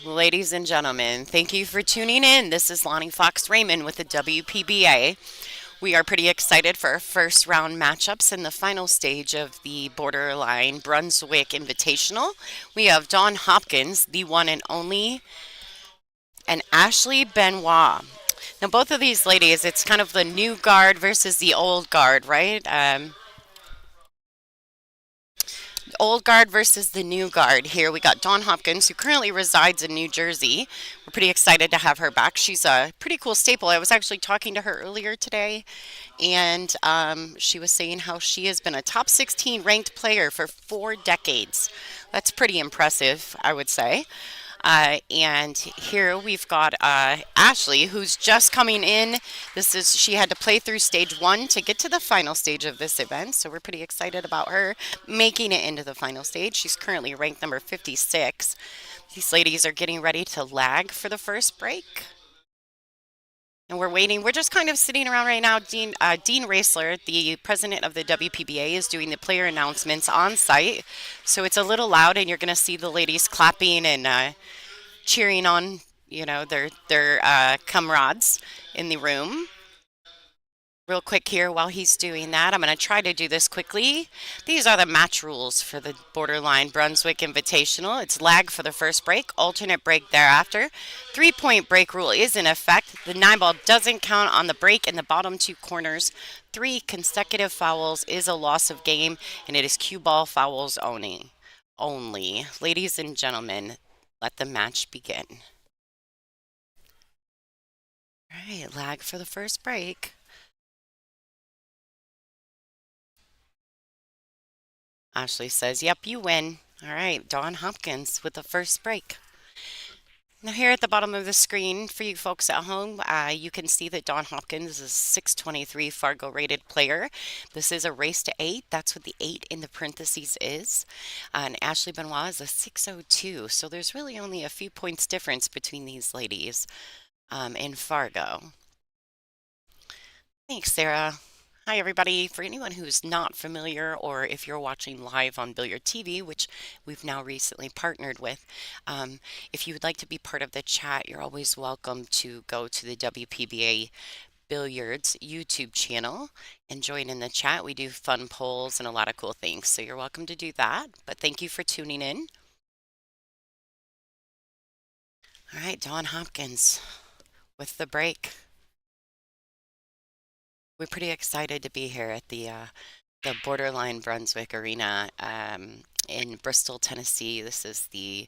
Ladies and gentlemen, thank you for tuning in. This is Lonnie Fox Raymond with the WPBA. We are pretty excited for our first round matchups in the final stage of the borderline Brunswick Invitational. We have Dawn Hopkins, the one and only, and Ashley Benoit. Now, both of these ladies, it's kind of the new guard versus the old guard, right? Old guard versus the new guard. Here we got Dawn Hopkins, who currently resides in New Jersey. We're pretty excited to have her back. She's a pretty cool staple. I was actually talking to her earlier today, and she was saying how she has been a top 16 ranked player for 4 decades. That's pretty impressive, I would say. And here we've got Ashley, who's just coming in. She had to play through stage one to get to the final stage of this event. So we're pretty excited about her making it into the final stage. She's currently ranked number 56. These ladies are getting ready to lag for the first break. And we're waiting. We're just kind of sitting around right now. Dean Raisler, the president of the WPBA, is doing the player announcements on site. So it's a little loud, and you're going to see the ladies clapping and cheering on, their comrades in the room. Real quick here while he's doing that, I'm going to try to do this quickly. These are the match rules for the Borderline Brunswick Invitational. It's lag for the first break, alternate break thereafter. 3 point break rule is in effect. The 9 ball doesn't count on the break in the bottom two corners. 3 consecutive fouls is a loss of game, and it is cue ball fouls only. Only. Ladies and gentlemen, let the match begin. All right, lag for the first break. Ashley says, "Yep, you win." All right, Dawn Hopkins with the first break. Now, here at the bottom of the screen for you folks at home, you can see that Dawn Hopkins is a 623 Fargo rated player. This is a race to 8. That's what the 8 in the parentheses is. And Ashley Benoit is a 602. So there's really only a few points difference between these ladies in Fargo. Thanks, Sarah. Hi, everybody. For anyone who's not familiar, or if you're watching live on Billiard TV, which we've now recently partnered with, if you would like to be part of the chat, you're always welcome to go to the WPBA Billiards YouTube channel and join in the chat. We do fun polls and a lot of cool things, so you're welcome to do that. But thank you for tuning in. All right, Dawn Hopkins with the break. We're pretty excited to be here at the Borderline Brunswick Arena in Bristol, Tennessee. This is the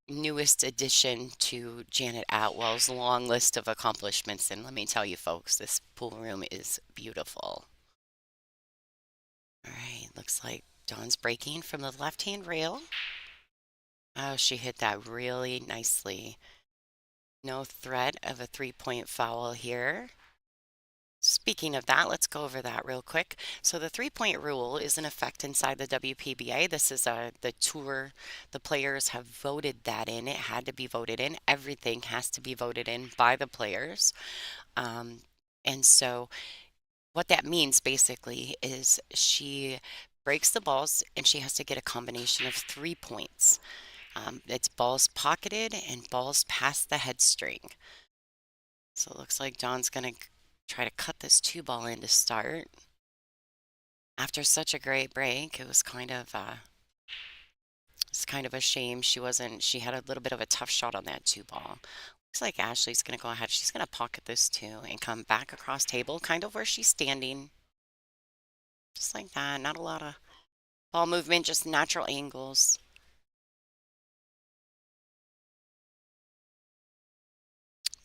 newest addition to Janet Atwell's long list of accomplishments. And let me tell you, folks, this pool room is beautiful. All right, looks like Dawn's breaking from the left-hand rail. Oh, she hit that really nicely. No threat of a 3 point foul here. Speaking of that, let's go over that real quick. So the 3 point rule is in effect inside the WPBA. This is the tour. The players have voted that in. It had to be voted in. Everything has to be voted in by the players. Um, and so what that means basically is she breaks the balls and she has to get a combination of 3 points. It's balls pocketed and balls past the head string. So it looks like John's going to try to cut this 2 ball in to start. After such a great break, it's kind of a shame she had a little bit of a tough shot on that 2 ball. Looks like Ashley's going to go ahead. She's going to pocket this too and come back across table, kind of where she's standing. Just like that. Not a lot of ball movement, just natural angles.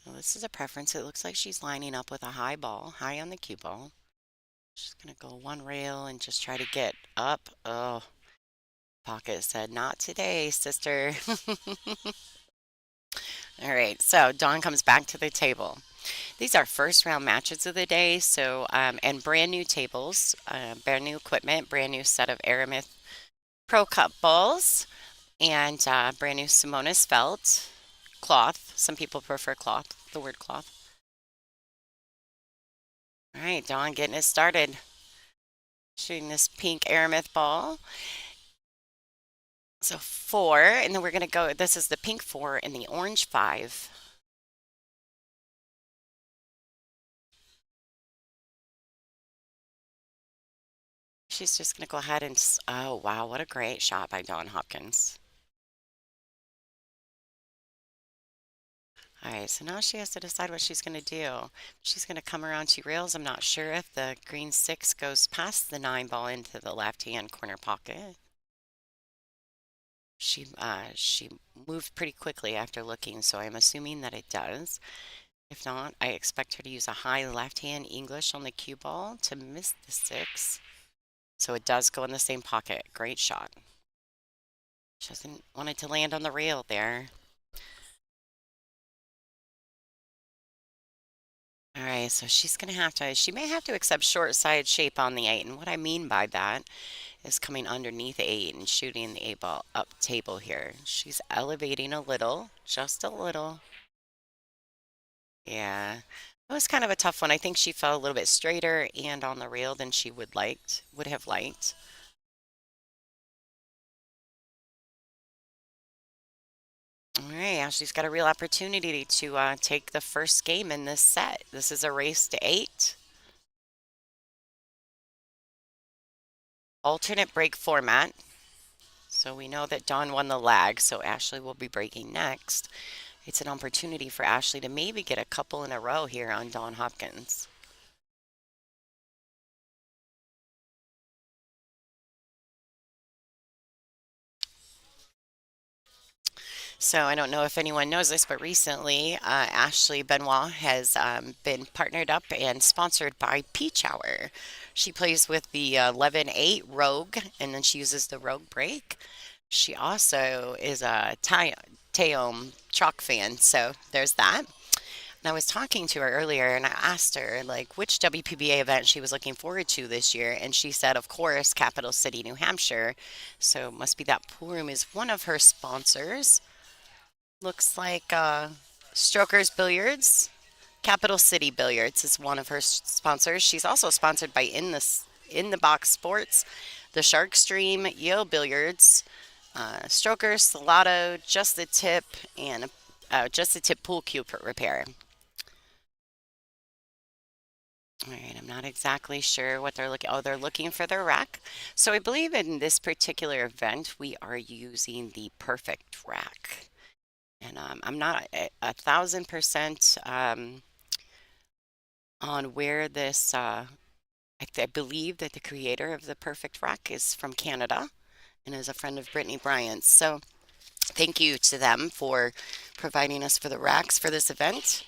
Well, this is a preference. It looks like she's lining up with a high ball, high on the cue ball. She's going to go one rail and just try to get up. Oh, pocket said, "Not today, sister." All right, so Dawn comes back to the table. These are first round matches of the day, so and brand new tables, brand new equipment, brand new set of Aramith Pro Cup balls, and brand new Simonis felt cloth. Some people prefer cloth, the word cloth. All right, Dawn getting it started. Shooting this pink Aramith ball. So four, and then we're going to go. This is the pink four and the orange five. She's just going to go ahead and, oh, wow, what a great shot by Dawn Hopkins. All right, so now she has to decide what she's going to do. She's going to come around two rails. I'm not sure if the green six goes past the nine ball into the left-hand corner pocket. She moved pretty quickly after looking, so I'm assuming that it does. If not, I expect her to use a high left-hand English on the cue ball to miss the six. So it does go in the same pocket. Great shot. She doesn't want it to land on the rail there. All right, so she's going to have to, she may have to accept short side shape on the eight. And what I mean by that is coming underneath the eight and shooting the eight ball up table here. She's elevating a little, just a little. Yeah, it was kind of a tough one. I think she fell a little bit straighter and on the rail than she would have liked. All right, Ashley's got a real opportunity to take the first game in this set. This is a race to eight. Alternate break format. So we know that Dawn won the lag, so Ashley will be breaking next. It's an opportunity for Ashley to maybe get a couple in a row here on Dawn Hopkins. So I don't know if anyone knows this, but recently Ashley Benoit has been partnered up and sponsored by Peach Hour. She plays with the 11-8 Rogue, and then she uses the Rogue break. She also is a Teom chalk fan, so there's that. And I was talking to her earlier, and I asked her like which WPBA event she was looking forward to this year, and she said, of course, Capital City, New Hampshire. So it must be that pool room is one of her sponsors. Looks like Strokers Billiards. Capital City Billiards is one of her sponsors. She's also sponsored by In the Box Sports, the Shark Stream, Yale Billiards, Strokers, Salado, Just the Tip, and Just the Tip Pool Cue Repair. All right, I'm not exactly sure what they're looking. Oh, they're looking for their rack. So I believe in this particular event, we are using the perfect rack. And I'm not 1,000% on where this. I believe that the creator of the perfect rack is from Canada and is a friend of Brittany Bryant's. So thank you to them for providing us for the racks for this event.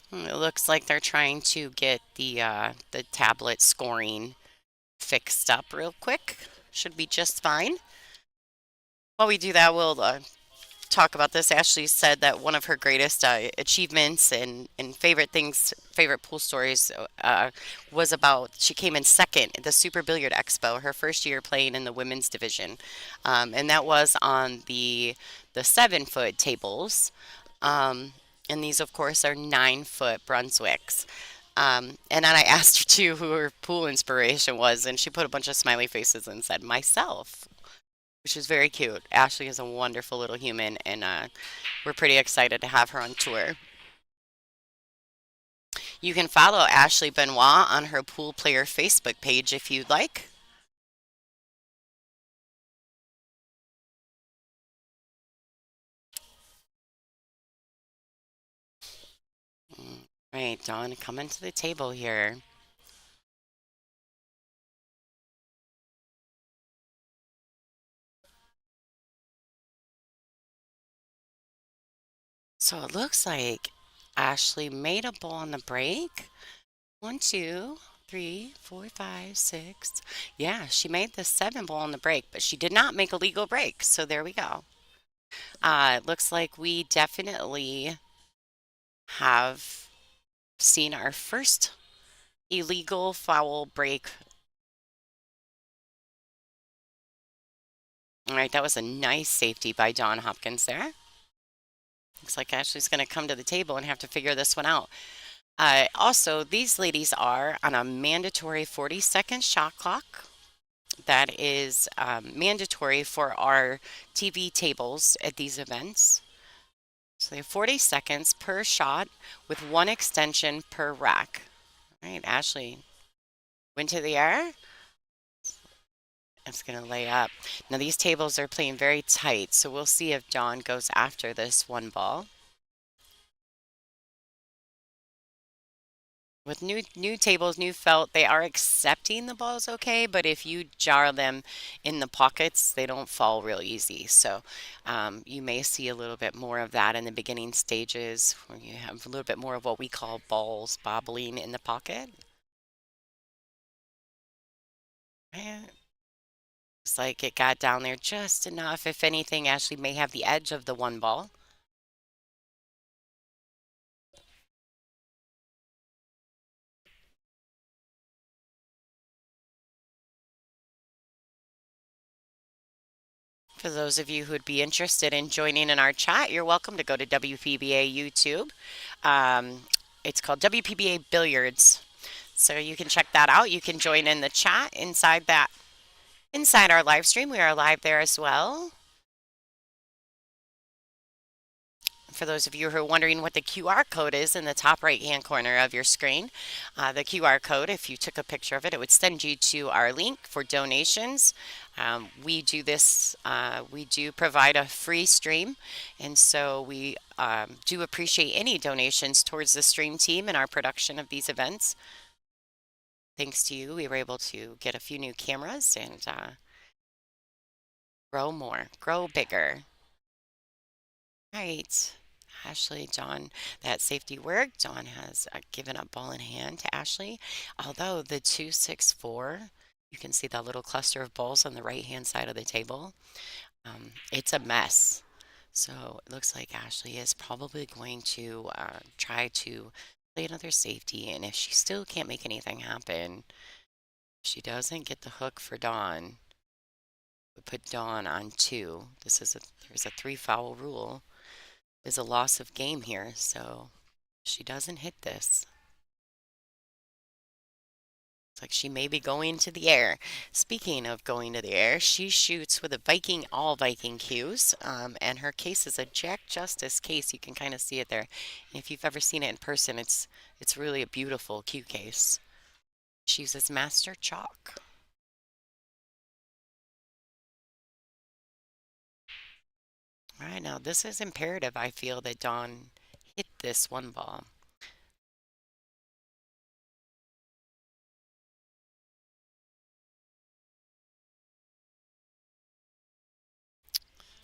It looks like they're trying to get the tablet scoring fixed up real quick. Should be just fine. While we do that, we'll talk about this. Ashley said that one of her greatest achievements and favorite things, favorite pool stories, was about she came in second at the Super Billiard Expo, her first year playing in the women's division, and that was on the 7 foot tables. Um, and these, of course, are 9 foot Brunswicks. And then I asked her too who her pool inspiration was, and she put a bunch of smiley faces and said myself, which is very cute. Ashley is a wonderful little human, and we're pretty excited to have her on tour. You can follow Ashley Benoit on her Pool Player Facebook page if you'd like. Mm, right, Dawn, coming to the table here. So it looks like Ashley made a ball on the break. One, two, three, four, five, six. Yeah, she made the seven ball on the break, but she did not make a legal break. So there we go. It looks like we definitely have seen our first illegal foul break. All right, that was a nice safety by Dawn Hopkins there. Looks like Ashley's going to come to the table and have to figure this one out. Also, these ladies are on a mandatory 40-second shot clock. That is mandatory for our TV tables at these events. So they have 40 seconds per shot with one extension per rack. All right, Ashley went to the air. It's going to lay up. Now these tables are playing very tight, so we'll see if Dawn goes after this one ball. With new tables, new felt, they are accepting the balls okay, but if you jar them in the pockets, they don't fall real easy. So you may see a little bit more of that in the beginning stages when you have a little bit more of what we call balls bobbling in the pocket. And it's like it got down there just enough. If anything, Ashley may have the edge of the one ball. For those of you who'd be interested in joining in our chat, you're welcome to go to WPBA YouTube. Um, it's called WPBA Billiards. So you can check that out. You can join in the chat inside our live stream. We are live there as well. For those of you who are wondering what the QR code is in the top right hand corner of your screen, the QR code, if you took a picture of it, it would send you to our link for donations. We do provide a free stream, and so we do appreciate any donations towards the stream team and our production of these events. Thanks to you, we were able to get a few new cameras and grow more, grow bigger. Right. Ashley, John, that safety work. John has given up ball in hand to Ashley. Although the 264, you can see that little cluster of balls on the right hand side of the table. It's a mess. So it looks like Ashley is probably going to try to play another safety. And if she still can't make anything happen, she doesn't get the hook for Dawn. We put Dawn on two. There's a three foul rule. There's a loss of game here, so she doesn't hit this. It's like she may be going to the air. Speaking of going to the air, she shoots with a all Viking cues, and her case is a Jack Justice case. You can kind of see it there. And if you've ever seen it in person, it's really a beautiful cue case. She uses master chalk. All right, now this is imperative. I feel that Dawn hit this one ball.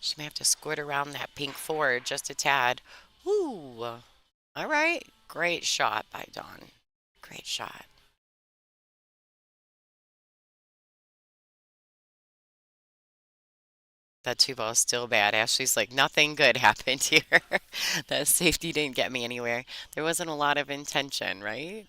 She may have to squirt around that pink forward just a tad. Ooh. All right. Great shot by Dawn. Great shot. That two ball is still bad. Ashley's like, nothing good happened here. That safety didn't get me anywhere. There wasn't a lot of intention, right?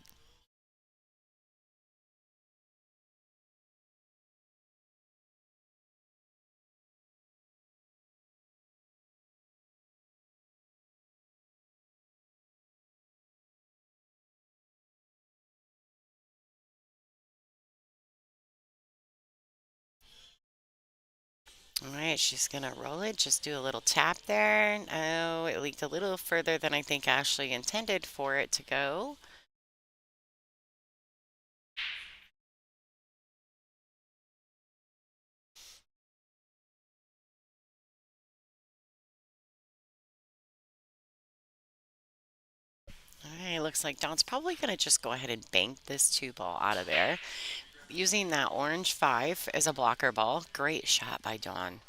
All right, she's gonna roll it. Just do a little tap there. Oh, it leaked a little further than I think Ashley intended for it to go. All right, looks like Dawn's probably gonna just go ahead and bank this two ball out of there. Using that orange five as a blocker ball. Great shot by Dawn.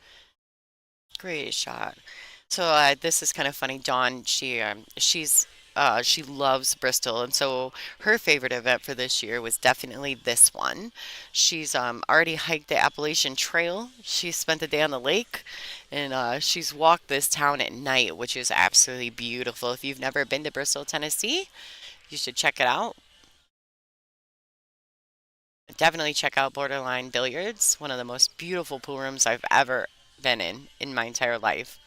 Great shot. So this is kind of funny. Dawn, she loves Bristol, and so her favorite event for this year was definitely this one. She's already hiked the Appalachian Trail. She spent the day on the lake, and she's walked this town at night, which is absolutely beautiful. If you've never been to Bristol, Tennessee, you should check it out. Definitely check out Borderline Billiards, one of the most beautiful pool rooms I've ever been in my entire life.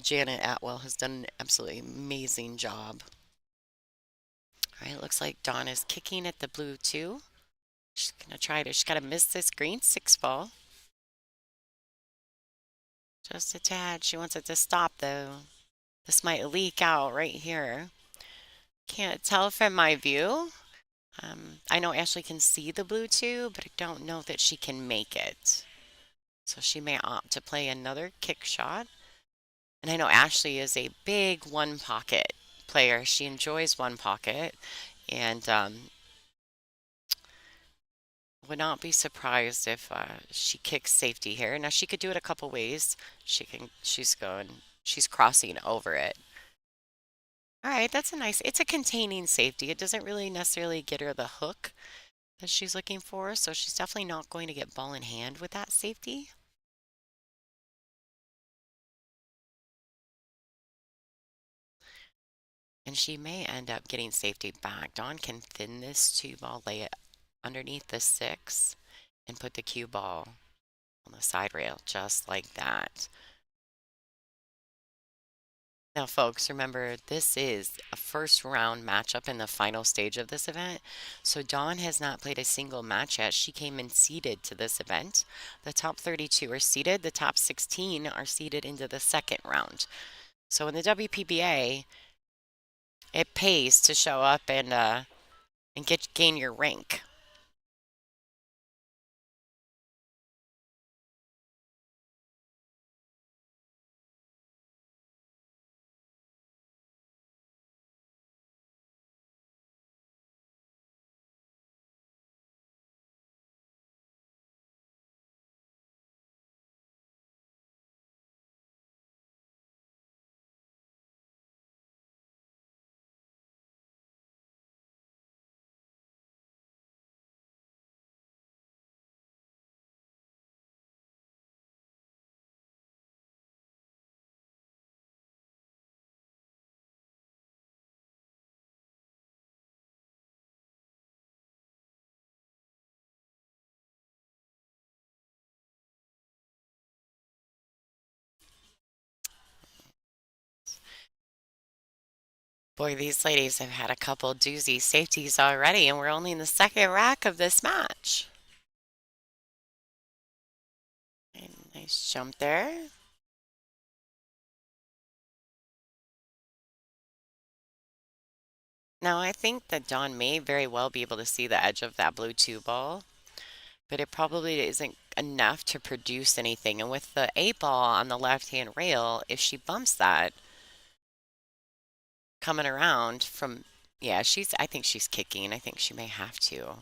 Janet Atwell has done an absolutely amazing job. All right, looks like Dawn is kicking at the blue two. She's gonna try to, she's gotta miss this green six ball. Just a tad. She wants it to stop though. This might leak out right here. Can't tell from my view. I know Ashley can see the blue two, but I don't know that she can make it. So she may opt to play another kick shot. And I know Ashley is a big one pocket player. She enjoys one pocket and would not be surprised if she kicks safety here. Now she could do it a couple ways. She's crossing over it. All right, that's a nice, it's a containing safety. It doesn't really necessarily get her the hook that she's looking for, so she's definitely not going to get ball in hand with that safety. And she may end up getting safety back. Dawn can thin this two ball, lay it underneath the six, and put the cue ball on the side rail just like that. Now, folks, remember this is a first round matchup in the final stage of this event. So Dawn has not played a single match yet. She came in seeded to this event. The top 32 are seeded. The top 16 are seeded into the second round. So in the WPBA, it pays to show up and gain your rank. Boy, these ladies have had a couple doozy safeties already, and we're only in the second rack of this match. And nice jump there. Now, I think that Dawn may very well be able to see the edge of that blue two ball, but it probably isn't enough to produce anything. And with the eight ball on the left-hand rail, if she bumps that coming around from, yeah, I think she's kicking. I think she may have to.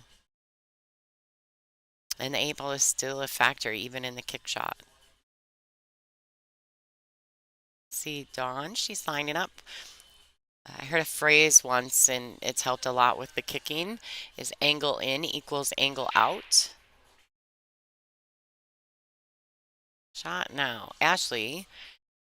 And the eight ball is still a factor even in the kick shot. See Dawn, she's lining up. I heard a phrase once, and it's helped a lot with the kicking, is angle in equals angle out. Shot now. Ashley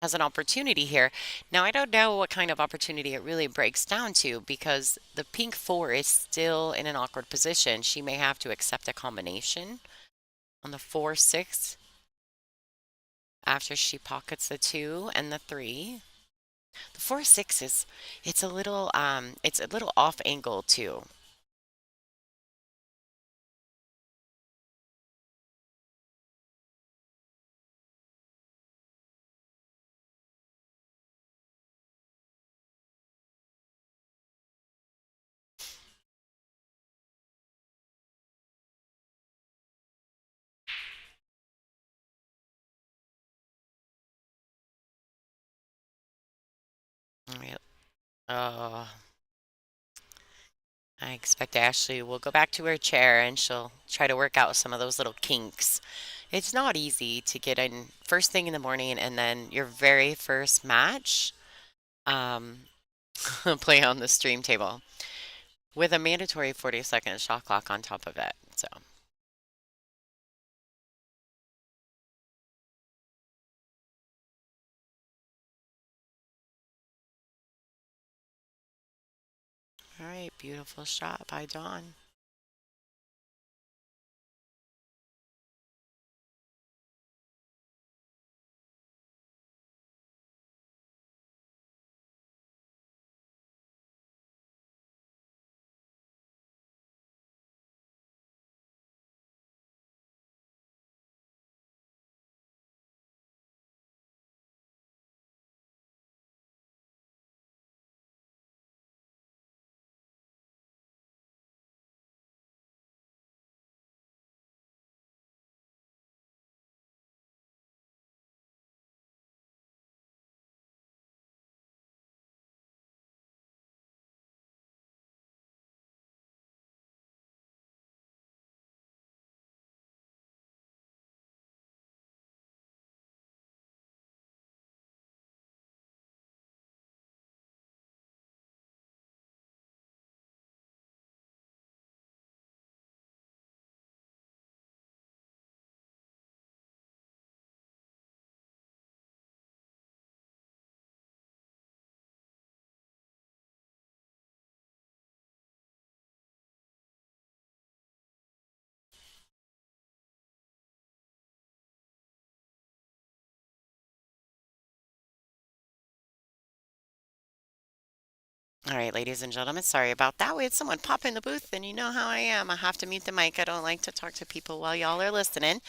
has an opportunity here. Now, I don't know what kind of opportunity it really breaks down to because the pink four is still in an awkward position. She may have to accept a combination on the 4-6 after she pockets the 2 and the 3. The 4-6 is it's a little off angle too. Yep. Oh, I expect Ashley will go back to her chair and she'll try to work out some of those little kinks. It's not easy to get in first thing in the morning and then your very first match um, play on the stream table with a mandatory 40-second shot clock on top of it. So, all right, beautiful shot by Dawn. All right, ladies and gentlemen, sorry about that. We had someone pop in the booth, and you know how I am. I have to mute the mic. I don't like to talk to people while y'all are listening.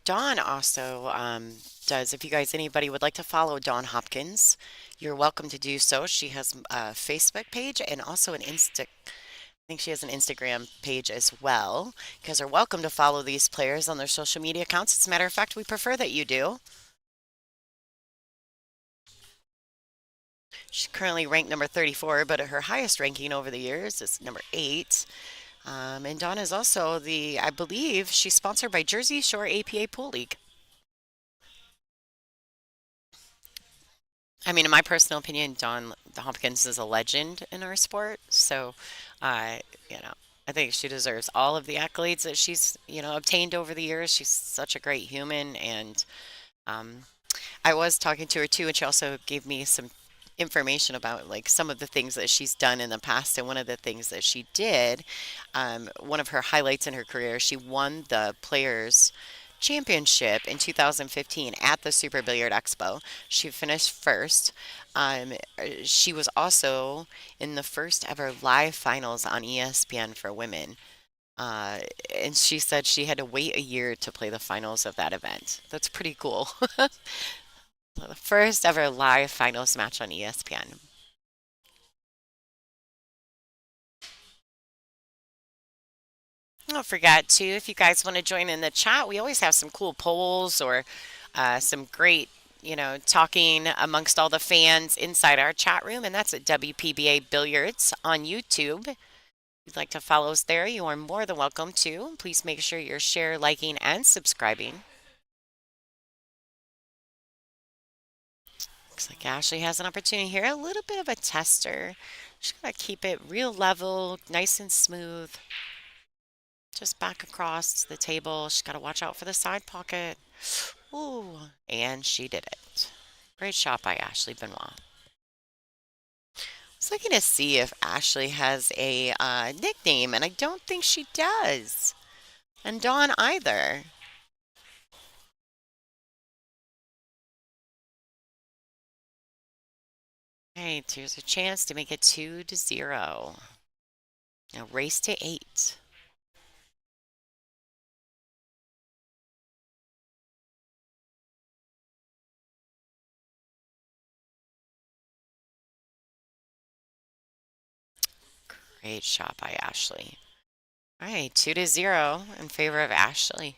Dawn also does, if you guys, anybody would like to follow Dawn Hopkins, you're welcome to do so. She has a Facebook page and also I think she has an Instagram page as well. You guys are welcome to follow these players on their social media accounts. As a matter of fact, we prefer that you do. She's currently ranked number 34, but her highest ranking over the years is number 8. And Dawn is also I believe she's sponsored by Jersey Shore APA Pool League. I mean, in my personal opinion, Dawn Hopkins is a legend in our sport. So, uh, you know, I think she deserves all of the accolades that she's obtained over the years. She's such a great human, and um, I was talking to her too, and she also gave me some information about like some of the things that she's done in the past. And one of the things that she did, one of her highlights in her career, she won the Players Championship in 2015 at the Super Billiard Expo. She finished first. She was also in the first ever live finals on ESPN for women. Uh, and she said she had to wait a year to play the finals of that event. That's pretty cool. The first ever live finals match on ESPN. Don't forget to, if you guys want to join in the chat, we always have some cool polls or some great talking amongst all the fans inside our chat room, and that's at WPBA Billiards on YouTube. If you'd like to follow us there, you are more than welcome to. Please make sure you're share, liking, and subscribing. Looks like Ashley has an opportunity here. A little bit of a tester. Just gotta keep it real level, nice and smooth. Just back across the table. She's got to watch out for the side pocket. Ooh, and she did it. Great shot by Ashley Benoit. I was looking to see if Ashley has a nickname, and I don't think she does. And Dawn either. All right, here's a chance to make it 2-0. Now race to 8. Great shot by Ashley. All right, 2-0 in favor of Ashley.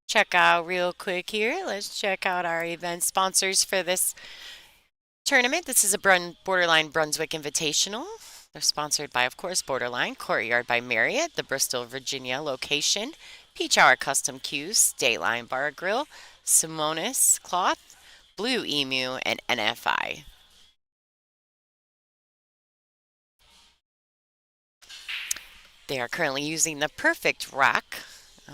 Check out real quick here. Let's check out our event sponsors for this tournament. This is a Borderline Brunswick Invitational. They're sponsored by, of course, Borderline, Courtyard by Marriott, the Bristol, Virginia location, Peach Hour Custom Cues, Dateline Bar Grill, Simonis Cloth, Blue Emu, and NFI. They are currently using the Perfect Rack,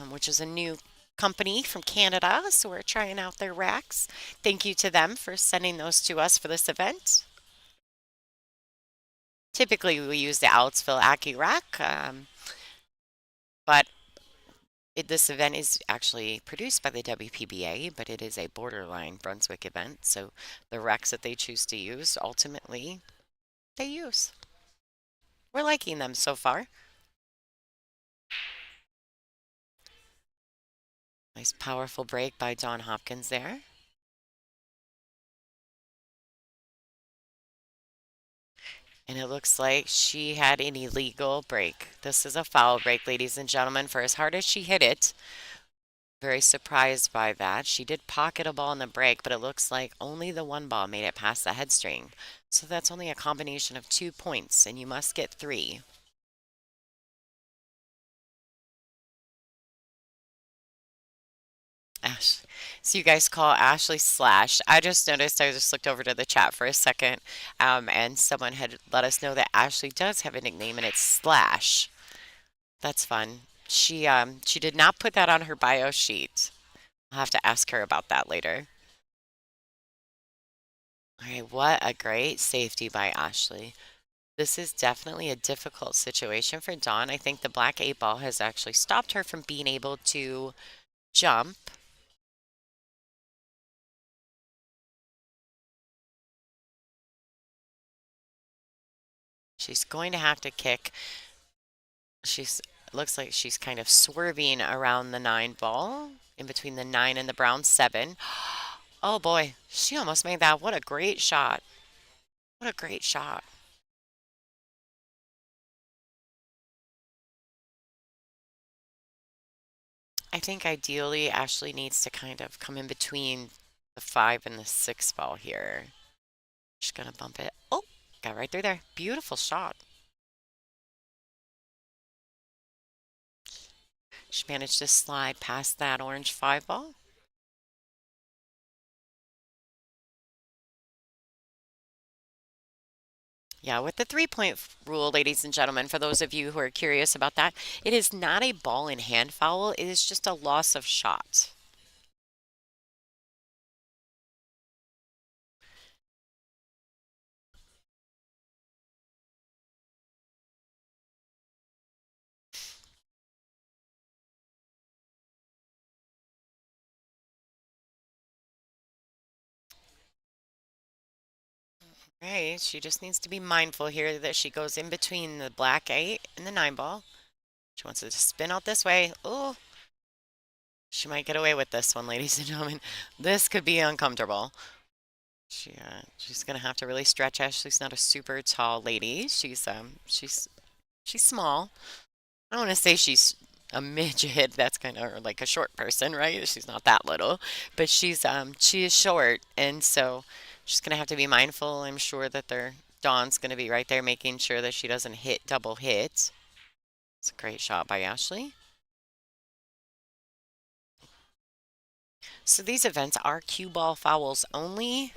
which is a new company from Canada, so we're trying out their racks. Thank you to them for sending those to us for this event. Typically, we use the Outsville AccuRack, but this event is actually produced by the WPBA, but it is a borderline Brunswick event, so the racks that they choose to use, ultimately, they use. We're liking them so far. Nice powerful break by Dawn Hopkins there. And it looks like she had an illegal break. This is a foul break, ladies and gentlemen, for as hard as she hit it. Very surprised by that. She did pocket a ball in the break, but it looks like only the one ball made it past the head string. So that's only a combination of 2 points, and you must get 3. Ash. So you guys call Ashley Slash. I just noticed, I just looked over to the chat for a second, and someone had let us know that Ashley does have a nickname, and it's Slash. That's fun. She did not put that on her bio sheet. I'll have to ask her about that later. All right, what a great safety by Ashley. This is definitely a difficult situation for Dawn. I think the black 8 ball has actually stopped her from being able to jump. She's going to have to kick. She's looks like she's kind of swerving around the 9 ball in between the 9 and the brown 7. Oh boy, she almost made that. What a great shot. What a great shot. I think ideally Ashley needs to kind of come in between the 5 and the 6 ball here. She's gonna bump it. Oh, got right through there. Beautiful shot. She managed to slide past that orange 5 ball. Yeah, with the 3 point rule, ladies and gentlemen, for those of you who are curious about that, it is not a ball in hand foul. It is just a loss of shot. Right, she just needs to be mindful here that she goes in between the black 8 and the 9 ball. She wants it to spin out this way. Oh, she might get away with this one, ladies and gentlemen. This could be uncomfortable. She's gonna have to really stretch. Ashley's not a super tall lady. She's small. I don't want to say she's a midget. That's kind of like a short person, right? She's not that little, but she is short, and so she's gonna have to be mindful. I'm sure that their Dawn's gonna be right there, making sure that she doesn't hit double hits. It's a great shot by Ashley. So these events are cue ball fouls only.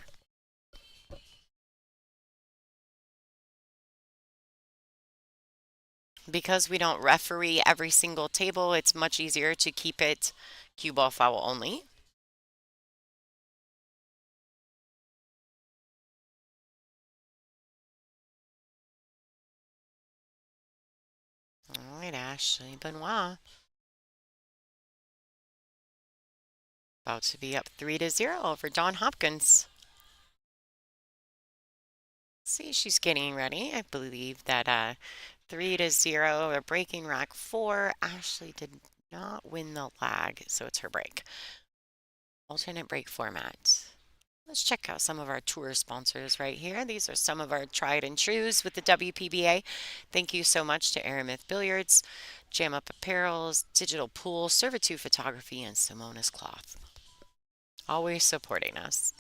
Because we don't referee every single table, it's much easier to keep it cue ball foul only. All right, Ashley Benoit about to be up 3-0 over Dawn Hopkins. See, she's getting ready. I believe that 3-0 or breaking rack 4. Ashley did not win the lag, so it's her break. Alternate break format. Let's check out some of our tour sponsors right here. These are some of our tried and trues with the WPBA. Thank you so much to Aramith Billiards, Jam Up Apparels, Digital Pool, Servitude Photography, and Simona's Cloth. Always supporting us.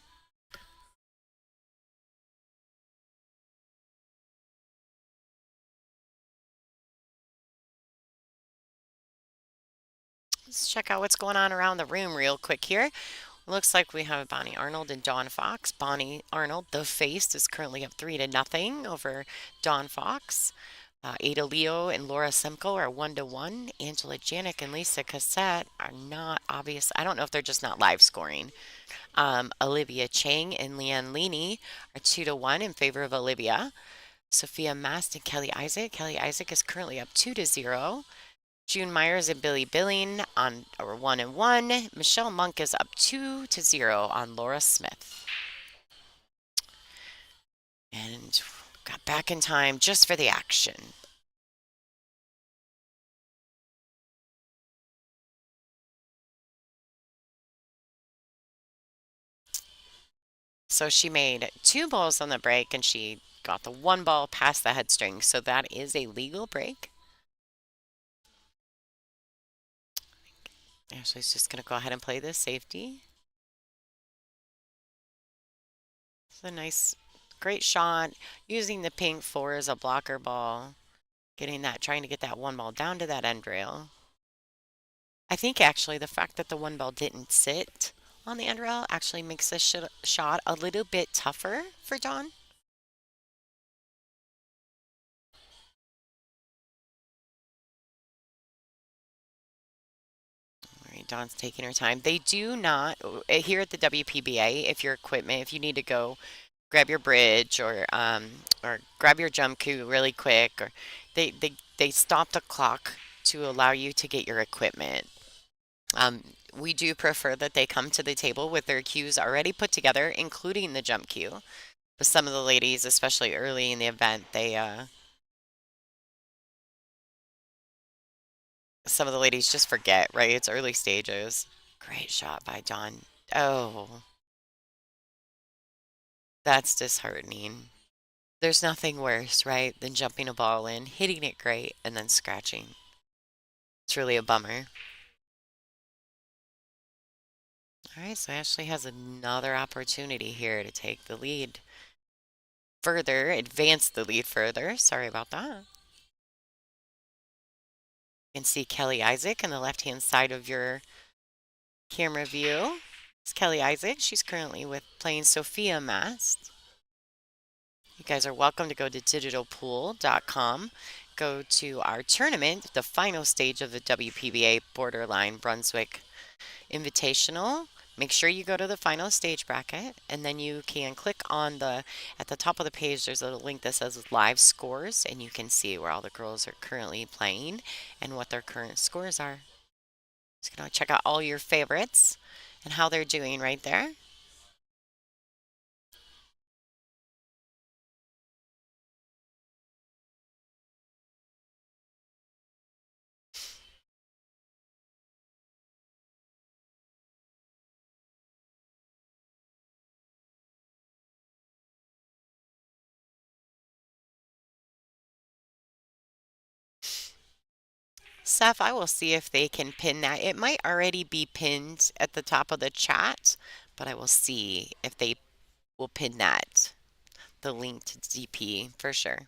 Let's check out what's going on around the room real quick here. Looks like we have Bonnie Arnold and Dawn Fox. Bonnie Arnold, the face, is currently up 3-0 over Dawn Fox. Ada Leo and Laura Semko are 1-1. Angela Janik and Lisa Cassette are not obvious. I don't know if they're just not live scoring. Olivia Chang and Leanne Leaney are 2-1 in favor of Olivia. Sophia Mast and Kelly Isaac. Kelly Isaac is currently up 2-0. June Myers and Billy Billing are 1-1. Michelle Monk is up 2-0 on Laura Smith. And got back in time just for the action. So she made 2 balls on the break and she got the 1 ball past the headstring. So that is a legal break. Ashley's just going to go ahead and play this safety. It's a nice, great shot. Using the pink 4 as a blocker ball. Trying to get that 1 ball down to that end rail. I think actually the fact that the 1 ball didn't sit on the end rail actually makes this shot a little bit tougher for Dawn. All right, Dawn's taking her time. They do not, here at the WPBA, if you need to go grab your bridge or grab your jump cue really quick, or they stop the clock to allow you to get your equipment. We do prefer that they come to the table with their cues already put together, including the jump cue. But some of the ladies, especially early in the event, Some of the ladies just forget, right? It's early stages. Great shot by Dawn. Oh, that's disheartening. There's nothing worse, right, than jumping a ball in, hitting it great, and then scratching. It's really a bummer. All right, so Ashley has another opportunity here to take the lead further, advance the lead further. Sorry about that. You can see Kelly Isaac on the left-hand side of your camera view. It's Kelly Isaac. She's currently with playing Sophia Mast. You guys are welcome to go to digitalpool.com. Go to our tournament, the final stage of the WPBA Borderline Brunswick Invitational. Make sure you go to the final stage bracket, and then you can click on at the top of the page, there's a link that says live scores, and you can see where all the girls are currently playing and what their current scores are. So you can check out all your favorites and how they're doing right there. Seth, I will see if they can pin that. It might already be pinned at the top of the chat, but I will see if they will pin that, the link to DP for sure.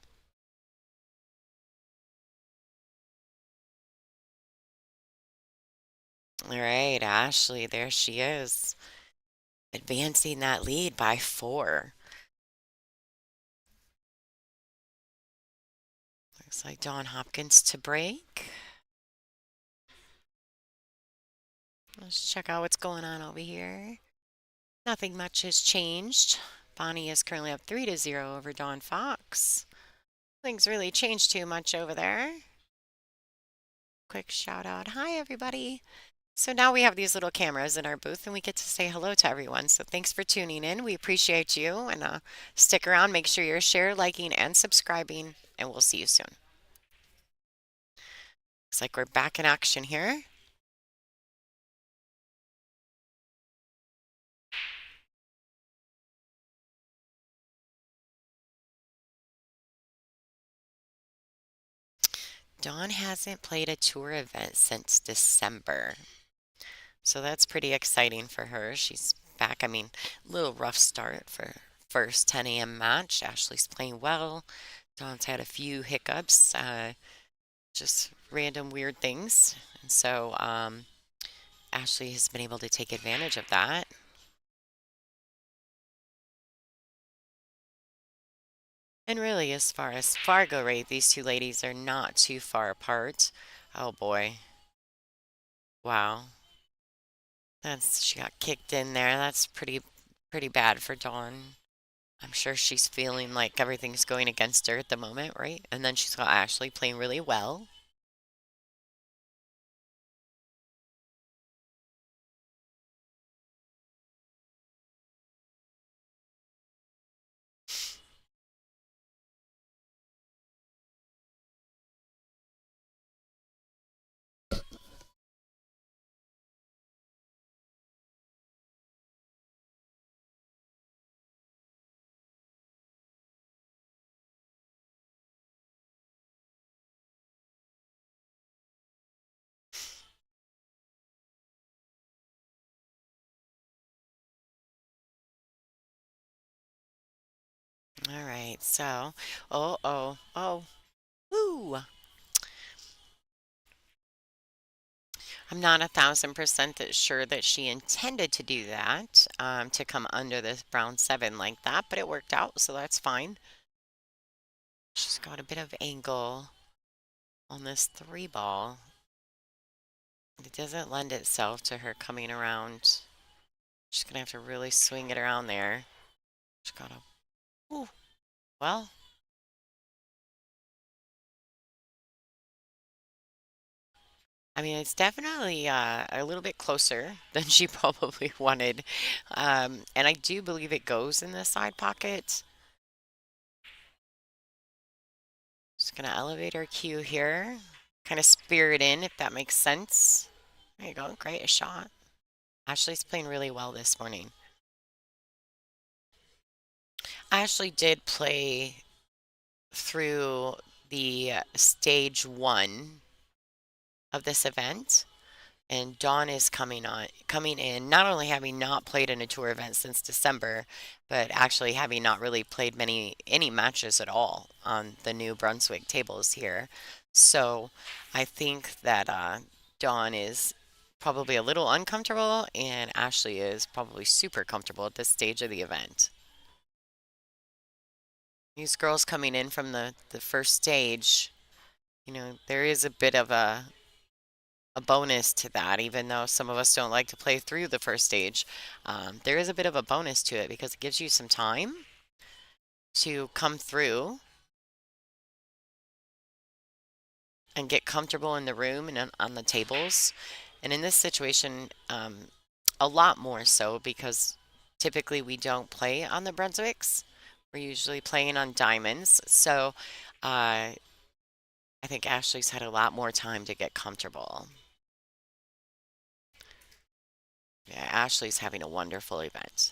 All right, Ashley, there she is, advancing that lead by 4. Looks like Dawn Hopkins to break. Let's check out what's going on over here. Nothing much has changed. Bonnie is currently up 3-0 over Dawn Fox. Things really changed too much over there. Quick shout out. Hi, everybody. So now we have these little cameras in our booth and we get to say hello to everyone. So thanks for tuning in. We appreciate you and stick around. Make sure you're share, liking, and subscribing, and we'll see you soon. Looks like we're back in action here. Dawn hasn't played a tour event since December. So that's pretty exciting for her. She's back. I mean, a little rough start for first 10 a.m. match. Ashley's playing well. Dawn's had a few hiccups, just random weird things. And so Ashley has been able to take advantage of that. And really, as far as Fargo rate, these two ladies are not too far apart. Oh boy. Wow. She got kicked in there. That's pretty bad for Dawn. I'm sure she's feeling like everything's going against her at the moment, right? And then she's got Ashley playing really well. All right, so, oh, woo! I'm not 1,000% sure that she intended to do that, to come under this brown 7 like that, but it worked out, so that's fine. She's got a bit of angle on this 3 ball. It doesn't lend itself to her coming around. She's gonna have to really swing it around there. She's got a, ooh, well, I mean, it's definitely a little bit closer than she probably wanted. And I do believe it goes in the side pocket. Just gonna elevate our cue here. Kind of spirit in, if that makes sense. There you go. Great shot. Ashley's playing really well this morning. I actually did play through the stage one of this event, and Dawn is coming in, not only having not played in a tour event since December, but actually having not really played any matches at all on the new Brunswick tables here. So I think that Dawn is probably a little uncomfortable, and Ashley is probably super comfortable at this stage of the event. These girls coming in from the first stage, there is a bit of a bonus to that, even though some of us don't like to play through the first stage. There is a bit of a bonus to it because it gives you some time to come through and get comfortable in the room and on the tables. And in this situation, a lot more so because typically we don't play on the Brunswicks. We're usually playing on diamonds. So I think Ashley's had a lot more time to get comfortable. Yeah, Ashley's having a wonderful event.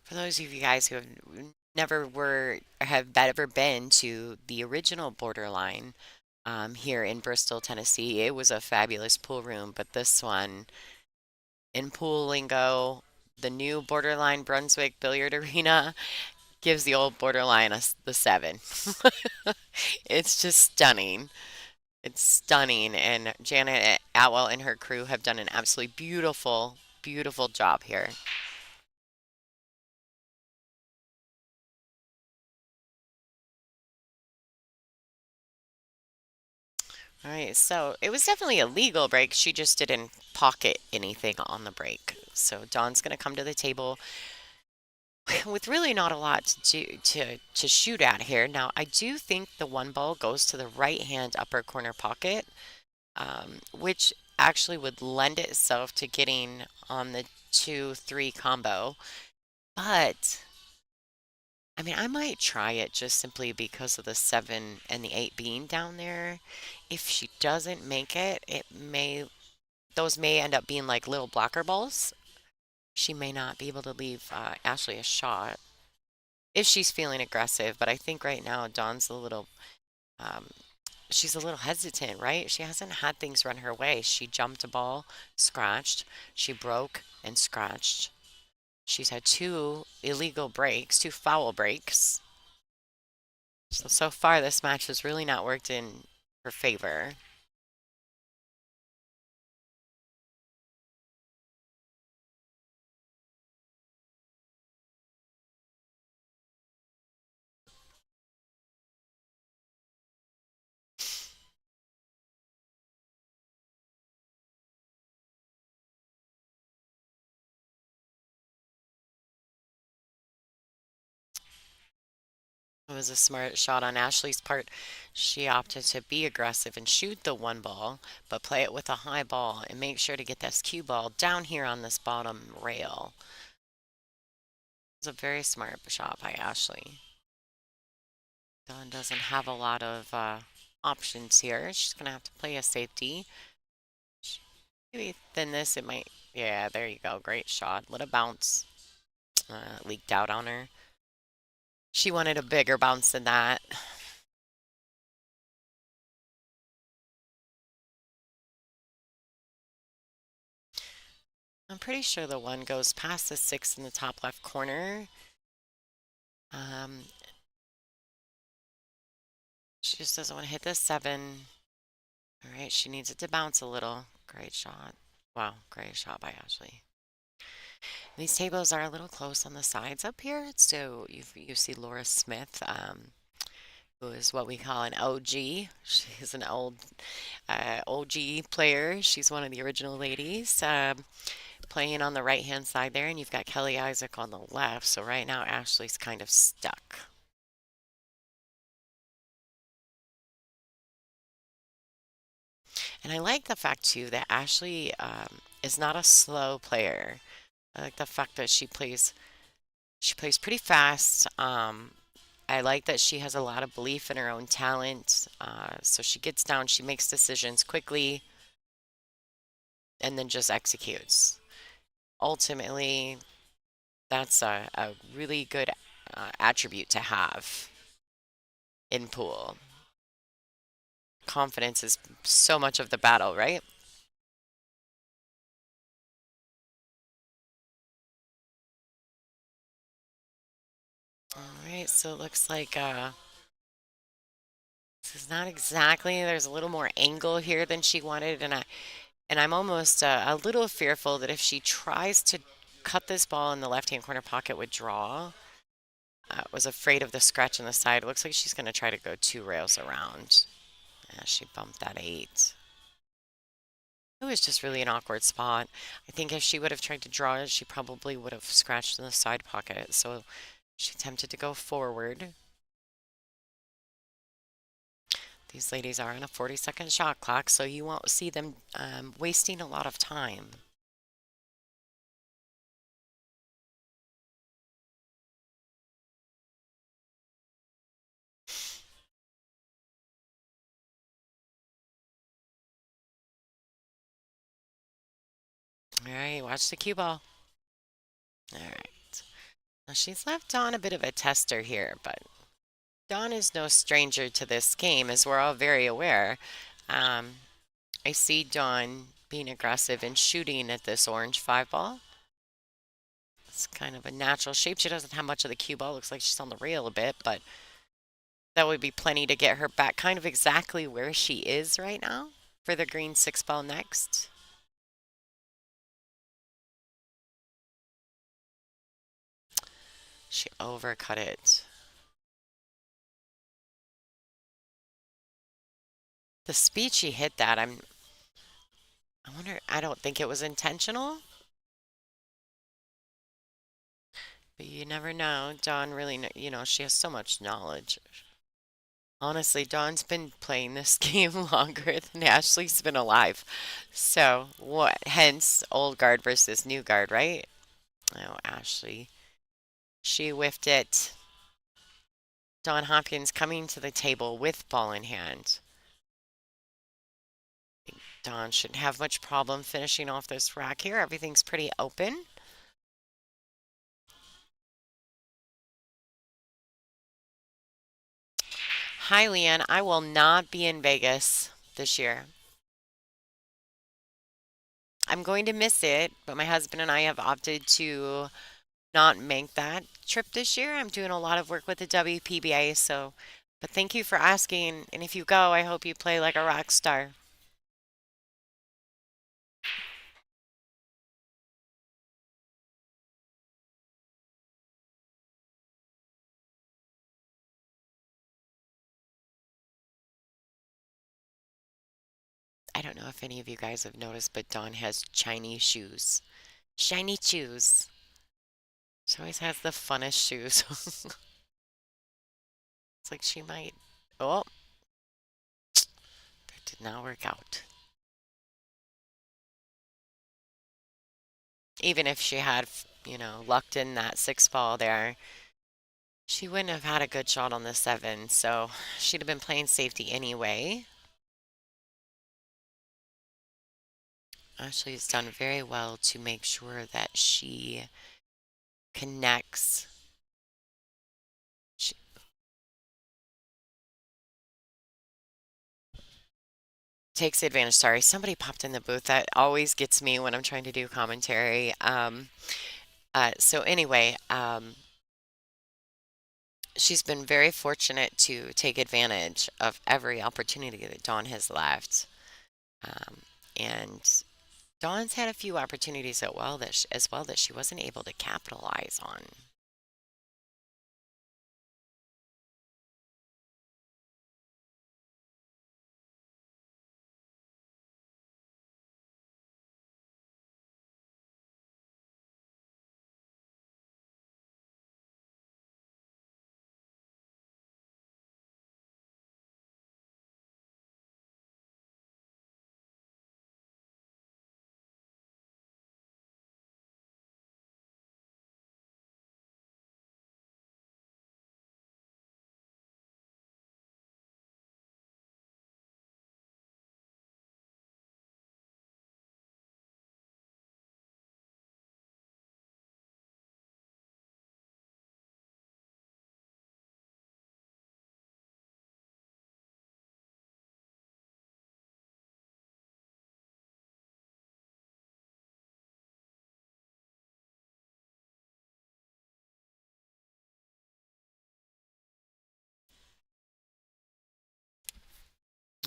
For those of you guys who have ever been to the original Borderline here in Bristol, Tennessee, it was a fabulous pool room. But this one in pool lingo, the new Borderline Brunswick Billiard Arena gives the old Borderline the seven. It's just stunning. It's stunning, and Janet Atwell and her crew have done an absolutely beautiful, beautiful job here. All right, so it was definitely a legal break. She just didn't pocket anything on the break. So Dawn's going to come to the table with really not a lot to shoot at here. Now, I do think the one ball goes to the right hand upper corner pocket, which actually would lend itself to getting on the 2-3 combo. But I mean, I might try it just simply because of the 7 and the 8 being down there. If she doesn't make it, those may end up being like little blocker balls. She may not be able to leave Ashley a shot if she's feeling aggressive. But I think right now Dawn's um, she's a little hesitant, right? She hasn't had things run her way. She jumped a ball, scratched. She broke and scratched. She's had two illegal breaks, two foul breaks. So far this match has really not worked in her favor. It was a smart shot on Ashley's part. She opted to be aggressive and shoot the one ball, but play it with a high ball and make sure to get this cue ball down here on this bottom rail. It was a very smart shot by Ashley. Dawn doesn't have a lot of options here. She's going to have to play a safety. Maybe than this, it might. Yeah, there you go. Great shot. Let it bounce. Leaked out on her. She wanted a bigger bounce than that. I'm pretty sure the one goes past the 6 in the top left corner. Um, she just doesn't want to hit the 7. All right, she needs it to bounce a little. Great shot. Wow, great shot by Ashley. These tables are a little close on the sides up here, so you see Laura Smith, who is what we call an OG. She's an OG player. She's one of the original ladies, playing on the right-hand side there, and you've got Kelly Isaac on the left. So right now Ashley's kind of stuck. And I like the fact too that Ashley is not a slow player. I like the fact that she plays pretty fast. I like that she has a lot of belief in her own talent. So she gets down, she makes decisions quickly, and then just executes. Ultimately, that's a really good attribute to have in pool. Confidence is so much of the battle, right? All right, so it looks like this is not exactly, there's a little more angle here than she wanted, and I'm almost a little fearful that if she tries to cut this ball in the left-hand corner pocket with draw, was afraid of the scratch on the side. It looks like she's going to try to go two rails around. Yeah, she bumped that eight. It was just really an awkward spot. I think if she would have tried to draw it, she probably would have scratched in the side pocket. So she attempted to go forward. These ladies are on a 40-second shot clock, so you won't see them wasting a lot of time. All right, watch the cue ball. All right. Now she's left on a bit of a tester here, but Dawn is no stranger to this game, as we're all very aware. Um, I see Dawn being aggressive and shooting at this orange five ball. It's kind of a natural shape. She doesn't have much of the cue ball. Looks like she's on the rail a bit, but that would be plenty to get her back kind of exactly where she is right now for the green six ball next. She overcut it. The speed she hit that, I wonder, I don't think it was intentional, but you never know. Dawn really, she has so much knowledge. Honestly, Dawn's been playing this game longer than Ashley's been alive. So, what? Hence, old guard versus new guard, right? Oh, Ashley. She whiffed it. Dawn Hopkins coming to the table with ball in hand. Dawn shouldn't have much problem finishing off this rack here. Everything's pretty open. Hi, Leanne. I will not be in Vegas this year. I'm going to miss it, but my husband and I have opted to not make that trip this year. I'm doing a lot of work with the WPBA, so but thank you for asking. And if you go, I hope you play like a rock star. I don't know if any of you guys have noticed, but Dawn has Chinese shoes. Shiny shoes. She always has the funnest shoes. It's like she might. Oh, that did not work out. Even if she had, lucked in that six ball there, she wouldn't have had a good shot on the seven. So she'd have been playing safety anyway. Ashley's done very well to make sure that she connects. She takes advantage. Sorry, somebody popped in the booth. That always gets me when I'm trying to do commentary. So anyway, she's been very fortunate to take advantage of every opportunity that Dawn has left. And Dawn's had a few opportunities as well that she wasn't able to capitalize on.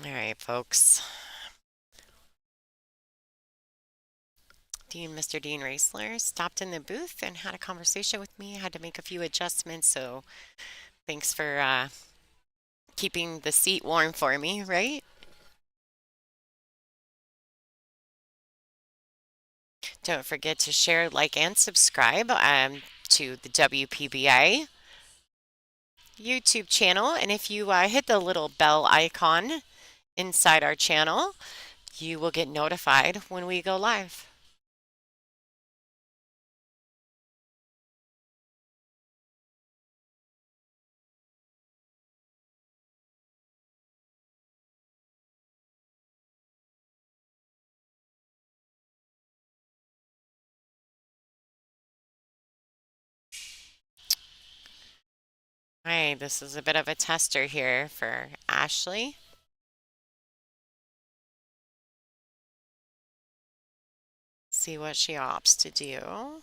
All right, folks. Mr. Dean Raisler stopped in the booth and had a conversation with me. I had to make a few adjustments, so thanks for keeping the seat warm for me, right? Don't forget to share, like, and subscribe to the WPBA YouTube channel. And if you hit the little bell icon inside our channel, you will get notified when we go live. All right, this is a bit of a tester here for Ashley. See what she opts to do.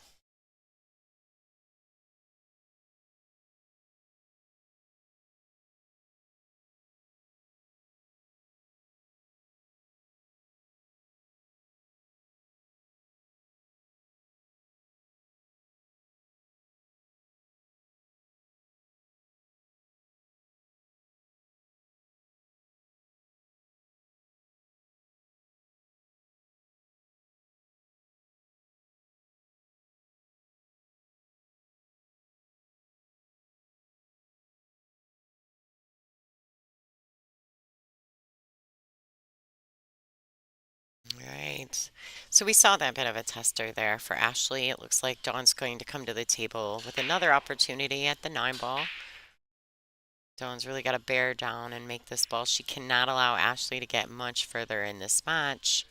Right. So we saw that bit of a tester there for Ashley. It looks like Dawn's going to come to the table with another opportunity at the 9 ball. Dawn's really got to bear down and make this ball. She cannot allow Ashley to get much further in this match.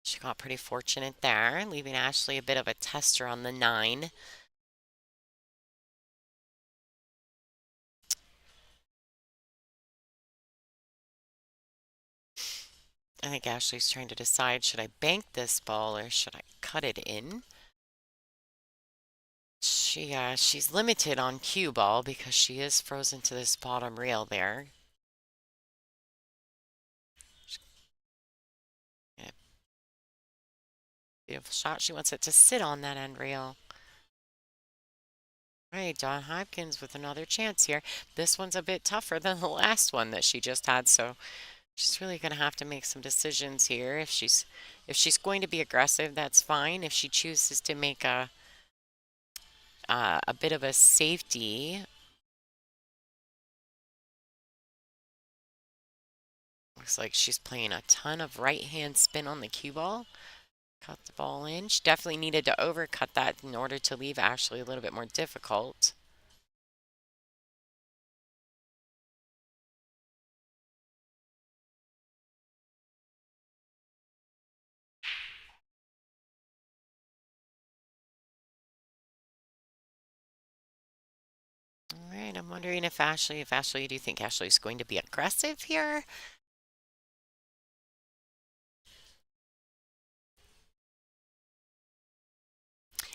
She got pretty fortunate there, leaving Ashley a bit of a tester on the 9. I think Ashley's trying to decide, should I bank this ball or should I cut it in? She's limited on cue ball because she is frozen to this bottom rail there. Yeah, beautiful shot. She wants it to sit on that end rail. Right, Dawn Hopkins with another chance here. This one's a bit tougher than the last one that she just had, so she's really going to have to make some decisions here. If she's going to be aggressive, that's fine. If she chooses to make a bit of a safety, looks like she's playing a ton of right-hand spin on the cue ball. Cut the ball in. She definitely needed to overcut that in order to leave Ashley a little bit more difficult. All right, I'm wondering if Ashley, do you think Ashley's going to be aggressive here?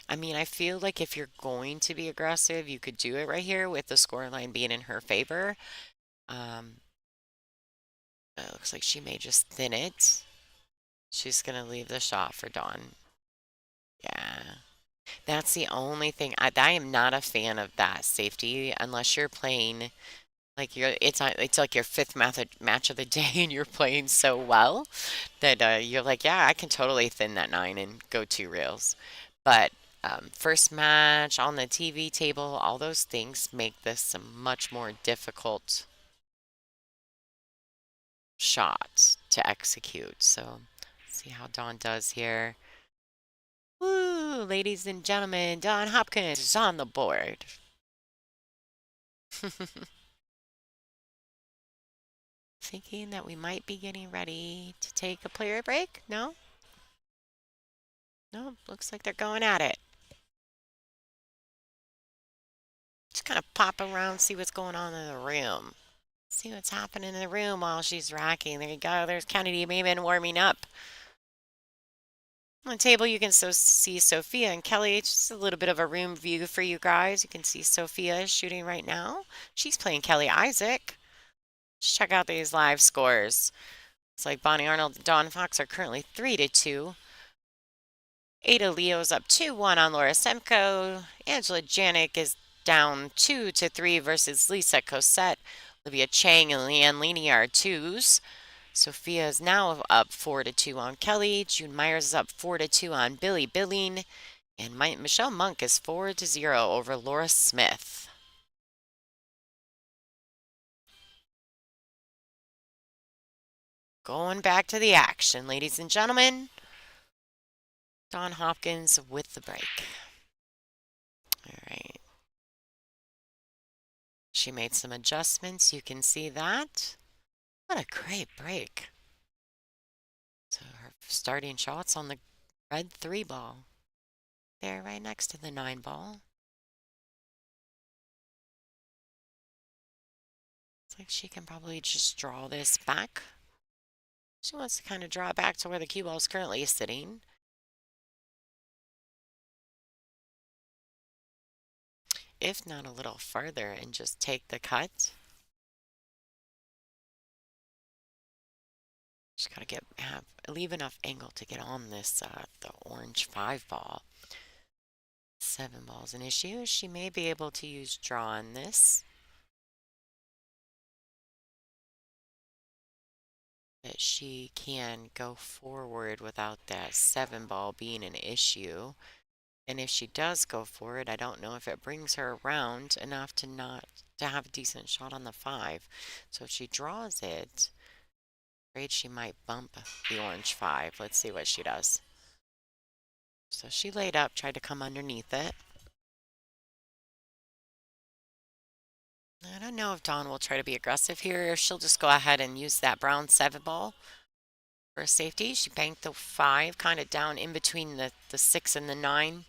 I mean, I feel like if you're going to be aggressive, you could do it right here with the scoreline being in her favor. Um, it looks like she may just thin it. She's gonna leave the shot for Dawn. Yeah. That's the only thing. I am not a fan of that safety unless you're playing like it's like your fifth match of the day and you're playing so well that you're like, yeah, I can totally thin that nine and go two reels. But first match on the TV table, all those things make this a much more difficult shot to execute. So let's see how Dawn does here. Woo, ladies and gentlemen, Dawn Hopkins is on the board. Thinking that we might be getting ready to take a player break? No? No, looks like they're going at it. Just kind of pop around, see what's going on in the room. See what's happening in the room while she's racking. There you go. There's Kennedy Maven warming up. On the table, you can see Sophia and Kelly. Just a little bit of a room view for you guys. You can see Sophia shooting right now. She's playing Kelly Isaac. Let's check out these live scores. It's like Bonnie Arnold and Dawn Fox are currently 3-2. Ada Leo's up 2-1 on Laura Semko. Angela Janik is down 2-3 versus Lisa Cosette. Olivia Chang and Leanne Leaney are twos. Sophia is now up 4-2 on Kelly. June Myers is up 4-2 on Billy Billing. And Michelle Monk is 4-0 over Laura Smith. Going back to the action, ladies and gentlemen. Dawn Hopkins with the break. All right. She made some adjustments. You can see that. What a great break. So her starting shot's on the red 3 ball. There, right next to the 9 ball. It's like she can probably just draw this back. She wants to kind of draw it back to where the cue ball is currently sitting. If not a little further and just take the cut. Just gotta leave enough angle to get on this the orange 5 ball. 7 ball's an issue. She may be able to use draw on this. That she can go forward without that 7 ball being an issue. And if she does go forward, I don't know if it brings her around enough to have a decent shot on the 5. So if she draws it, I'm afraid she might bump the orange 5. Let's see what she does. So she laid up, tried to come underneath it. I don't know if Dawn will try to be aggressive here, or she'll just go ahead and use that brown 7 ball for a safety. She banked the 5 kind of down in between the 6 and the 9.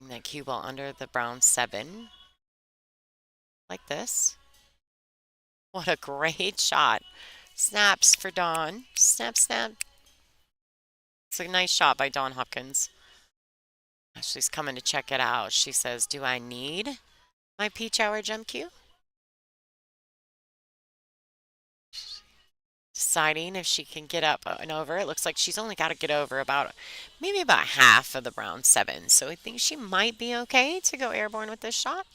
And that cue ball under the brown 7. Like this. What a great shot. Snaps for Dawn. Snap, snap. It's a nice shot by Dawn Hopkins. Ashley's coming to check it out. She says, do I need my peach hour jump cue? Deciding if she can get up and over. It looks like she's only got to get over maybe about half of the brown 7. So I think she might be okay to go airborne with this shot.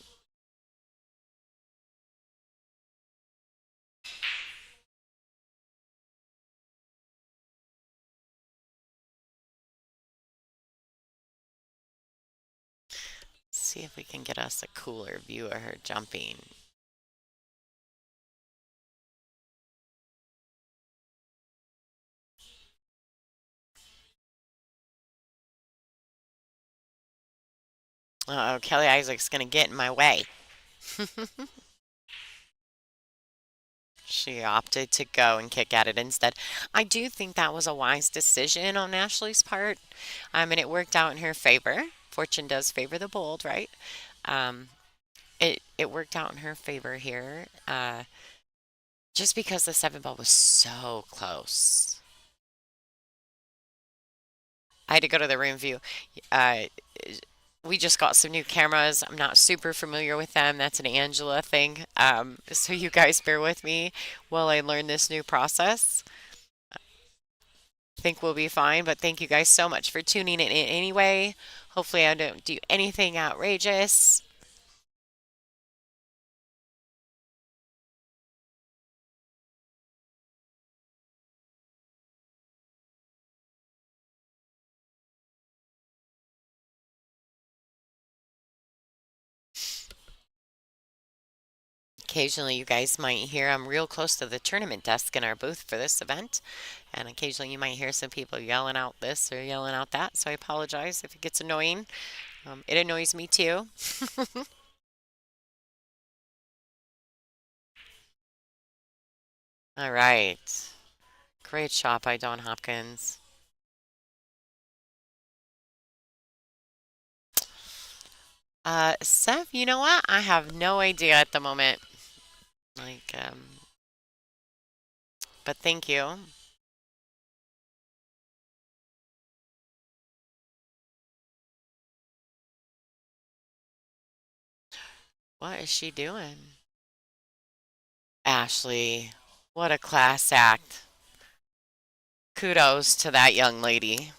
See if we can get us a cooler view of her jumping. Uh-oh, Kelly Isaac's going to get in my way. She opted to go and kick at it instead. I do think that was a wise decision on Ashley's part. And it worked out in her favor. Fortune does favor the bold, right? Um, it worked out in her favor here. Just because the 7 ball was so close. I had to go to the room view. Uh, we just got some new cameras. I'm not super familiar with them. That's an Angela thing. So you guys bear with me while I learn this new process. think we'll be fine. But thank you guys so much for tuning in anyway. Hopefully, I don't do anything outrageous. Occasionally, you guys might hear I'm real close to the tournament desk in our booth for this event, and occasionally you might hear some people yelling out this or yelling out that. So I apologize if it gets annoying. It annoys me too. All right. Great shot by Don Hopkins. Seth, you know what? I have no idea at the moment. Like, but thank you. What is she doing? Ashley, what a class act. Kudos to that young lady.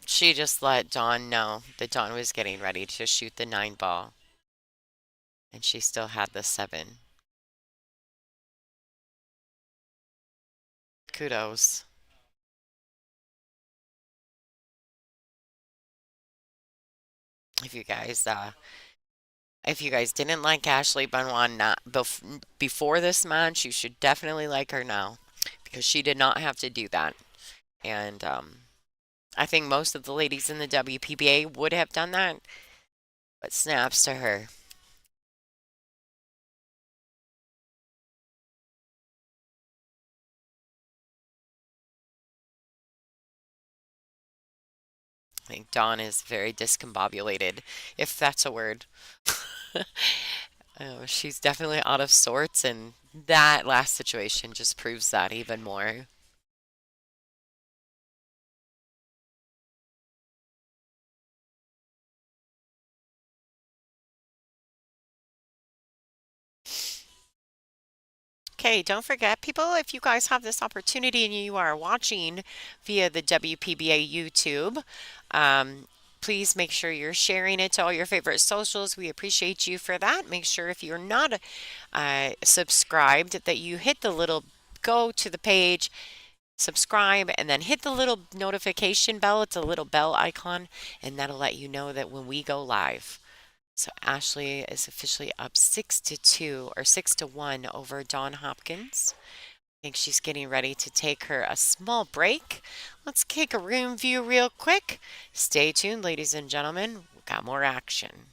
She just let Dawn know that Dawn was getting ready to shoot the 9 ball, and she still had the 7. Kudos. If you guys, uh, if you guys didn't like Ashley Benoit before this match, you should definitely like her now because she did not have to do that. And I think most of the ladies in the WPBA would have done that, but snaps to her. I think Dawn is very discombobulated, if that's a word. She's definitely out of sorts, and that last situation just proves that even more. Okay, don't forget, people, if you guys have this opportunity and you are watching via the WPBA YouTube, please make sure you're sharing it to all your favorite socials. We appreciate you for that. Make sure if you're not subscribed that you hit the little go to the page, subscribe, and then hit the little notification bell. It's a little bell icon, and that'll let you know that when we go live. So Ashley is officially up 6-2 or 6-1 over Dawn Hopkins. I think she's getting ready to take her a small break. Let's take a room view real quick. Stay tuned, ladies and gentlemen. We've got more action.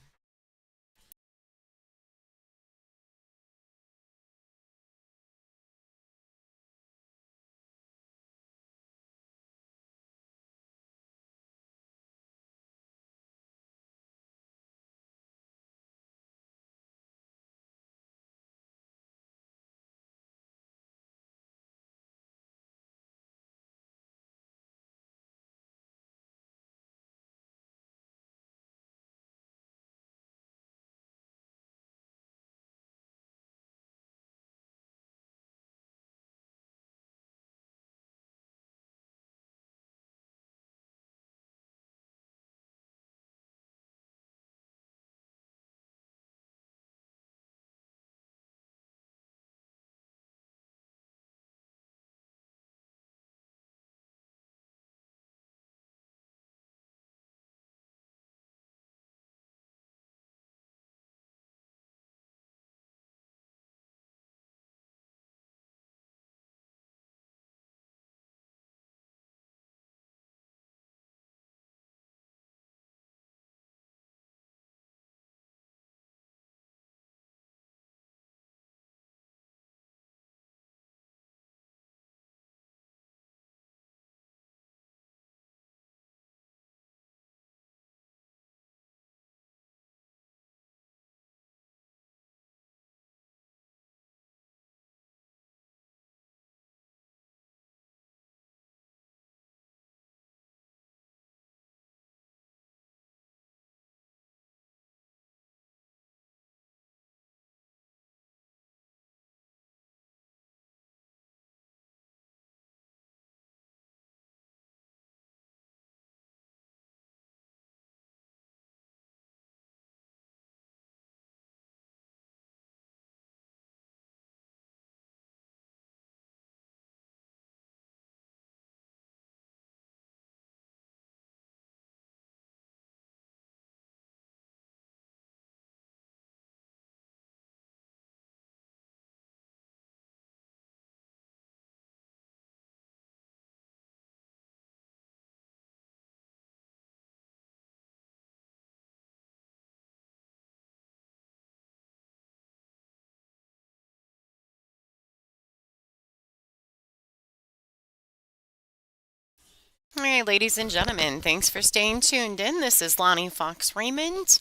All right, ladies and gentlemen, thanks for staying tuned in. This is Lonnie Fox Raymond.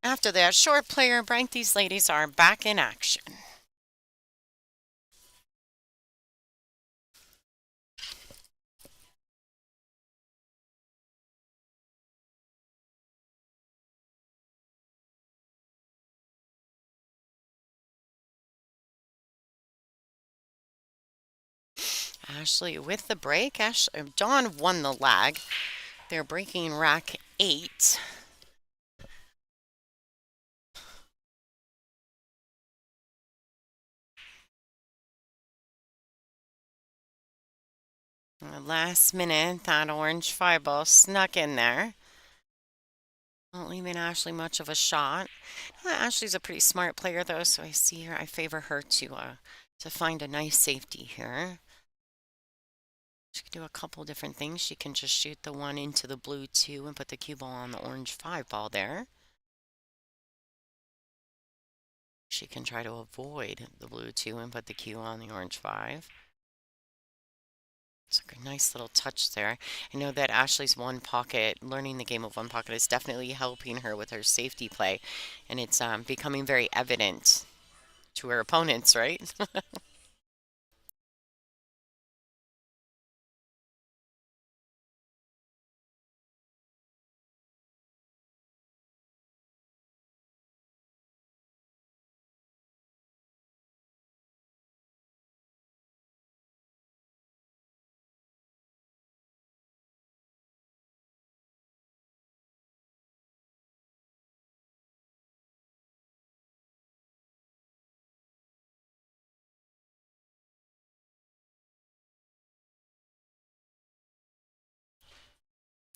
After that short player break, these ladies are back in action. Ashley with the break. Dawn won the lag. They're breaking rack 8. Last minute, that orange 5 ball snuck in there. Not leaving Ashley much of a shot. Ashley's a pretty smart player though, so I see her. I favor her to find a nice safety here. She can do a couple different things. She can just shoot the one into the blue 2 and put the cue ball on the orange 5 ball there. She can try to avoid the blue 2 and put the cue on the orange 5. It's a nice little touch there. I know that Ashley's one pocket, learning the game of one pocket, is definitely helping her with her safety play, and it's becoming very evident to her opponents, right?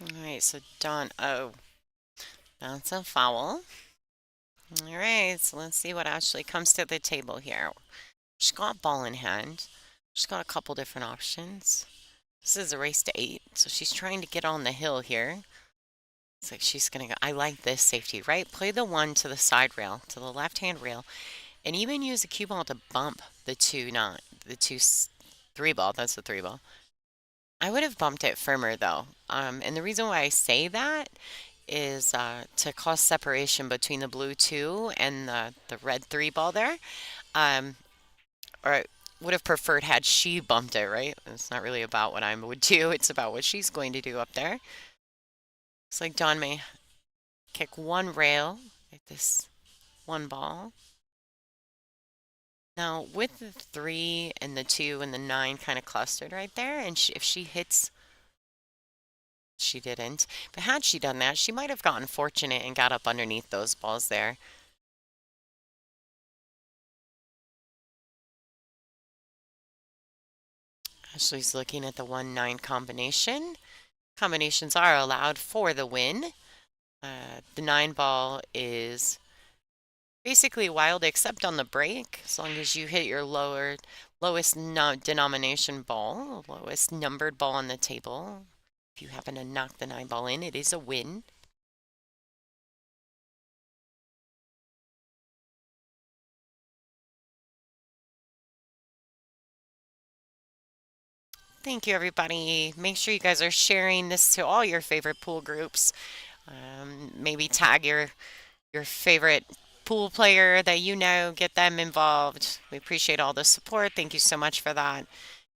All right, so Dawn, oh, that's a foul. All right, so let's see what Ashley comes to the table here. She's got ball in hand. She's got a couple different options. This is a race to 8, so she's trying to get on the hill here. It's like she's gonna go. I like this safety, right? Play the one to the side rail, to the left-hand rail, and even use the cue ball to bump the 2, not the 3 ball. That's the 3 ball. I would have bumped it firmer though. And the reason why I say that is to cause separation between the blue 2 and the red 3 ball there. Um, or I would have preferred had she bumped it, right? It's not really about what I would do, it's about what she's going to do up there. Looks like Dawn may kick one rail at this 1 ball. Now, with the 3 and the 2 and the 9 kind of clustered right there, and if she hits, she didn't. But had she done that, she might have gotten fortunate and got up underneath those balls there. Ashley's looking at the 1-9 combination. Combinations are allowed for the win. The 9 ball is basically wild except on the break, as long as you hit your lowest denomination ball, lowest numbered ball on the table. If you happen to knock the 9 ball in, it is a win. Thank you, everybody. Make sure you guys are sharing this to all your favorite pool groups. Maybe tag your favorite pool player that you know, get them involved. We appreciate all the support. Thank you so much for that.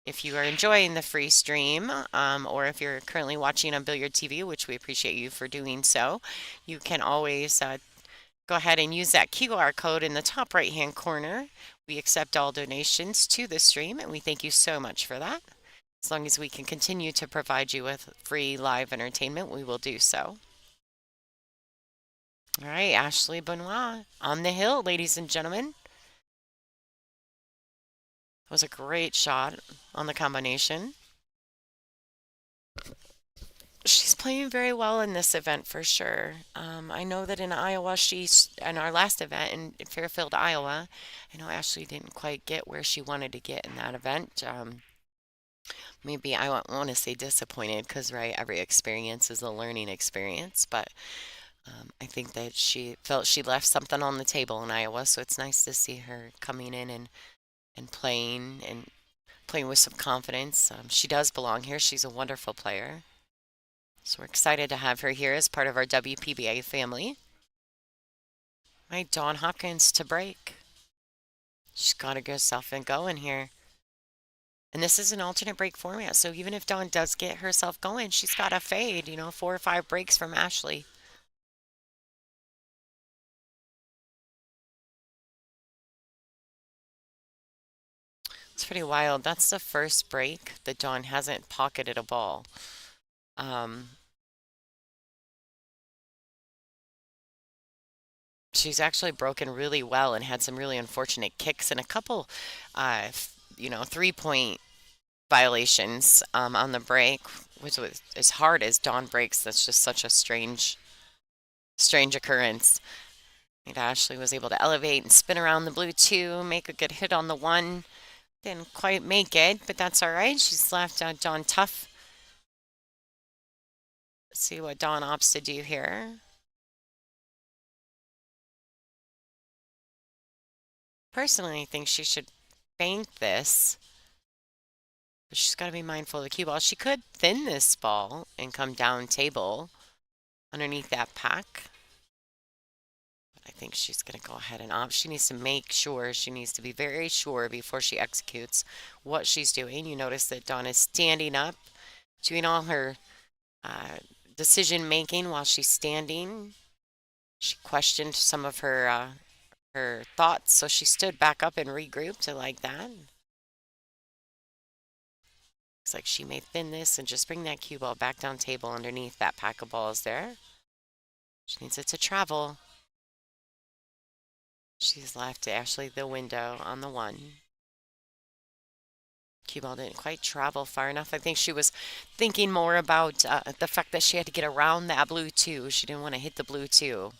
If you are enjoying the free stream, or if you're currently watching on Billiard TV, which we appreciate you for doing so, you can always go ahead and use that QR code in the top right-hand corner. We accept all donations to the stream, and we thank you so much for that. As long as we can continue to provide you with free live entertainment, we will do so. All right, Ashley Benoit on the hill, ladies and gentlemen. That was a great shot on the combination. She's playing very well in this event for sure. I know that in Iowa, in our last event in Fairfield, Iowa, I know Ashley didn't quite get where she wanted to get in that event. Maybe I want to say disappointed because, right, every experience is a learning experience, but I think that she felt she left something on the table in Iowa, so it's nice to see her coming in and playing with some confidence. She does belong here. She's a wonderful player. So we're excited to have her here as part of our WPBA family. Right, Dawn Hopkins to break. She's got to get herself and going here. And this is an alternate break format, so even if Dawn does get herself going, she's got a fade, 4 or 5 breaks from Ashley. It's pretty wild. That's the first break that Dawn hasn't pocketed a ball. Um, she's actually broken really well and had some really unfortunate kicks and a couple, 3-point violations on the break, which was as hard as Dawn breaks. That's just such a strange occurrence. And Ashley was able to elevate and spin around the blue two, make a good hit on the one. Didn't quite make it, but that's all right. She's left Dawn tough. Let's see what Dawn opts to do here. Personally, I think she should bank this. But she's got to be mindful of the cue ball. She could thin this ball and come down table underneath that pack. I think she's going to go ahead and opt. She needs to make sure, she needs to be very sure before she executes what she's doing. You notice that Dawn is standing up, doing all her decision making while she's standing. She questioned some of her thoughts, so she stood back up and regrouped. I like that. Looks like she may thin this and just bring that cue ball back down table underneath that pack of balls there. She needs it to travel. She's left Ashley the window on the one. Cue ball didn't quite travel far enough. I think she was thinking more about the fact that she had to get around that blue two. She didn't want to hit the blue two.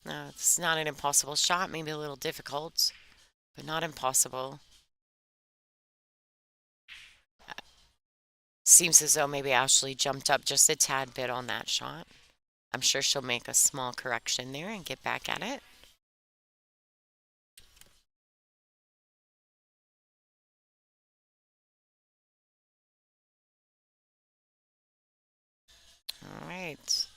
No, it's not an impossible shot. Maybe a little difficult, but not impossible. Seems as though maybe Ashley jumped up just a tad bit on that shot. I'm sure she'll make a small correction there and get back at it. All right.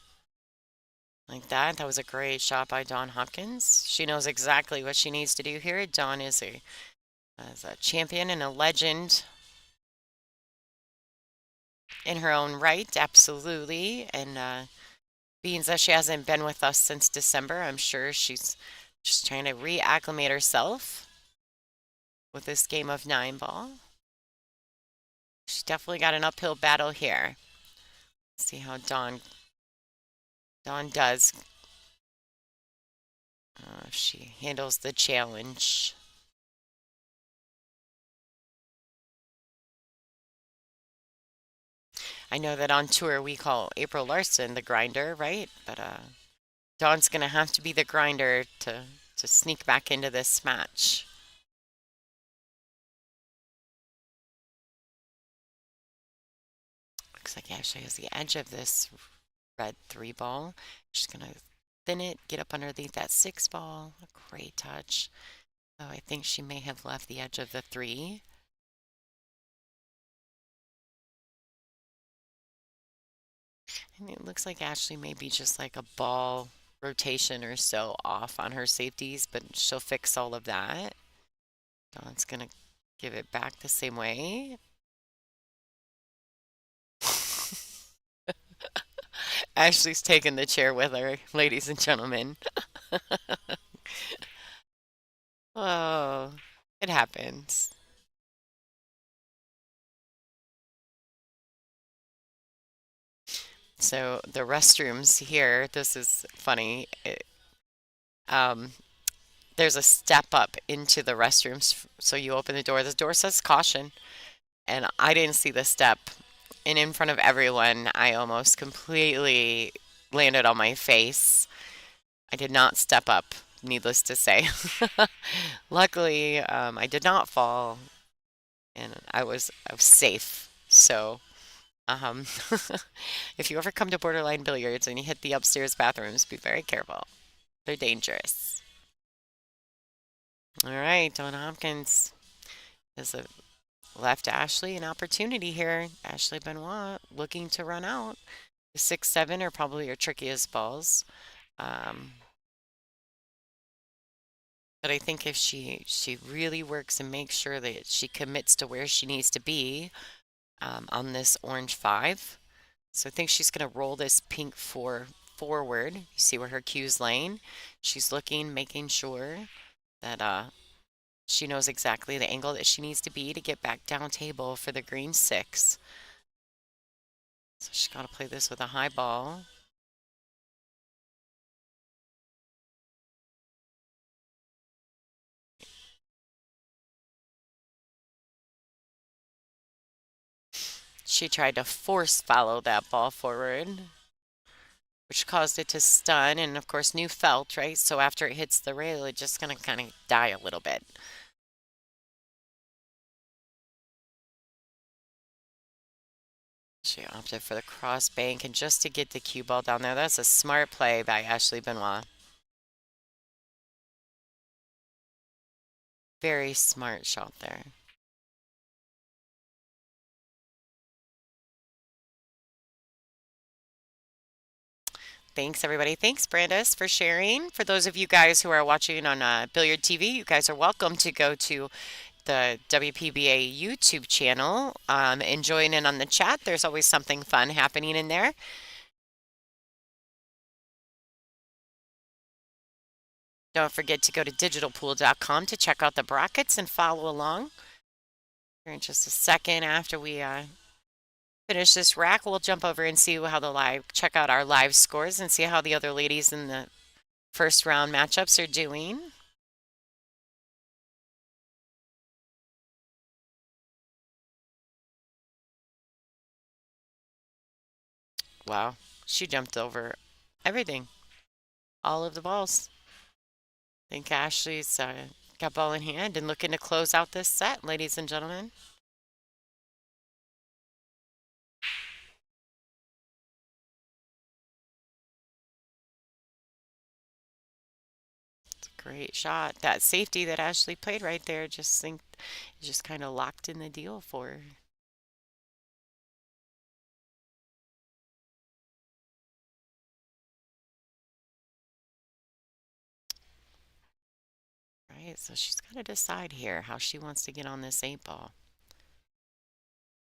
Like that. That was a great shot by Dawn Hopkins. She knows exactly what she needs to do here. Dawn is a champion and a legend in her own right, absolutely. And being that she hasn't been with us since December, I'm sure she's just trying to reacclimate herself with this game of 9 ball. She's definitely got an uphill battle here. See how Dawn does. If she handles the challenge. I know that on tour we call April Larson the grinder, right? But Dawn's gonna have to be the grinder to sneak back into this match. Looks like Ashley has the edge of this red 3-ball. She's gonna thin it, get up underneath that 6-ball. A great touch. Oh, I think she may have left the edge of the 3. And it looks like Ashley may be just like a ball rotation or so off on her safeties, but she'll fix all of that. Dawn's gonna give it back the same way. Ashley's taking the chair with her, ladies and gentlemen. Oh, it happens. So the restrooms here, this is funny. Um, there's a step up into the restrooms. So you open the door. The door says caution, and I didn't see the step. And in front of everyone, I almost completely landed on my face. I did not step up, needless to say. Luckily, I did not fall, and I was safe. So, um, if you ever come to Borderline Billiards and you hit the upstairs bathrooms, be very careful. They're dangerous. All right, Dawn Hopkins is a left Ashley an opportunity here. Ashley Benoit looking to run out. The 6-7 are probably your trickiest balls. Um, but I think if she really works and makes sure that she commits to where she needs to be on this orange 5. So I think she's going to roll this pink 4 forward. You see where her cue's laying? She's looking, making sure that she knows exactly the angle that she needs to be to get back down table for the green 6. So she's got to play this with a high ball. She tried to force follow that ball forward, which caused it to stun, and of course new felt, right? So after it hits the rail, it's just going to kind of die a little bit. She opted for the cross bank, and just to get the cue ball down there, that's a smart play by Ashley Benoit. Very smart shot there. Thanks, everybody. Thanks, Brandis, for sharing. For those of you guys who are watching on Billiard TV, you guys are welcome to go to the WPBA YouTube channel and join in on the chat. There's always something fun happening in there. Don't forget to go to digitalpool.com to check out the brackets and follow along. Here in just a second after we finish this rack, we'll jump over and see how check out our live scores and see how the other ladies in the first round matchups are doing. Wow, she jumped over everything, all of the balls. I think Ashley's got ball in hand and looking to close out this set, ladies and gentlemen. It's a great shot. That safety that Ashley played right there just kind of locked in the deal for her. Right, so she's got to decide here how she wants to get on this 8 ball.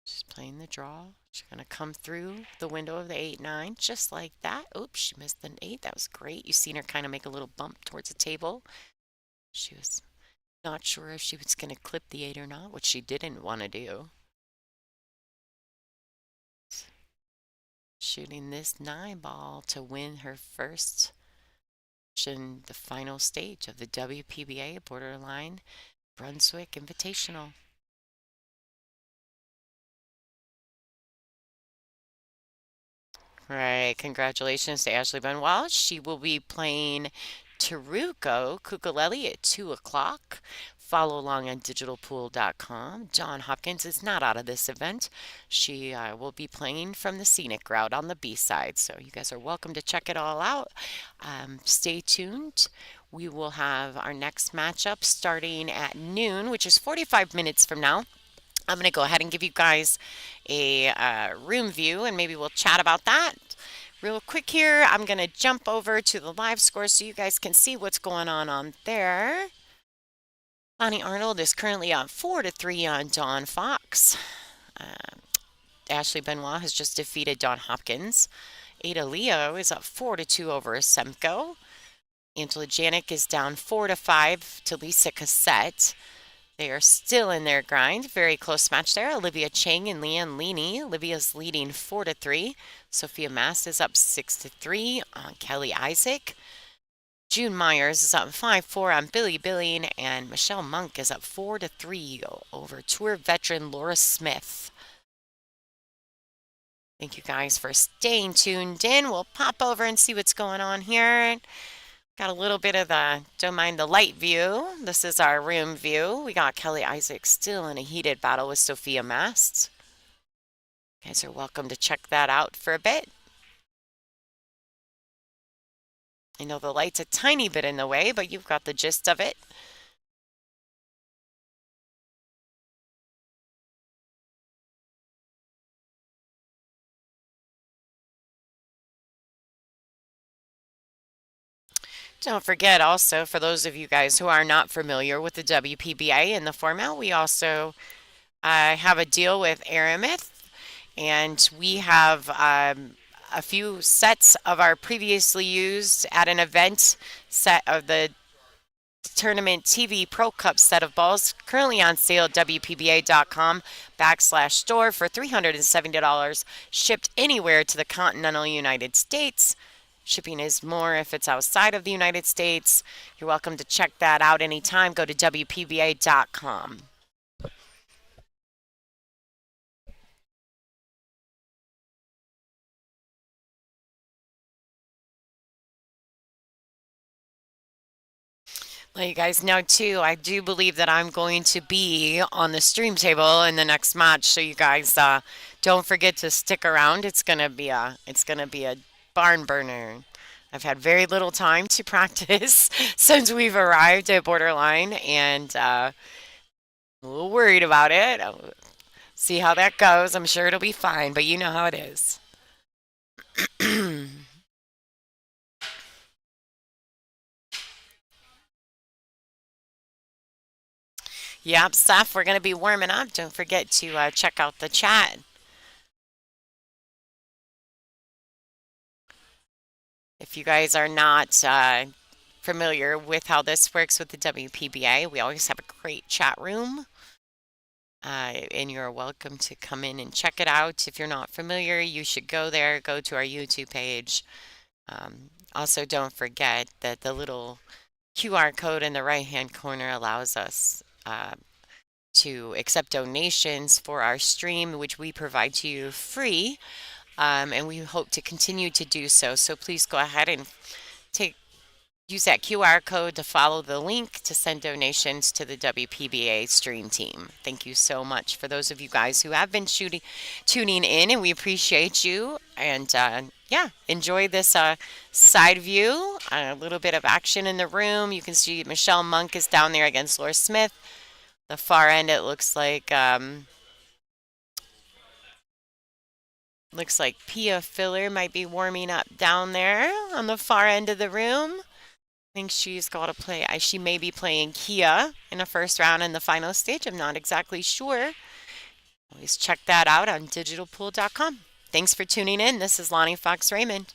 She's playing the draw. She's going to come through the window of the 8-9 just like that. Oops, she missed an 8. That was great. You've seen her kind of make a little bump towards the table. She was not sure if she was going to clip the 8 or not, which she didn't want to do. Shooting this 9 ball to win her first in the final stage of the WPBA Borderline Brunswick Invitational. Right, congratulations to Ashley Benoit. She will be playing Taruko Kukuleli at 2 o'clock. Follow along on digitalpool.com. Dawn Hopkins is not out of this event. She will be playing from the scenic route on the B side. So you guys are welcome to check it all out. Stay tuned. We will have our next matchup starting at noon, which is 45 minutes from now. I'm going to go ahead and give you guys a room view and maybe we'll chat about that. Real quick here, I'm going to jump over to the live score so you guys can see what's going on there. Bonnie Arnold is currently on 4-3 on Dawn Fox. Ashley Benoit has just defeated Dawn Hopkins. Ada Leo is up 4-2 over Semko. Angela Janik is down 4-5 to Lisa Cassette. They are still in their grind. Very close match there. Olivia Chang and Leanne Leaney. Olivia's leading 4-3. Sophia Mast is up 6-3 on Kelly Isaac. June Myers is up 5-4 on Billy Billing, and Michelle Monk is up 4-3 over Tour veteran Laura Smith. Thank you guys for staying tuned in. We'll pop over and see what's going on here. Got a little bit of don't mind the light view. This is our room view. We got Kelly Isaac still in a heated battle with Sophia Mast. You guys are welcome to check that out for a bit. I know the light's a tiny bit in the way, but you've got the gist of it. Don't forget also, for those of you guys who are not familiar with the WPBA and the format, we also have a deal with Aramith, and we have a few sets of our previously used at an event set of the Tournament TV Pro Cup set of balls currently on sale at WPBA.com/store for $370, shipped anywhere to the continental United States. Shipping is more if it's outside of the United States. You're welcome to check that out anytime. Go to WPBA.com. Let you guys know too, I do believe that I'm going to be on the stream table in the next match, so you guys don't forget to stick around. It's gonna be a barn burner. I've had very little time to practice since we've arrived at Borderline, and a little worried about it. See how that goes. I'm sure it'll be fine, but you know how it is. Yep, Steph, we're gonna be warming up. Don't forget to check out the chat. If you guys are not familiar with how this works with the WPBA, we always have a great chat room. And you're welcome to come in and check it out. If you're not familiar, you should go there, go to our YouTube page. Also, don't forget that the little QR code in the right-hand corner allows us to accept donations for our stream, which we provide to you free. And we hope to continue to do so. So please go ahead and take use that QR code to follow the link to send donations to the WPBA stream team. Thank you so much for those of you guys who have been tuning in, and we appreciate you. And yeah, enjoy this side view. A little bit of action in the room. You can see Michelle Monk is down there against Laura Smith. The far end, it looks like Pia Filler might be warming up down there on the far end of the room. I think she's got to play. She may be playing Kia in the first round in the final stage. I'm not exactly sure. Always check that out on digitalpool.com. Thanks for tuning in. This is Lonnie Fox Raymond.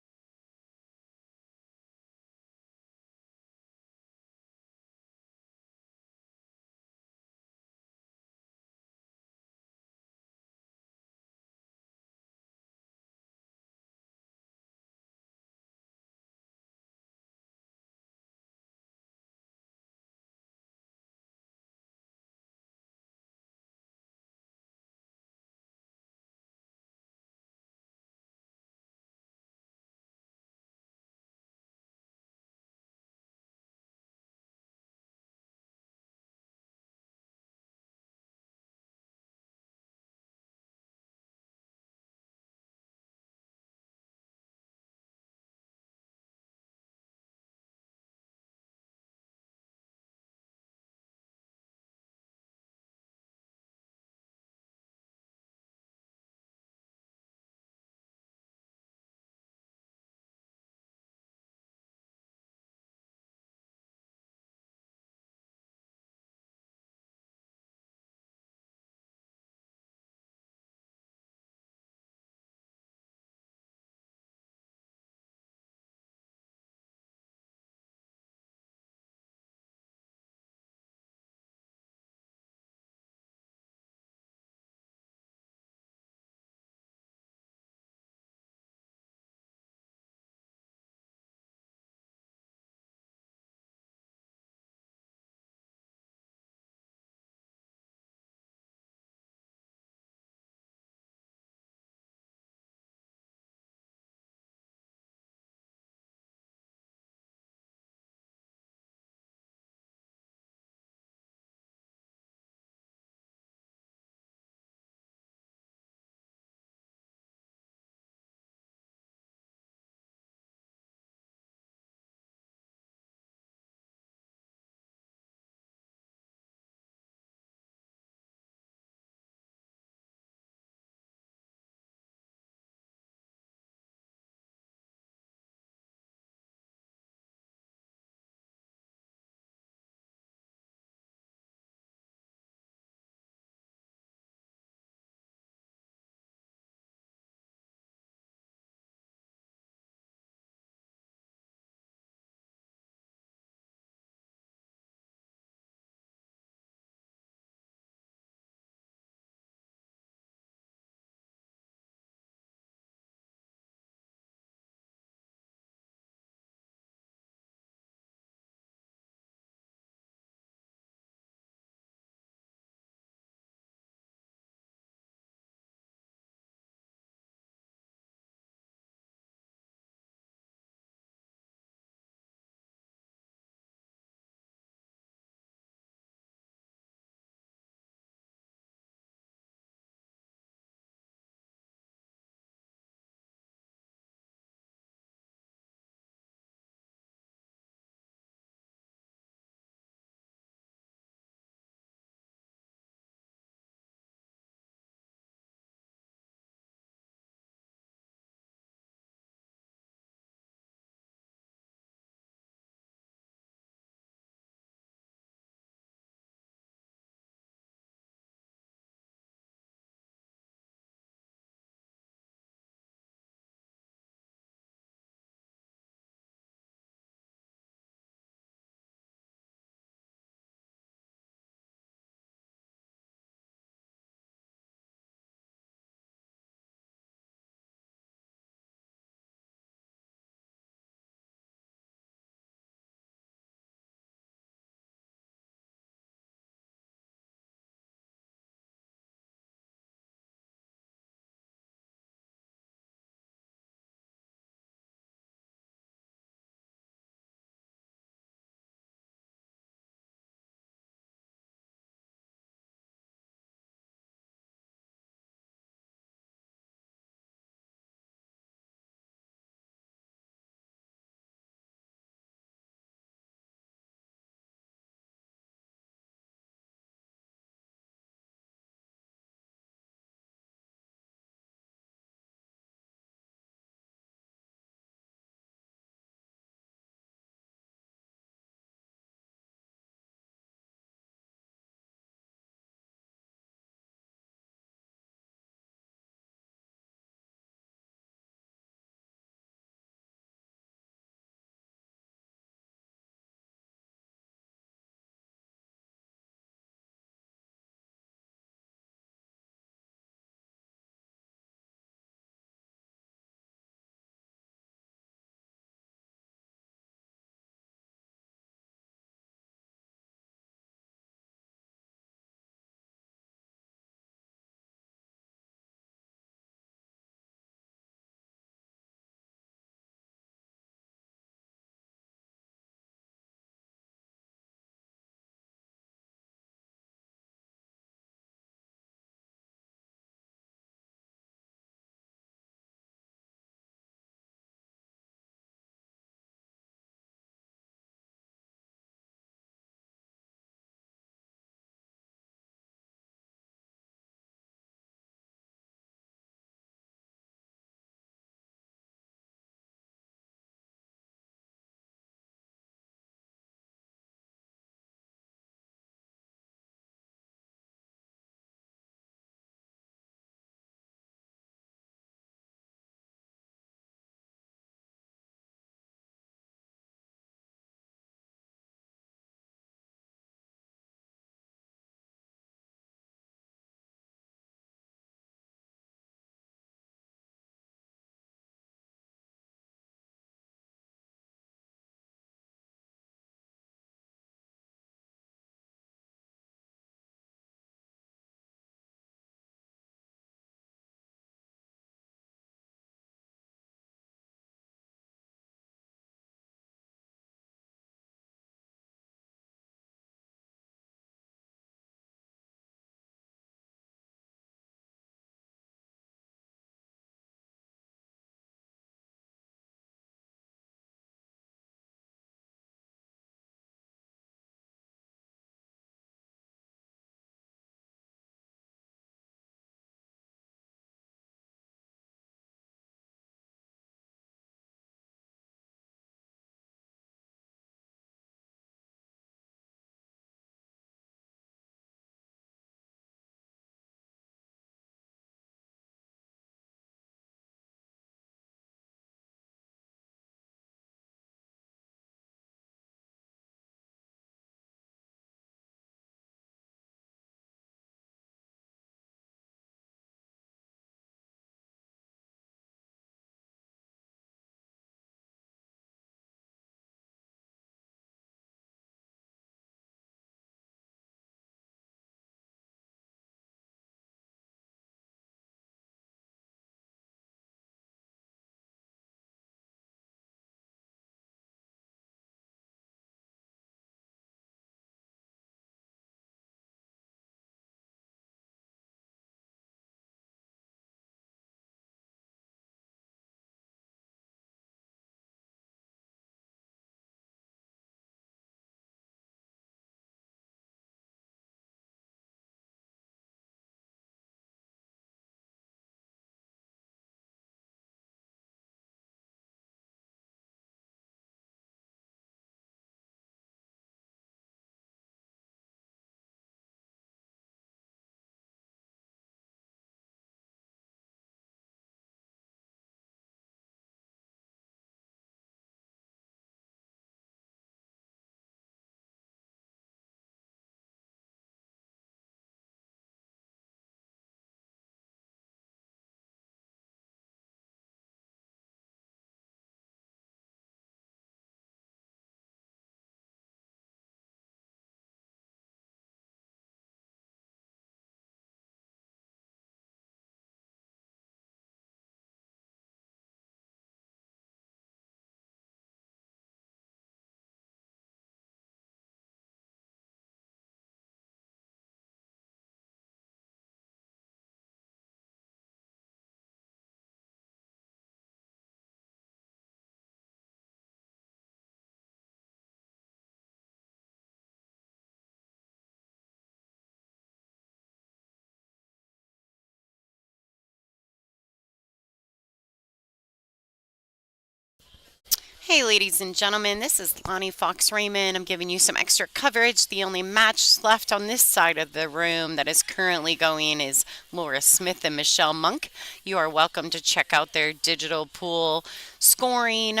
Hey, ladies and gentlemen, this is Lonnie Fox Raymond. I'm giving you some extra coverage. The only match left on this side of the room that is currently going is Laura Smith and Michelle Monk. You are welcome to check out their digital pool scoring.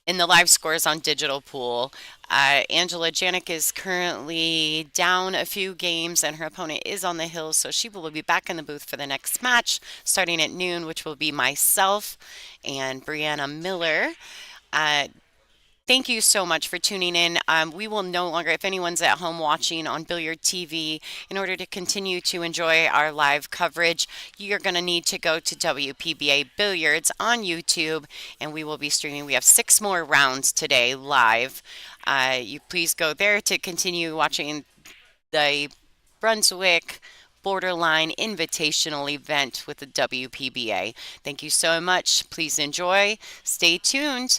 In the live scores on Digital Pool. Angela Janik is currently down a few games, and her opponent is on the hill, so she will be back in the booth for the next match starting at noon, which will be myself and Brianna Miller. Uh, Thank you so much for tuning in. We will no longer, if anyone's at home watching on Billiard TV, in order to continue to enjoy our live coverage, you're going to need to go to WPBA Billiards on YouTube, and we will be streaming. We have 6 more rounds today live. You please go there to continue watching the Brunswick Borderline Invitational event with the WPBA. Thank you so much. Please enjoy. Stay tuned.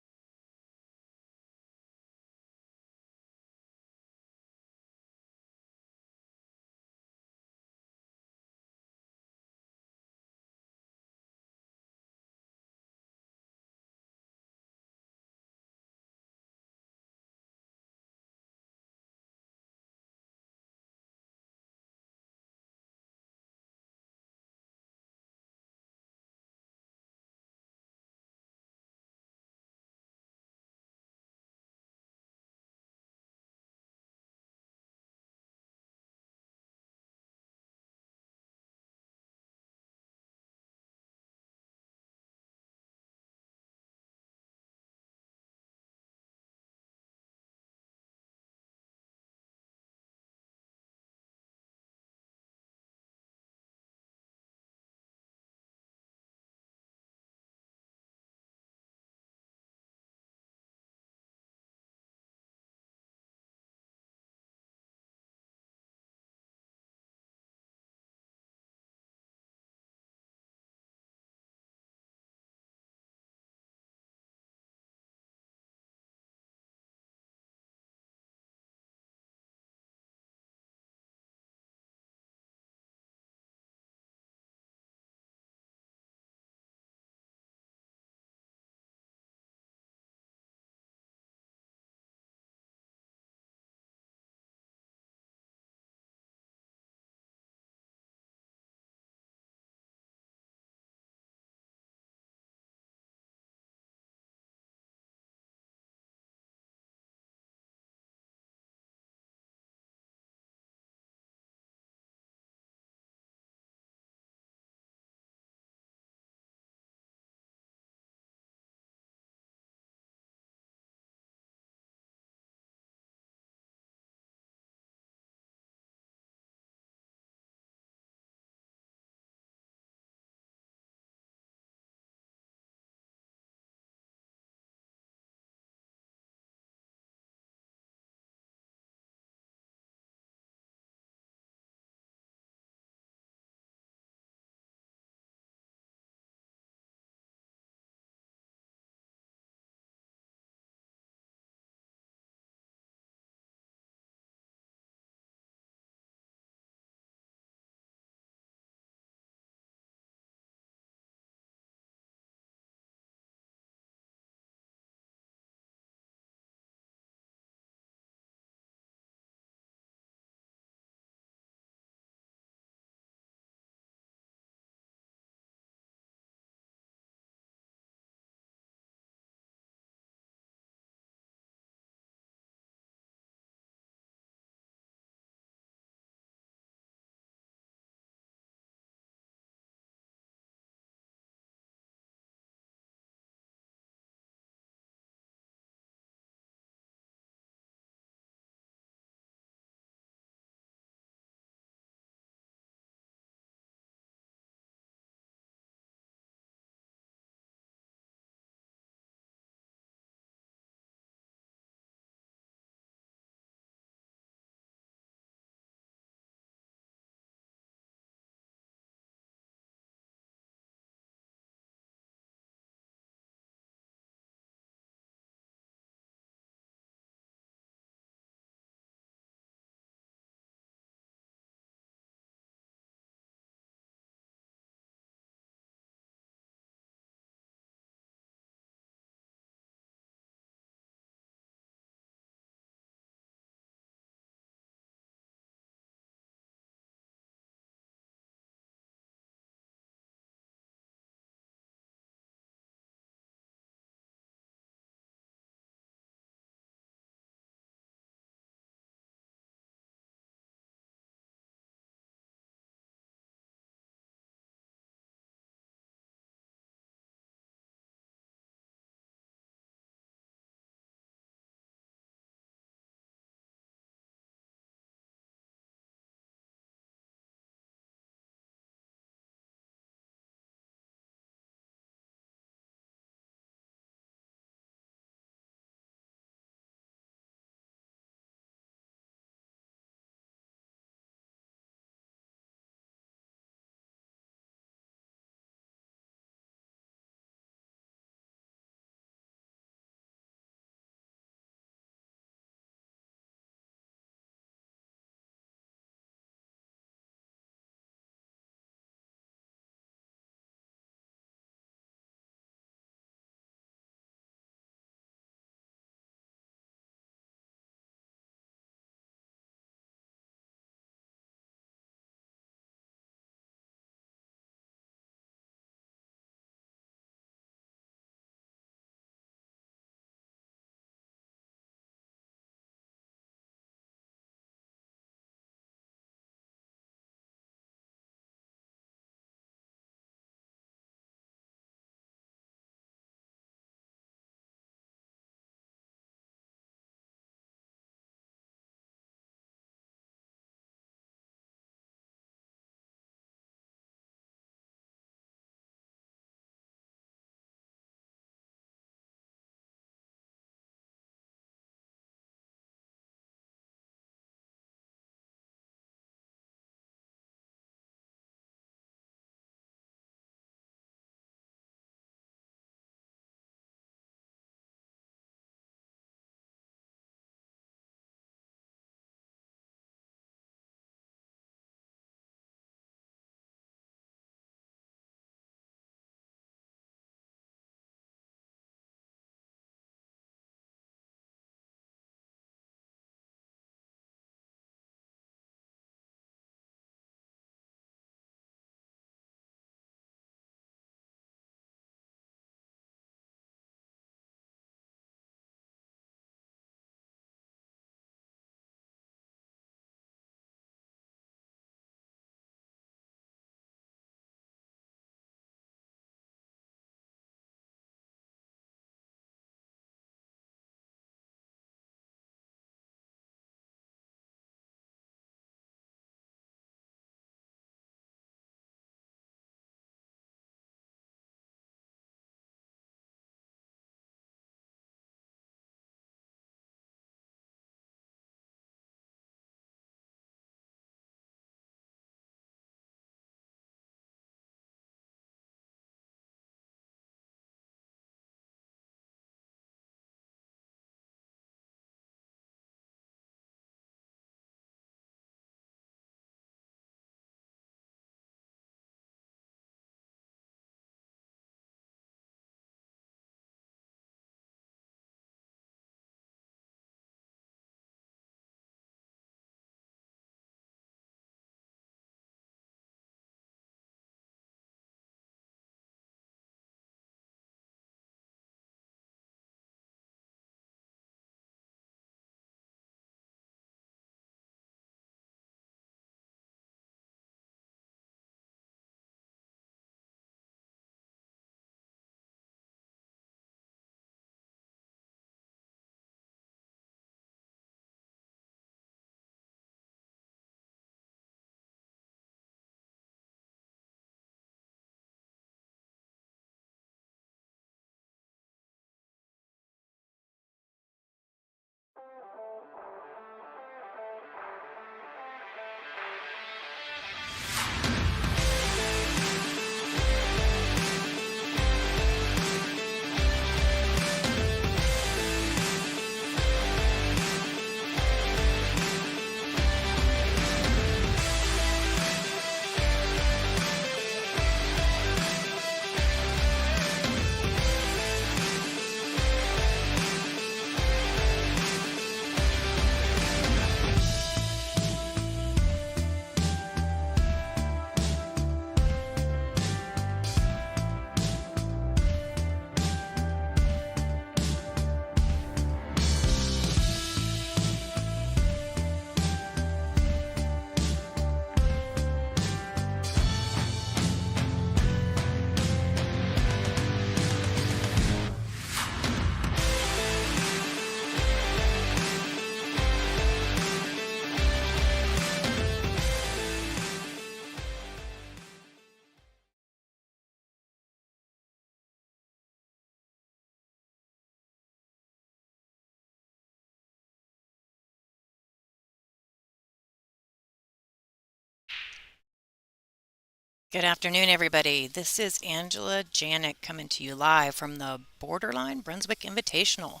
Good afternoon, everybody. This is Angela Janik coming to you live from the Borderline Brunswick Invitational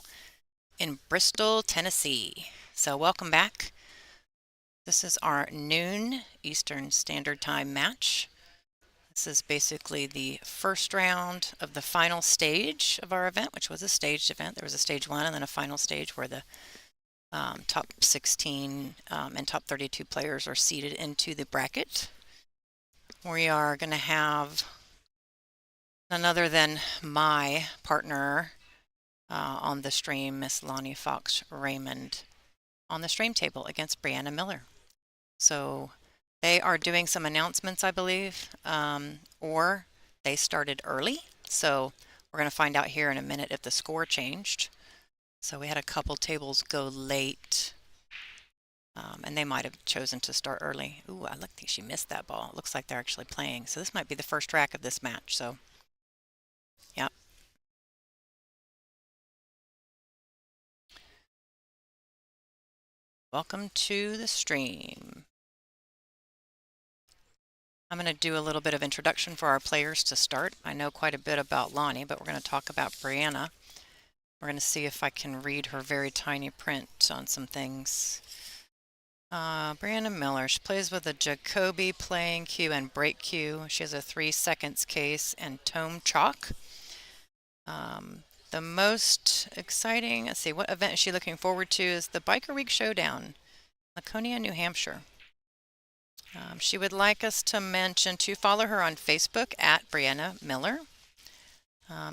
in Bristol, Tennessee. So, welcome back. This is our noon Eastern Standard Time match. This is basically the first round of the final stage of our event, which was a staged event. There was a stage one and then a final stage where the top 16 and top 32 players are seeded into the bracket. We are going to have none other than my partner on the stream, Miss Lonnie Fox Raymond, on the stream table against Brianna Miller. So they are doing some announcements, I believe, or they started early. So we're going to find out here in a minute if the score changed. So we had a couple tables go late, and they might have chosen to start early. Ooh, I think she missed that ball. It looks like they're actually playing. So this might be the first track of this match. So, yeah. Welcome to the stream. I'm going to do a little bit of introduction for our players to start. I know quite a bit about Lonnie, but we're going to talk about Brianna. We're going to see if I can read her very tiny print on some things. Brianna Miller, she plays with a Jacoby playing cue and break cue. She has a 3 seconds case and tome chalk. The most exciting, let's see, what event is she looking forward to is the Biker Week Showdown, Laconia, New Hampshire. She would like us to mention to follow her on Facebook at Brianna Miller.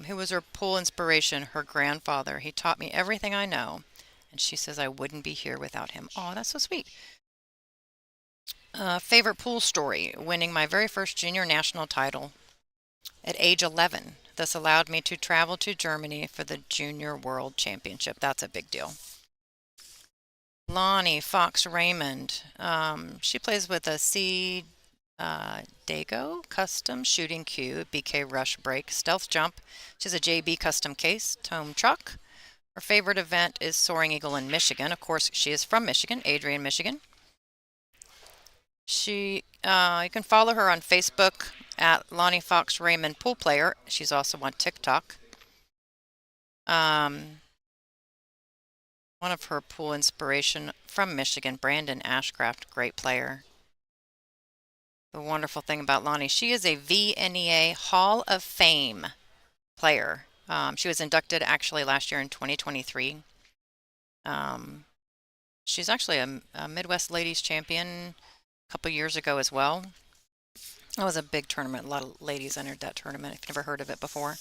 Who was her pool inspiration? Her grandfather. He taught me everything I know. And she says I wouldn't be here without him. Oh, that's so sweet. Favorite pool story? Winning my very first junior national title at age 11. This allowed me to travel to Germany for the Junior World Championship. That's a big deal. Lonnie Fox Raymond. She plays with a C. Dago custom shooting cue, BK rush break, stealth jump. She has a JB custom case, tome chalk. Her favorite event is Soaring Eagle in Michigan. Of course, she is from Michigan, Adrian, Michigan. You can follow her on Facebook at Lonnie Fox Raymond Pool Player. She's also on TikTok. One of her pool inspiration from Michigan, Brandon Ashcraft, great player. The wonderful thing about Lonnie, she is a VNEA Hall of Fame player. She was inducted actually last year in 2023. She's actually a Midwest Ladies Champion a couple years ago as well. That was a big tournament. A lot of ladies entered that tournament if you've never heard of it before.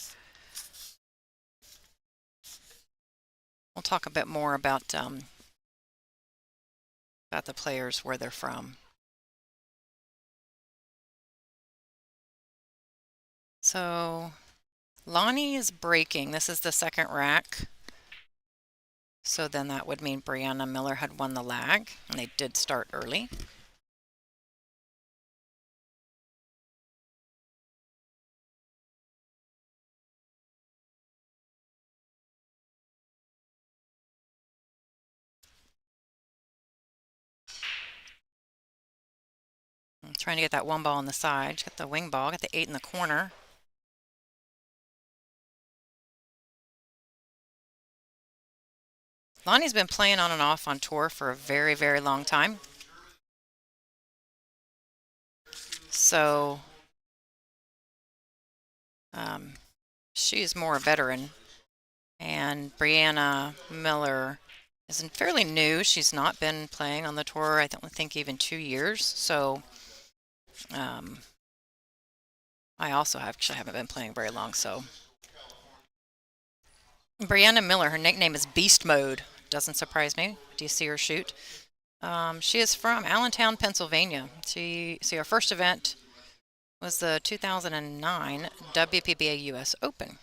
We'll talk a bit more about the players, where they're from. So Lonnie is breaking. This is the second rack. So then that would mean Brianna Miller had won the lag, and they did start early. I'm trying to get that one ball on the side. Got the wing ball, got the 8 in the corner. Lonnie's been playing on and off on tour for a very, very long time. So she's more a veteran. And Brianna Miller is fairly new. She's not been playing on the tour, I don't think, even 2 years. So I also actually haven't been playing very long. So Brianna Miller, her nickname is Beast Mode. Doesn't surprise me. Do you see her shoot? She is from Allentown, Pennsylvania. Her first event was the 2009 WPBA US Open.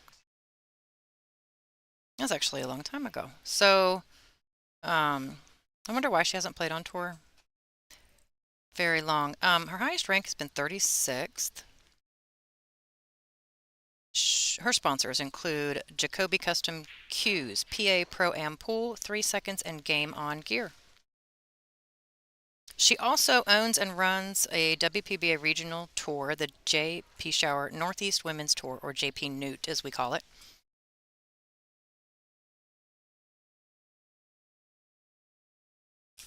That was actually a long time ago. So I wonder why she hasn't played on tour very long. Her highest rank has been 36th. Her sponsors include Jacoby Custom Cues, PA Pro Am Pool, 3 seconds, and Game On Gear. She also owns and runs a WPBA regional tour, the J.P. Shower Northeast Women's Tour, or JP Newt as we call it.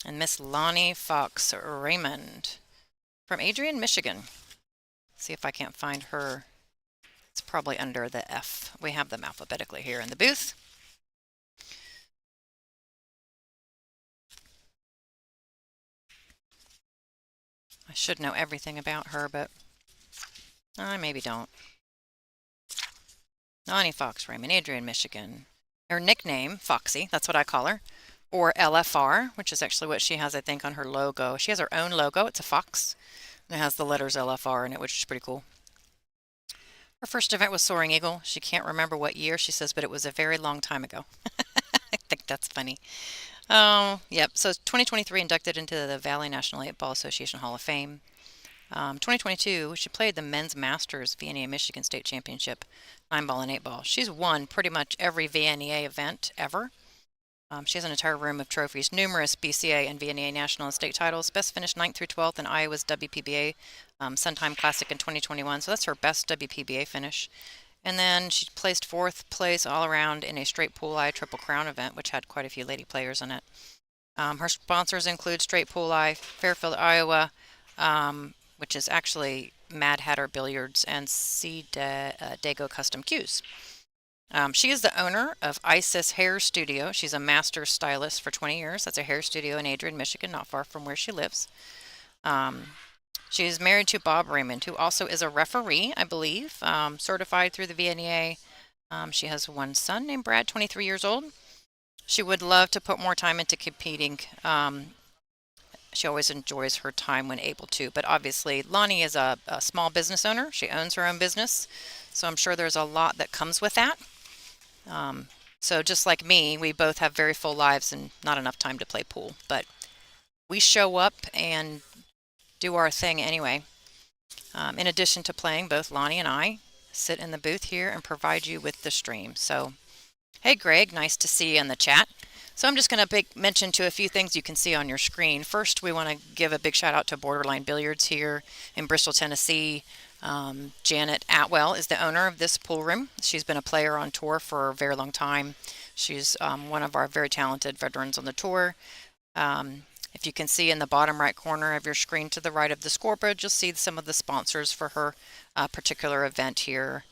And Miss Lonnie Fox Raymond from Adrian, Michigan. See if I can't find her. It's probably under the F. We have them alphabetically here in the booth. I should know everything about her, but I maybe don't. Lonnie Fox Raymond, Adrian, Michigan. Her nickname, Foxy, that's what I call her, or LFR, which is actually what she has, I think, on her logo. She has her own logo. It's a fox. And it has the letters LFR in it, which is pretty cool. Her first event was Soaring Eagle. She can't remember what year, she says, but it was a very long time ago. I think that's funny. Oh, yep. So 2023 inducted into the Valley National 8-Ball Association Hall of Fame. 2022, she played the Men's Masters VNEA Michigan State Championship, 9-ball and 8-ball. She's won pretty much every VNEA event ever. She has an entire room of trophies, numerous BCA and VNEA national and state titles. Best finished 9th through 12th in Iowa's WPBA Suntime Classic in 2021. So that's her best WPBA finish. And then she placed 4th place all around in a straight pool eye Triple Crown event, which had quite a few lady players in it. Her sponsors include Straight Pool Eye, Fairfield, Iowa, which is actually Mad Hatter Billiards, and C. Dago Custom Cues. She is the owner of Isis Hair Studio. She's a master stylist for 20 years. That's a hair studio in Adrian, Michigan, not far from where she lives. She is married to Bob Raymond, who also is a referee, I believe, certified through the VNEA. She has one son named Brad, 23 years old. She would love to put more time into competing. She always enjoys her time when able to, but obviously Lonnie is a small business owner. She owns her own business, so I'm sure there's a lot that comes with that. So just like me, we both have very full lives and not enough time to play pool, but we show up and do our thing anyway. In addition to playing, both Lonnie and I sit in the booth here and provide you with the stream. So, hey Greg, nice to see you in the chat. So I'm just going to mention to a few things you can see on your screen. First, we want to give a big shout out to Borderline Billiards here in Bristol, Tennessee. Janet Atwell is the owner of this pool room. She's been a player on tour for a very long time. She's one of our very talented veterans on the tour. If you can see in the bottom right corner of your screen to the right of the scoreboard, you'll see some of the sponsors for her particular event here.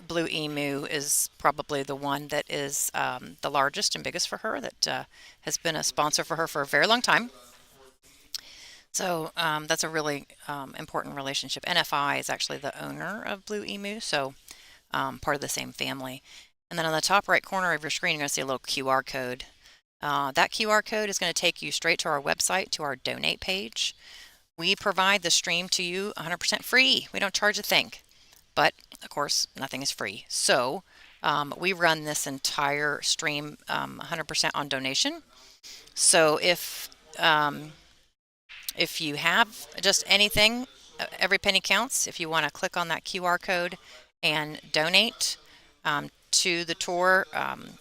Blue Emu is probably the one that is the largest and biggest for her, that has been a sponsor for her for a very long time. So that's a really important relationship. NFI is actually the owner of Blue Emu, so part of the same family. And then on the top right corner of your screen, you're going to see a little QR code. That QR code is going to take you straight to our website, to our donate page. We provide the stream to you 100% free. We don't charge a thing. But of course, nothing is free. So we run this entire stream 100% on donation. So if you have just anything, every penny counts. If you want to click on that QR code and donate to the tour,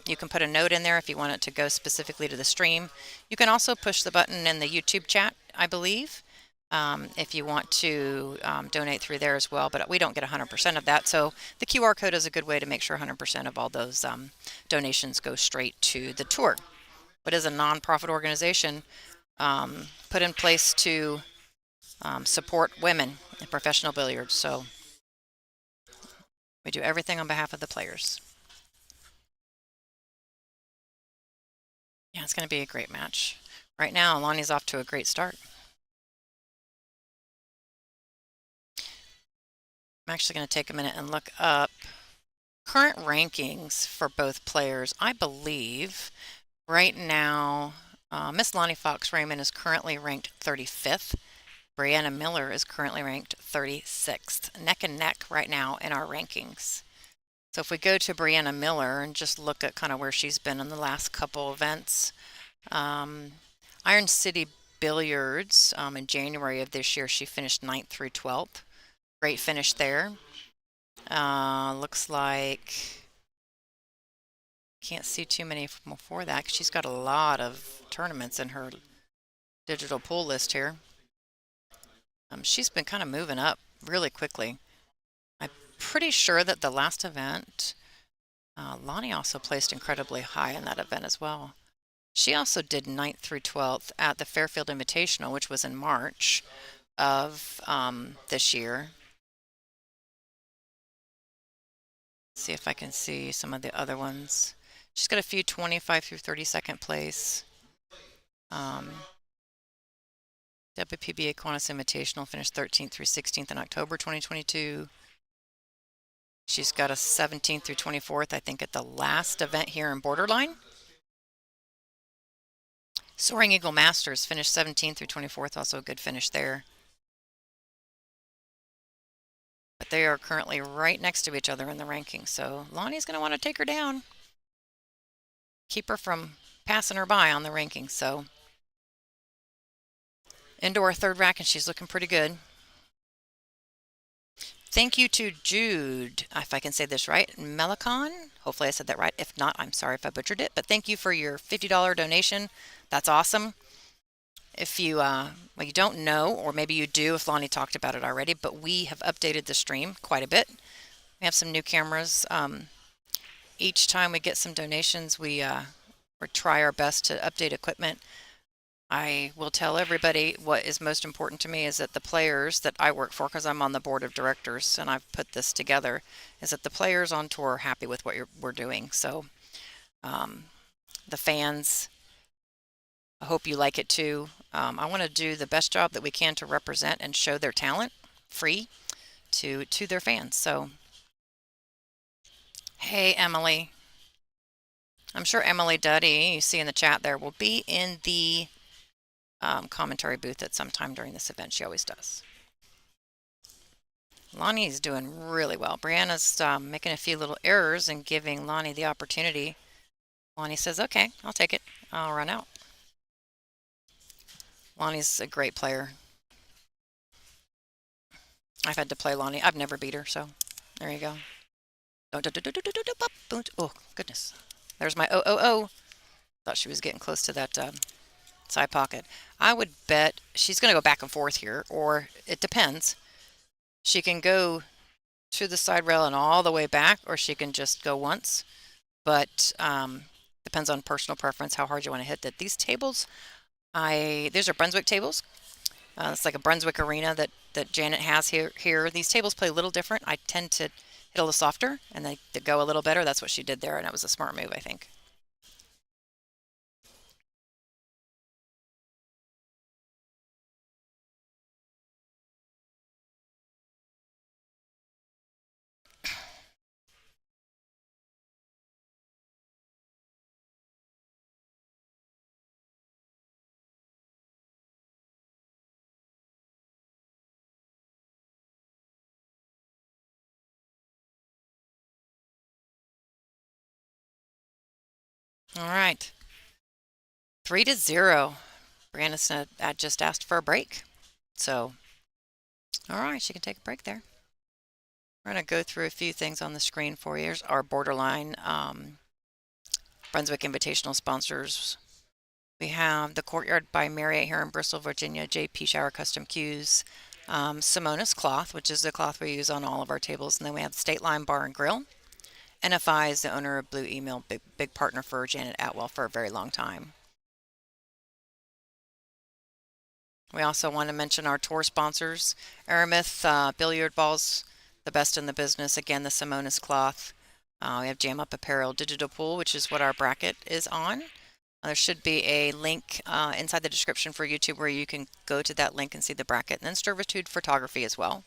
you can put a note in there if you want it to go specifically to the stream. You can also push the button in the YouTube chat, I believe, if you want to donate through there as well, but we don't get 100% of that. So the QR code is a good way to make sure 100% of all those donations go straight to the tour. What is a nonprofit organization put in place to support women in professional billiards. So we do everything on behalf of the players. Yeah, it's going to be a great match. Right now, Lonnie's off to a great start. I'm actually going to take a minute and look up current rankings for both players. I believe right now, Miss Lonnie Fox Raymond is currently ranked 35th. Brianna Miller is currently ranked 36th, neck and neck right now in our rankings. So if we go to Brianna Miller and just look at kind of where she's been in the last couple events, Iron City Billiards in January of this year, she finished 9th through 12th. Great finish there. Looks like can't see too many before that because she's got a lot of tournaments in her digital pool list here. She's been kind of moving up really quickly. I'm pretty sure that the last event, Lonnie also placed incredibly high in that event as well. She also did 9th through 12th at the Fairfield Invitational, which was in March of this year. See if I can see some of the other ones. She's got a few 25 through 32nd place. WPBA Qantas Invitational finished 13th through 16th in October 2022. She's got a 17th through 24th, I think, at the last event here in Borderline. Soaring Eagle Masters finished 17th through 24th, also a good finish there. But they are currently right next to each other in the rankings, so Lonnie's going to want to take her down. Keep her from passing her by on the rankings, so into our third rack, and she's looking pretty good. Thank you to Jude, if I can say this right, Melicon. Hopefully I said that right. If not, I'm sorry if I butchered it. But thank you for your $50 donation. That's awesome. If you, well, you don't know, or maybe you do if Lonnie talked about it already, but we have updated the stream quite a bit. We have some new cameras. Each time we get some donations, we try our best to update equipment. I will tell everybody what is most important to me is that the players that I work for, because I'm on the board of directors and I've put this together, is that the players on tour are happy with what we're doing. So the fans, I hope you like it too. I want to do the best job that we can to represent and show their talent free to their fans. So, hey, Emily. I'm sure Emily Duddy, you see in the chat there, will be in the commentary booth at some time during this event. She always does. Lonnie's doing really well. Brianna's making a few little errors and giving Lonnie the opportunity. Lonnie says, okay, I'll take it. I'll run out. Lonnie's a great player. I've had to play Lonnie. I've never beat her, so there you go. Oh, goodness. There's my oh. Thought she was getting close to that side pocket. I would bet she's going to go back and forth here, or it depends. She can go to the side rail and all the way back, or she can just go once. But depends on personal preference, how hard you want to hit that. These tables, these are Brunswick tables. It's like a Brunswick arena that Janet has here. These tables play a little different. I tend to hit a little softer, and they go a little better. That's what she did there, and that was a smart move, I think. All right. 3-0. Brandon just asked for a break. So, all right, she can take a break there. We're going to go through a few things on the screen for you. Here's our Borderline Brunswick Invitational sponsors. We have the Courtyard by Marriott here in Bristol, Virginia, JP Shower Custom Cues, Simonis Cloth, which is the cloth we use on all of our tables, and then we have State Line Bar and Grill. NFI is the owner of Blue Email, big partner for Janet Atwell for a very long time. We also want to mention our tour sponsors, Aramith Billiard Balls, the best in the business. Again, the Simonis Cloth. We have Jam Up Apparel Digital Pool, which is what our bracket is on. There should be a link inside the description for YouTube where you can go to that link and see the bracket. And then Servitude Photography as well.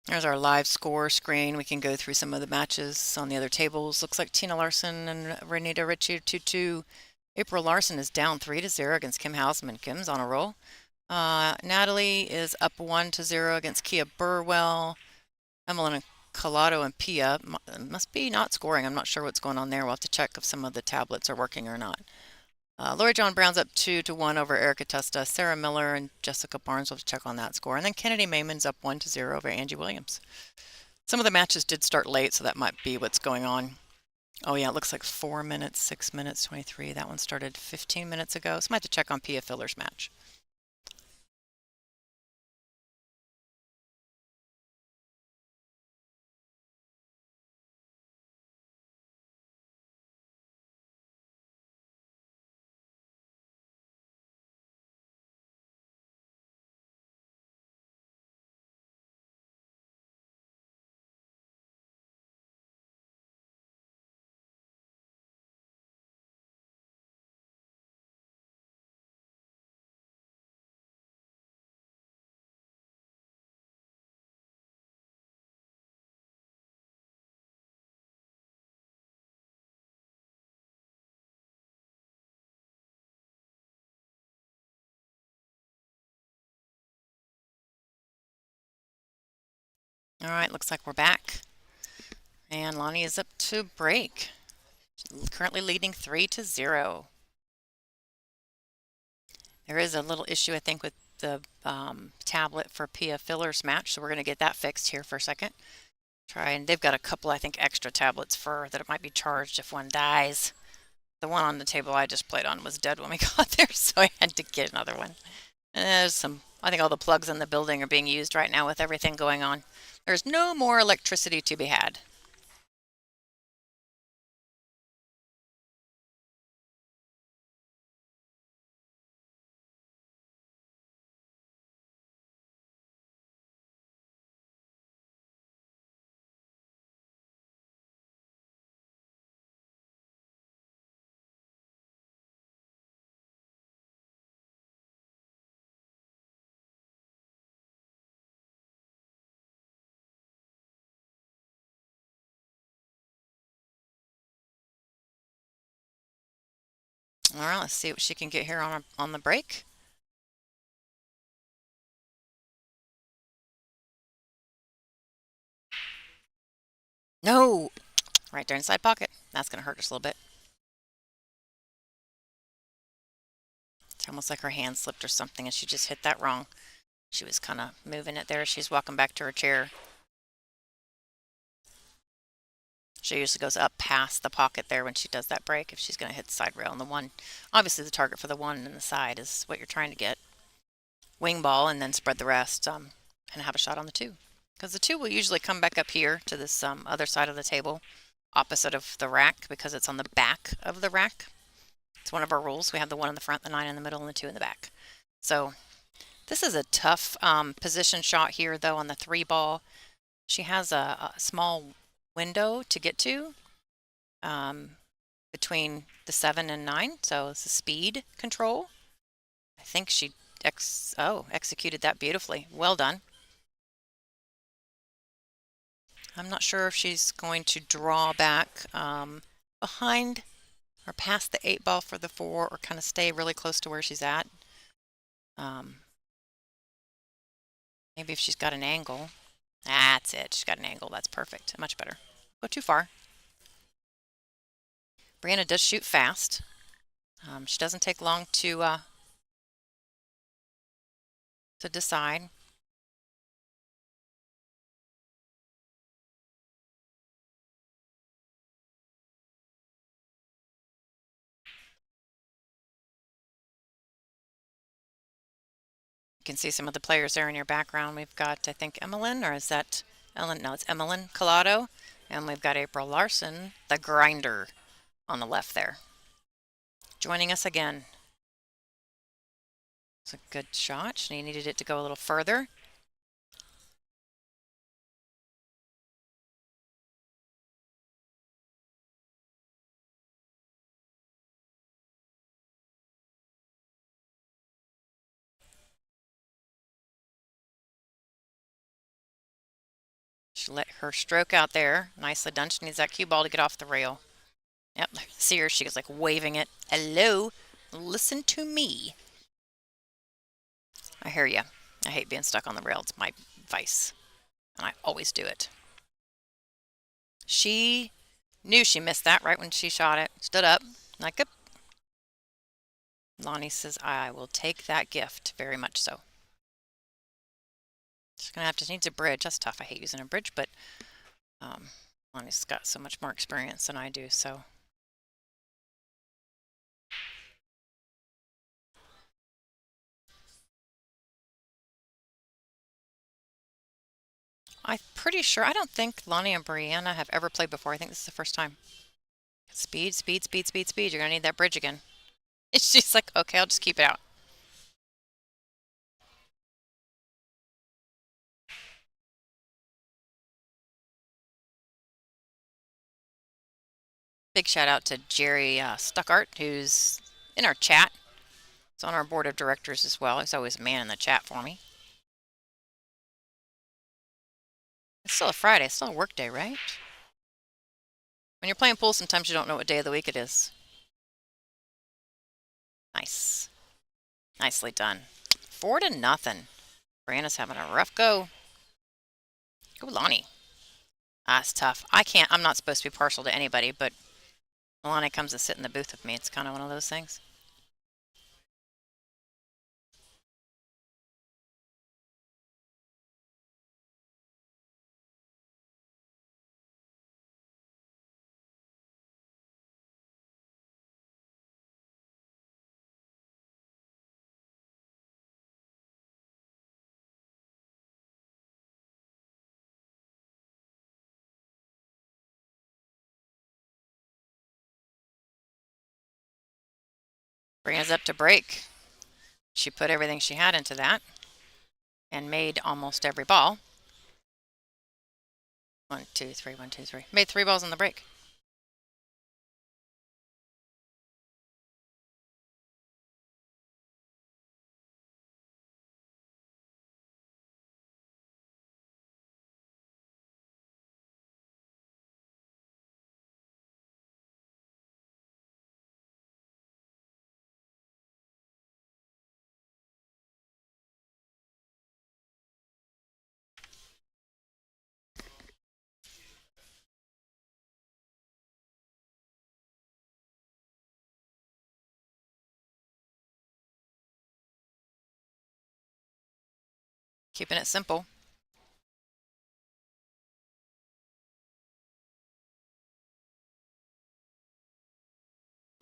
There's our live score screen. We can go through some of the matches on the other tables. Looks like Tina Larson and Renita Ritchie 2-2. April Larson is down 3-0 against Kim Hausman. Kim's on a roll. Natalie is up 1-0 against Kia Burwell. Emelina Collado and Pia must be not scoring. I'm not sure what's going on there. We'll have to check if some of the tablets are working or not. Lori John Brown's up 2-1 over Erica Testa. Sarah Miller and Jessica Barnes will check on that score. And then Kennedy Mayman's up 1-0 over Angie Williams. Some of the matches did start late, so that might be what's going on. Oh yeah, it looks like 4 minutes, 6 minutes, 23. That one started 15 minutes ago. So I might have to check on Pia Filler's match. All right, looks like we're back. And Lonnie is up to break. Currently leading 3-0. There is a little issue, I think, with the tablet for Pia Filler's match, so we're going to get that fixed here for a second. Try, and they've got a couple, I think, extra tablets for that it might be charged if one dies. The one on the table I just played on was dead when we got there, so I had to get another one. And there's some, I think all the plugs in the building are being used right now with everything going on. There's no more electricity to be had. All right, let's see what she can get here on the break. No, right there inside pocket. That's going to hurt us a little bit. It's almost like her hand slipped or something and she just hit that wrong. She was kind of moving it there. She's walking back to her chair. She usually goes up past the pocket there when she does that break if she's going to hit the side rail. And the one, obviously the target for the one in the side is what you're trying to get. Wing ball and then spread the rest and have a shot on the two. Because the two will usually come back up here to this other side of the table, opposite of the rack because it's on the back of the rack. It's one of our rules. We have the one in the front, the 9 in the middle, and the 2 in the back. So this is a tough position shot here, though, on the 3 ball. She has a small window to get to between the 7 and 9. So it's a speed control. I think she executed that beautifully. Well done. I'm not sure if she's going to draw back behind or past the 8 ball for the 4 or kind of stay really close to where she's at. Maybe if she's got an angle. That's it. She's got an angle. That's perfect. Much better. Go too far. Brianna does shoot fast. She doesn't take long to decide. You can see some of the players there in your background. We've got, I think, Emmeline, or is that Ellen? No, it's Emmeline Collado. And we've got April Larson, the grinder, on the left there. Joining us again. It's a good shot. She needed it to go a little further. She let her stroke out there. Nicely done. She needs that cue ball to get off the rail. Yep, see her. She was like waving it. Hello, listen to me. I hear you. I hate being stuck on the rail. It's my vice, and I always do it. She knew she missed that right when she shot it. Stood up, like, up. Lonnie says, I will take that gift, very much so. She's going to have to need a bridge. That's tough. I hate using a bridge, but Lonnie's got so much more experience than I do, so. I'm pretty sure, I don't think Lonnie and Brianna have ever played before. I think this is the first time. Speed, speed, speed, speed, speed. You're going to need that bridge again. She's like, okay, I'll just keep it out. Big shout out to Jerry Stuckart, who's in our chat. He's on our board of directors as well. He's always a man in the chat for me. It's still a Friday. It's still a work day, right? When you're playing pool, sometimes you don't know what day of the week it is. Nice. Nicely done. 4-0. Brianna's having a rough go. Go, Lonnie. That's tough. I'm not supposed to be partial to anybody, but Lonnie comes to sit in the booth with me. It's kind of one of those things. Brianna's up to break. She put everything she had into that and made almost every ball. 1, 2, 3, 1, 2, 3. Made 3 balls on the break. Keeping it simple.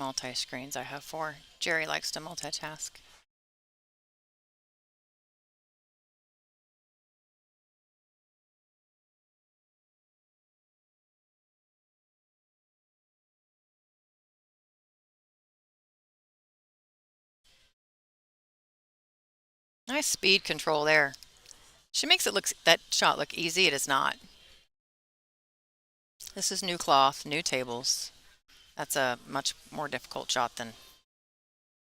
Multi-screens I have 4. Jerry likes to multitask. Nice speed control there. She makes that shot look easy. It is not. This is new cloth, new tables. That's a much more difficult shot than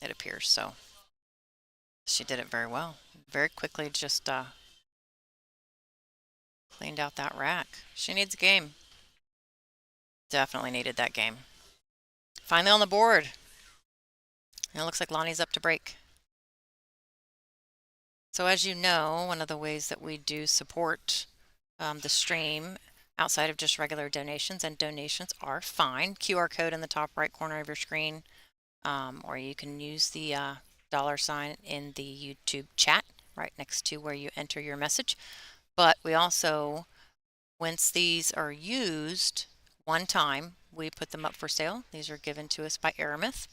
it appears, so she did it very well. Very quickly just cleaned out that rack. She needs a game. Definitely needed that game. Finally on the board. And it looks like Lonnie's up to break. So as you know, one of the ways that we do support the stream outside of just regular donations, and donations are fine. QR code in the top right corner of your screen, or you can use the $ in the YouTube chat right next to where you enter your message. But we also, once these are used one time, we put them up for sale. These are given to us by Aramith.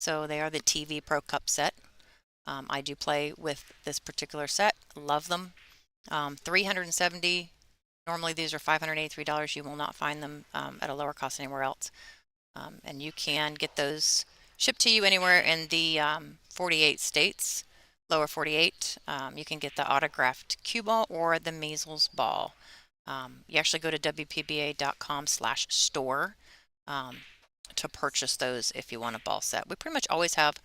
So they are the TV Pro Cup set. I do play with this particular set. Love them. 370. Normally these are $583. You will not find them at a lower cost anywhere else. And you can get those shipped to you anywhere in the 48 states, lower 48. You can get the autographed cue ball or the measles ball. You actually go to WPBA.com/store to purchase those if you want a ball set. We pretty much always have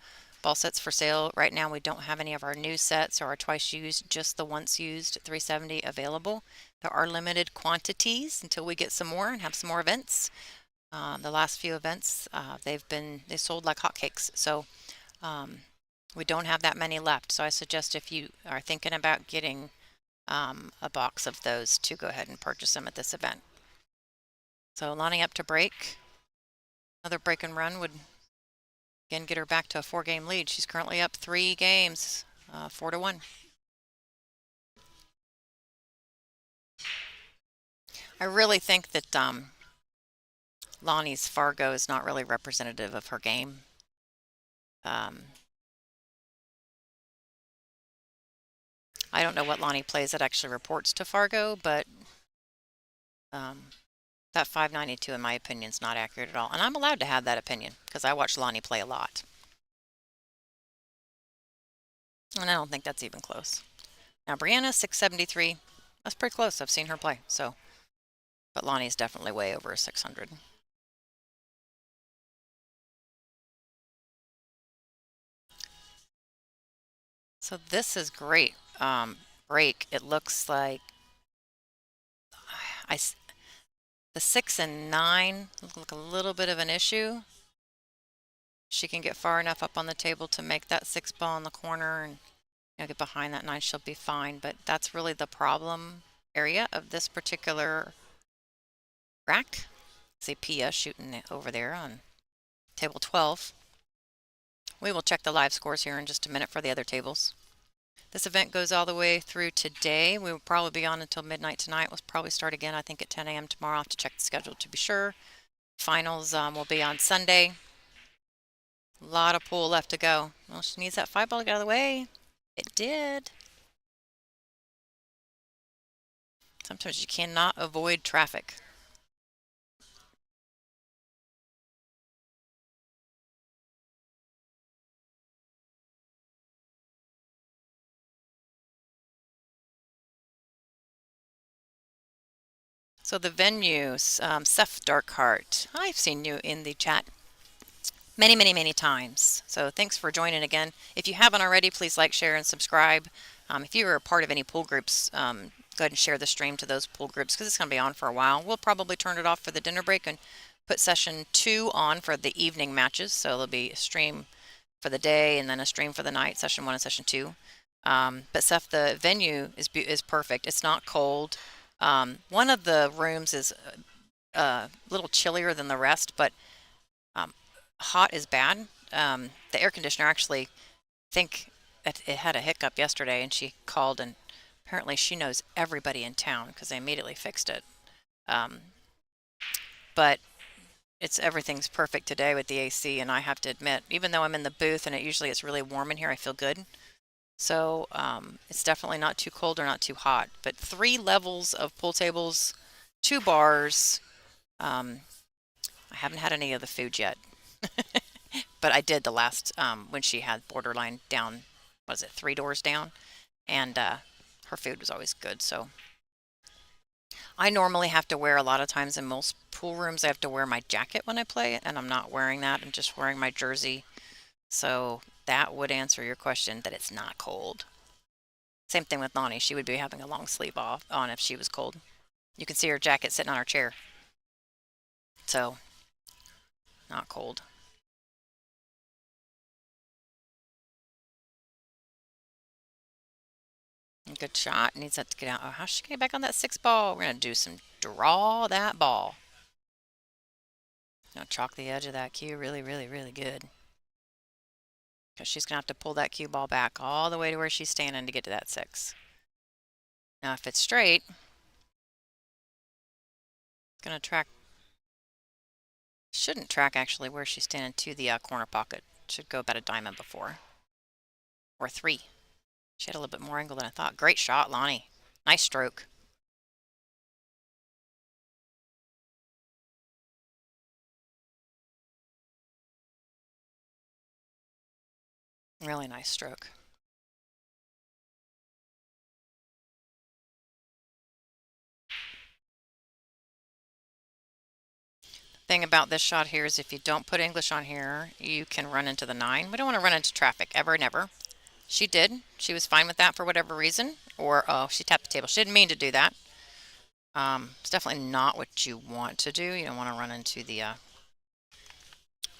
ball sets for sale. Right now we don't have any of our new sets or our twice used, just the once used 370 available. There are limited quantities until we get some more and have some more events. The last few events, they sold like hotcakes. So um, we don't have that many left. So I suggest if you are thinking about getting a box of those to go ahead and purchase them at this event. So lining up to break. Another break and run would again get her back to a 4-game lead. She's currently up 3 games, 4-1. I really think that Lonnie's Fargo is not really representative of her game. Um, I don't know what Lonnie plays that actually reports to Fargo, but that 592, in my opinion, is not accurate at all. And I'm allowed to have that opinion because I watch Lonnie play a lot. And I don't think that's even close. Now, Brianna, 673. That's pretty close. I've seen her play. So, but Lonnie's definitely way over a 600. So this is great. Break. It looks like I, the 6 and 9 look like a little bit of an issue. She can get far enough up on the table to make that 6 ball in the corner and get behind that 9. She'll be fine. But that's really the problem area of this particular rack. See Pia shooting over there on table 12. We will check the live scores here in just a minute for the other tables. This event goes all the way through today. We will probably be on until midnight tonight. We'll probably start again, I think, at 10 a.m. tomorrow. I'll have to check the schedule to be sure. Finals will be on Sunday. A lot of pool left to go. Well, she needs that 5 ball to get out of the way. It did. Sometimes you cannot avoid traffic. So the venues, Seth Darkheart, I've seen you in the chat many, many, many times. So thanks for joining again. If you haven't already, please like, share, and subscribe. If you are a part of any pool groups, go ahead and share the stream to those pool groups because it's going to be on for a while. We'll probably turn it off for the dinner break and put session 2 on for the evening matches. So there'll be a stream for the day and then a stream for the night, session 1 and session 2. But Seth, the venue is perfect. It's not cold. One of the rooms is a little chillier than the rest, but hot is bad. The air conditioner actually think it had a hiccup yesterday, and she called, and apparently she knows everybody in town because they immediately fixed it. But everything's perfect today with the AC, and I have to admit, even though I'm in the booth and it's really warm in here, I feel good. So it's definitely not too cold or not too hot. But 3 levels of pool tables, 2 bars. I haven't had any of the food yet. But I did the last when she had Borderline down, was it 3 doors down? And her food was always good. So I normally have to wear, a lot of times in most pool rooms, I have to wear my jacket when I play, and I'm not wearing that. I'm just wearing my jersey. So that would answer your question that it's not cold. Same thing with Lonnie. She would be having a long sleeve on if she was cold. You can see her jacket sitting on her chair. So not cold. Good shot. Needs that to get out. Oh, how's she get back on that 6 ball? We're going to do some draw that ball. Now chalk the edge of that cue really, really, really good. Because she's going to have to pull that cue ball back all the way to where she's standing to get to that 6. Now if it's straight, it's going to track. Shouldn't track actually where she's standing to the corner pocket. Should go about a diamond before. Or 3. She had a little bit more angle than I thought. Great shot, Lonnie. Nice stroke. Really nice stroke. thing about this shot here is if you don't put English on here, you can run into the 9. We don't want to run into traffic ever and ever. She did. She was fine with that for whatever reason. Or, oh, she tapped the table. She didn't mean to do that. It's definitely not what you want to do. You don't want to run into the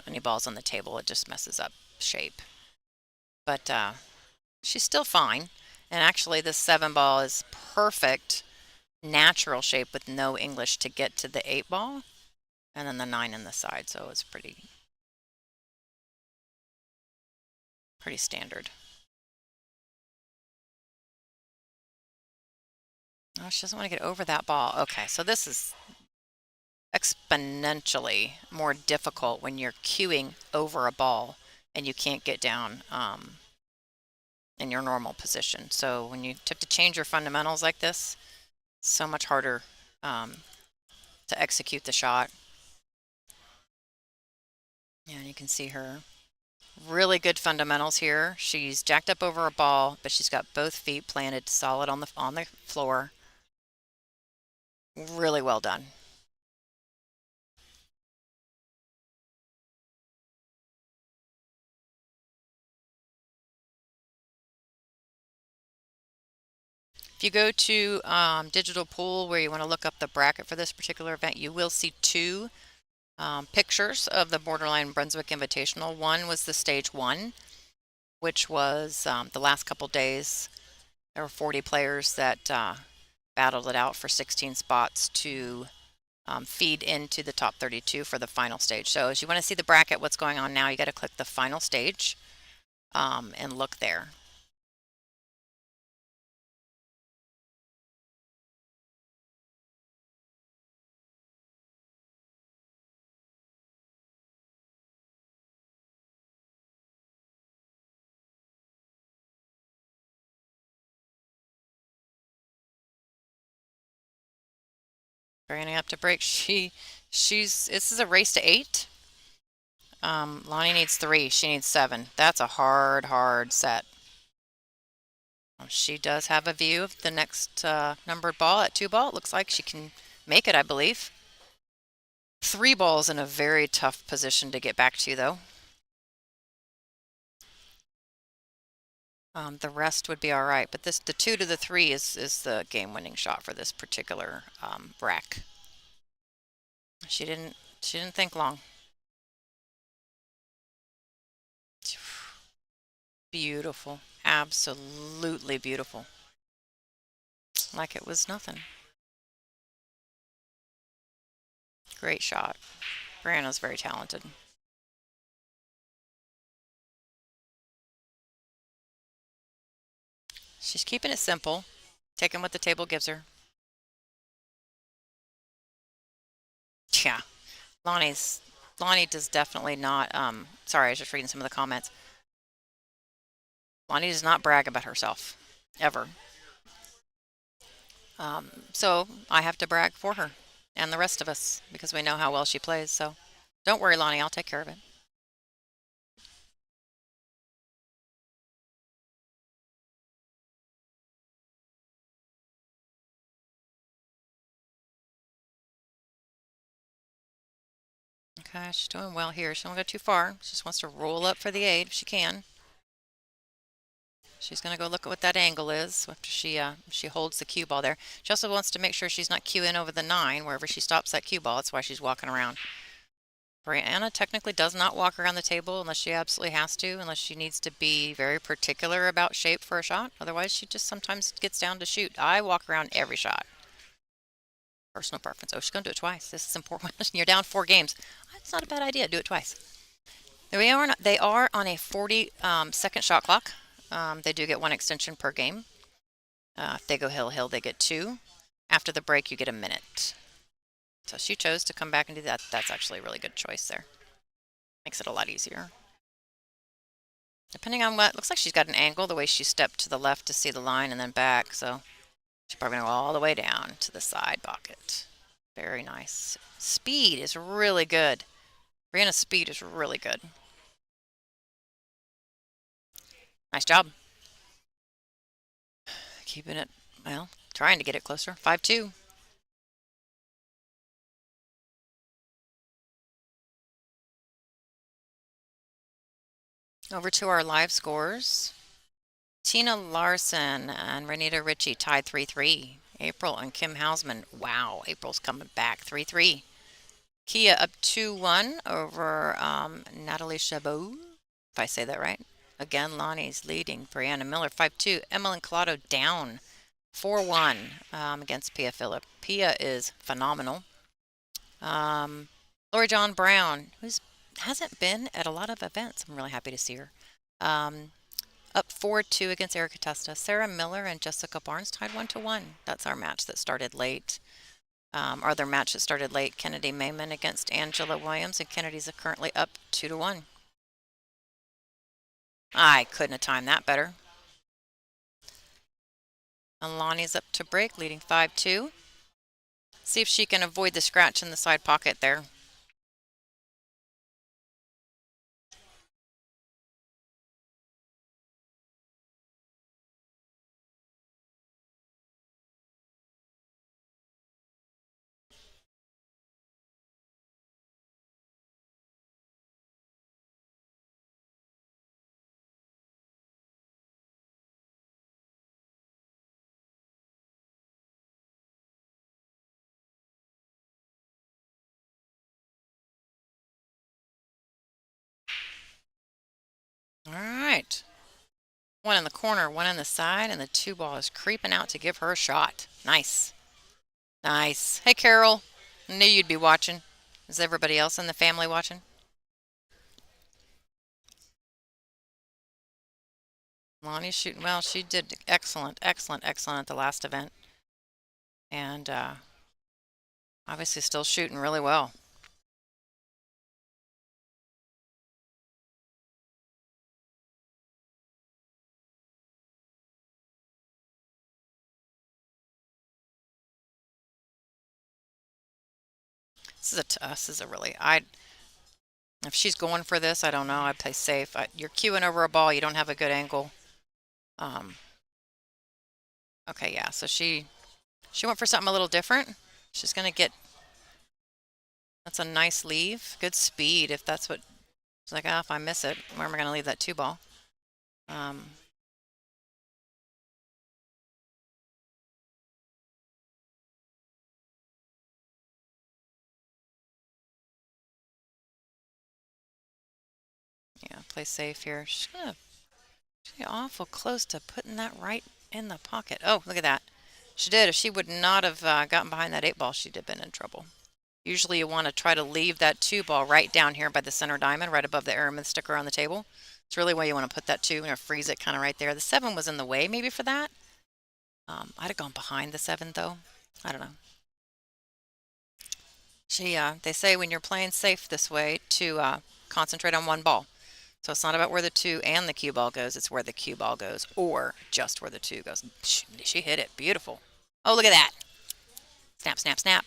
any balls on the table. It just messes up shape. But she's still fine. And actually, this 7 ball is perfect natural shape with no English to get to the 8 ball. And then the 9 in the side. So it's pretty standard. Oh, she doesn't want to get over that ball. Okay, so this is exponentially more difficult when you're cueing over a ball and you can't get down in your normal position. So when you have to change your fundamentals like this, it's so much harder to execute the shot. And you can see her really good fundamentals here. She's jacked up over a ball, but she's got both feet planted solid on the floor. Really well done. If you go to Digital Pool where you want to look up the bracket for this particular event, you will see 2 pictures of the Borderline Brunswick Invitational. One was the stage 1, which was the last couple days. There were 40 players that battled it out for 16 spots to feed into the top 32 for the final stage. So as you want to see the bracket, what's going on now, you got to click the final stage and look there. Bringing up to break. This is a race to 8. Lonnie needs 3. She needs 7. That's a hard set. She does have a view of the next numbered ball at 2 ball. It looks like she can make it, I believe. 3 balls in a very tough position to get back to, though. The rest would be all right, but the 2 to the 3 is the game-winning shot for this particular rack. She didn't think long. Beautiful, absolutely beautiful. Like it was nothing. Great shot. Brianna's very talented. She's keeping it simple, taking what the table gives her. Yeah, Lonnie does definitely not. Sorry, I was just reading some of the comments. Lonnie does not brag about herself, ever. So I have to brag for her and the rest of us because we know how well she plays. So don't worry, Lonnie, I'll take care of it. Okay, she's doing well here. She don't go too far. She just wants to roll up for the 8 if she can. She's going to go look at what that angle is after she holds the cue ball there. She also wants to make sure she's not cueing over the 9 wherever she stops that cue ball. That's why she's walking around. Brianna technically does not walk around the table unless she absolutely has to, unless she needs to be very particular about shape for a shot. Otherwise, she just sometimes gets down to shoot. I walk around every shot. Personal preference. Oh, she's going to do it twice. This is important. You're down 4 games. That's not a bad idea. Do it twice. They are on a 40-second shot clock. They do get 1 extension per game. If they go hill, they get 2. After the break, you get a minute. So she chose to come back and do that. That's actually a really good choice there. Makes it a lot easier. Depending on what, looks like she's got an angle, the way she stepped to the left to see the line and then back. So she's probably going to go all the way down to the side pocket. Very nice. Speed is really good. Brianna's speed is really good. Nice job. Keeping it, well, trying to get it closer. 5-2. Over to our live scores. Tina Larson and Renita Ritchie tied 3-3. April and Kim Hausman. Wow, April's coming back 3-3. Kia up 2-1 over Natalie Chabot, if I say that right. Again, Lonnie's leading. Brianna Miller 5-2. Emmeline Collado down 4-1 against Pia Phillip. Pia is phenomenal. Lori John Brown, who's hasn't been at a lot of events. I'm really happy to see her. Um, Up 4-2 against Erica Testa. Sarah Miller and Jessica Barnes tied 1-1. That's our match that started late. Our other match that started late, Kennedy Mayman against Angela Williams, and Kennedy's currently up 2-1. I couldn't have timed that better. And Lonnie's up to break, leading 5-2. See if she can avoid the scratch in the side pocket there. All right. One in the corner, one in the side, and the 2 ball is creeping out to give her a shot. Nice. Nice. Hey, Carol. Knew you'd be watching. Is everybody else in the family watching? Lonnie's shooting well. She did excellent, excellent, excellent at the last event. And obviously still shooting really well. This is a really, if she's going for this, I don't know. I'd play safe. You're queuing over a ball. You don't have a good angle. Um, okay, yeah. So she went for something a little different. She's gonna get. That's a nice leave. Good speed. If that's what. It's like, if I miss it, where am I gonna leave that 2 ball? Yeah, play safe here. She's gonna be awful close to putting that right in the pocket. Oh, look at that. She did. If she would not have gotten behind that 8 ball, she'd have been in trouble. Usually you want to try to leave that 2 ball right down here by the center diamond, right above the airman sticker on the table. It's really where you want to put that 2 and freeze it kind of right there. The 7 was in the way maybe for that. I'd have gone behind the 7 though. I don't know. They say when you're playing safe this way to concentrate on 1 ball. So it's not about where the 2 and the cue ball goes. It's where the cue ball goes or just where the 2 goes. She hit it. Beautiful. Oh, look at that. Snap, snap, snap.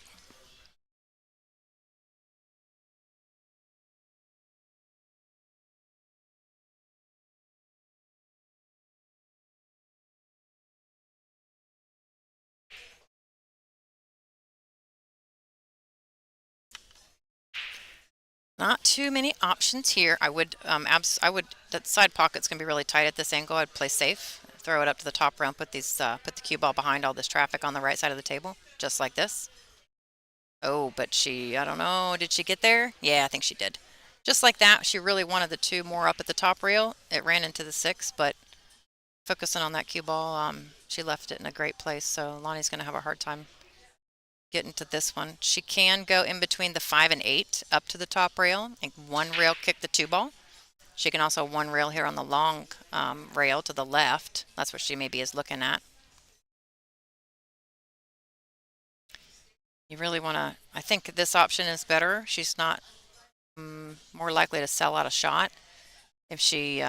Not too many options here. I would, that side pocket's gonna be really tight at this angle. I'd play safe, throw it up to the top round, put the cue ball behind all this traffic on the right side of the table, just like this. Oh, but I don't know, did she get there? Yeah, I think she did. Just like that, she really wanted the 2 more up at the top rail. It ran into the 6, but focusing on that cue ball, she left it in a great place. So Lonnie's gonna have a hard time getting to this one. She can go in between the 5 and 8 up to the top rail and 1 rail kick the 2 ball. She can also 1 rail here on the long rail to the left. That's what she maybe is looking at. You really want to, I think this option is better. She's not more likely to sell out a shot. If she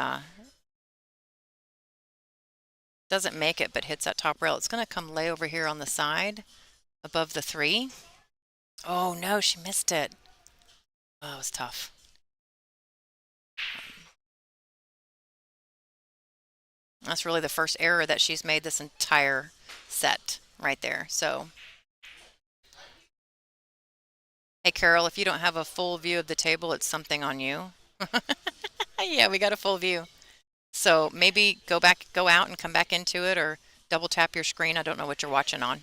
doesn't make it but hits that top rail, it's going to come lay over here on the side above the 3. Oh no, she missed it. Oh, it was tough. That's really the first error that she's made this entire set right there. So, hey, Carol, if you don't have a full view of the table, it's something on you. Yeah, we got a full view. So maybe go back, go out and come back into it, or double tap your screen. I don't know what you're watching on.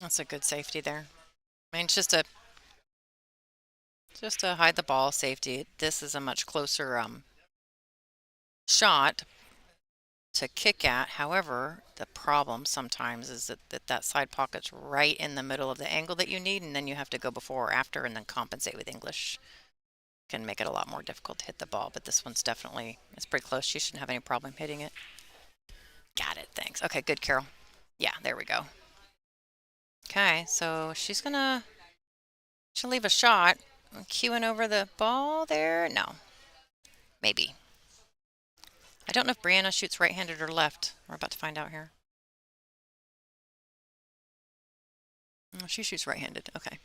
That's a good safety there. I mean, it's just a hide the ball safety. This is a much closer shot to kick at. However, the problem sometimes is that side pocket's right in the middle of the angle that you need, and then you have to go before or after and then compensate with English. Can make it a lot more difficult to hit the ball, but this one's definitely, it's pretty close. She shouldn't have any problem hitting it. Got it, thanks. Okay, good, Carol. Yeah, there we go. Okay, so she'll leave a shot. Cueing over the ball there? No, maybe. I don't know if Brianna shoots right-handed or left. We're about to find out here. Oh, she shoots right-handed. Okay.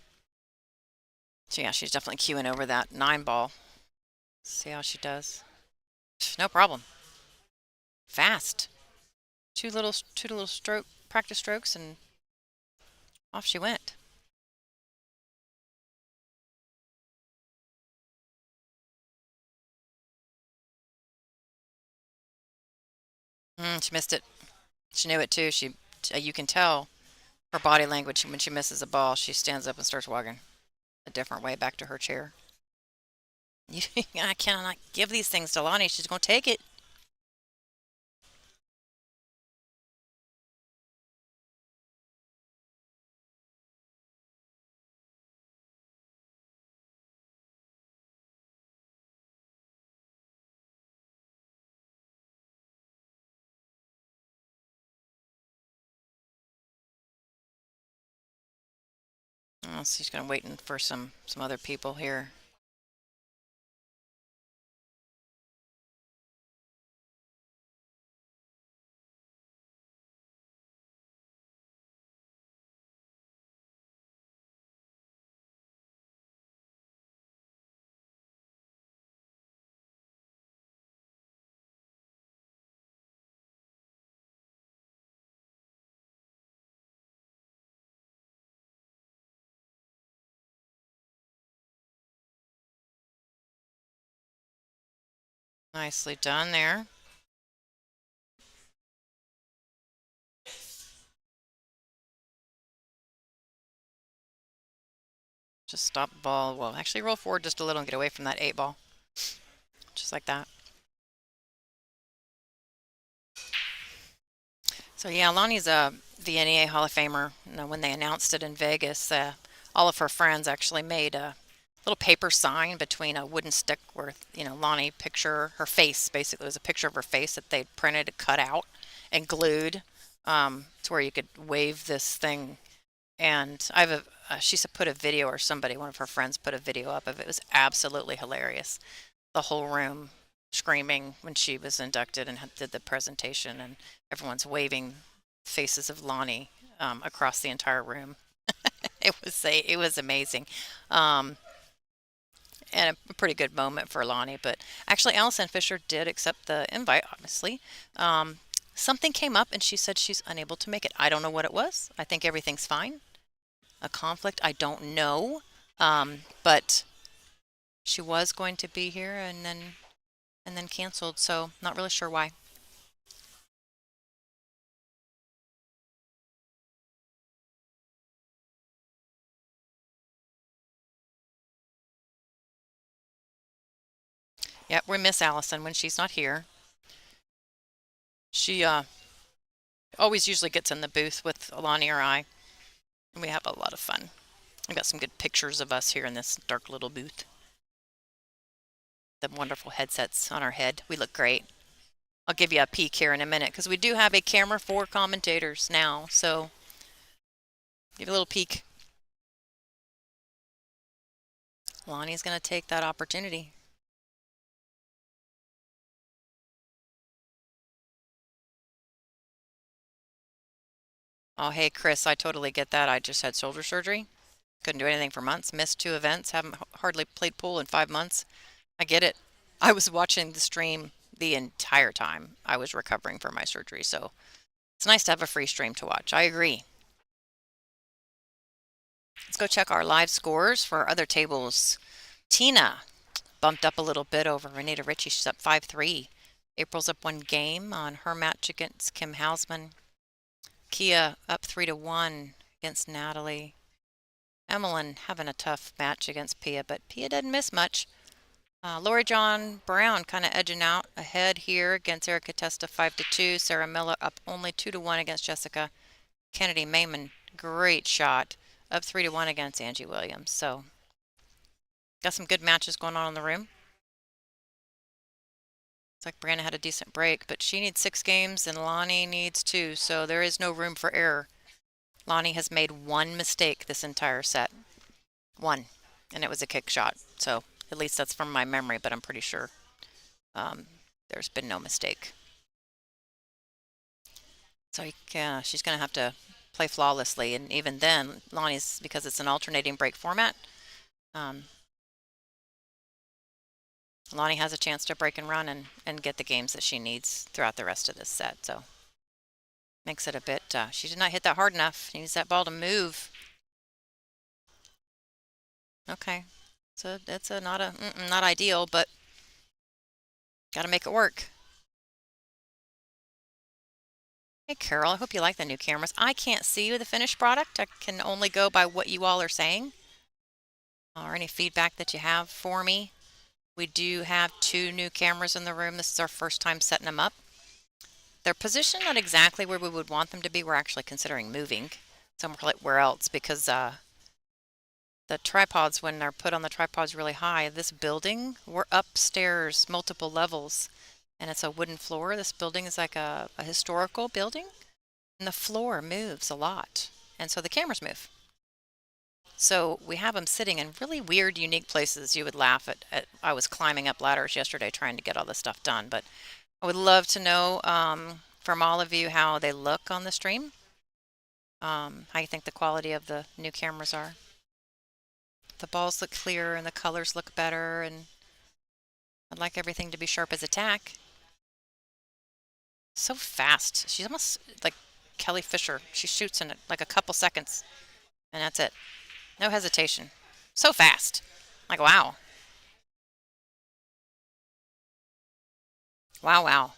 So yeah, she's definitely cueing over that 9 ball. See how she does. No problem. Fast. Two little stroke practice strokes and off she went. She missed it. She knew it too. You can tell her body language when she misses a ball. She stands up and starts walking a different way back to her chair. I cannot give these things to Lonnie. She's going to take it. Oh, she's going to wait for some other people here. Nicely done there. Just stop the ball. Well, actually roll forward just a little and get away from that 8 ball. Just like that. So yeah, Lonnie's a VNEA Hall of Famer. You know, when they announced it in Vegas, all of her friends actually made a little paper sign between a wooden stick with, Lonnie picture, her face, basically. It was a picture of her face that they'd printed, cut out, and glued to where you could wave this thing. And she put a video, or somebody, one of her friends put a video up of it. It was absolutely hilarious. The whole room screaming when she was inducted and did the presentation, and everyone's waving faces of Lonnie across the entire room. It was amazing, um, and a pretty good moment for Lonnie. But actually, Allison Fisher did accept the invite. Obviously, um, something came up, and she said she's unable to make it. I don't know what it was. I think everything's fine. A conflict, I don't know, but she was going to be here, and then canceled. So not really sure why. Yeah, we miss Allison when she's not here. She always usually gets in the booth with Alani or I, and we have a lot of fun. I got some good pictures of us here in this dark little booth. The wonderful headsets on our head. We look great. I'll give you a peek here in a minute because we do have a camera for commentators now. So give you a little peek. Lonnie's going to take that opportunity. Oh, hey, Chris, I totally get that. I just had shoulder surgery. Couldn't do anything for months. Missed 2 events. Haven't hardly played pool in 5 months. I get it. I was watching the stream the entire time I was recovering from my surgery, so it's nice to have a free stream to watch. I agree. Let's go check our live scores for our other tables. Tina bumped up a little bit over Renita Ritchie. She's up 5-3. April's up 1 game on her match against Kim Hausman. Kia up 3-1 against Natalie. Emmeline having a tough match against Pia, but Pia doesn't miss much. Lori John Brown kind of edging out ahead here against Erica Testa 5-2. Sarah Miller up only 2-1 against Jessica. Kennedy Mayman, great shot, up 3-1 against Angie Williams. So got some good matches going on in the room. It's like Brianna had a decent break, but she needs 6 games and Lonnie needs 2, so there is no room for error. Lonnie has made 1 mistake this entire set. 1. And it was a kick shot. So at least that's from my memory, but I'm pretty sure there's been no mistake. So she's going to have to play flawlessly. And even then, Lonnie's, because it's an alternating break format, Lonnie has a chance to break and run and get the games that she needs throughout the rest of this set. So makes it a bit, she did not hit that hard enough. She needs that ball to move. Okay. So it's not ideal, but got to make it work. Hey, Carol, I hope you like the new cameras. I can't see the finished product. I can only go by what you all are saying or any feedback that you have for me. We do have 2 new cameras in the room. This is our first time setting them up. They're positioned not exactly where we would want them to be. We're actually considering moving somewhere else because the tripods, when they're put on the tripods really high, this building, we're upstairs multiple levels and it's a wooden floor. This building is like a historical building and the floor moves a lot. And so the cameras move. So we have them sitting in really weird, unique places. You would laugh at I was climbing up ladders yesterday trying to get all this stuff done. But I would love to know from all of you how they look on the stream, how you think the quality of the new cameras are. The balls look clearer and the colors look better, and I'd like everything to be sharp as a tack. So fast. She's almost like Kelly Fisher. She shoots in like a couple seconds, and that's it. No hesitation. So fast. Like, wow. Wow, wow.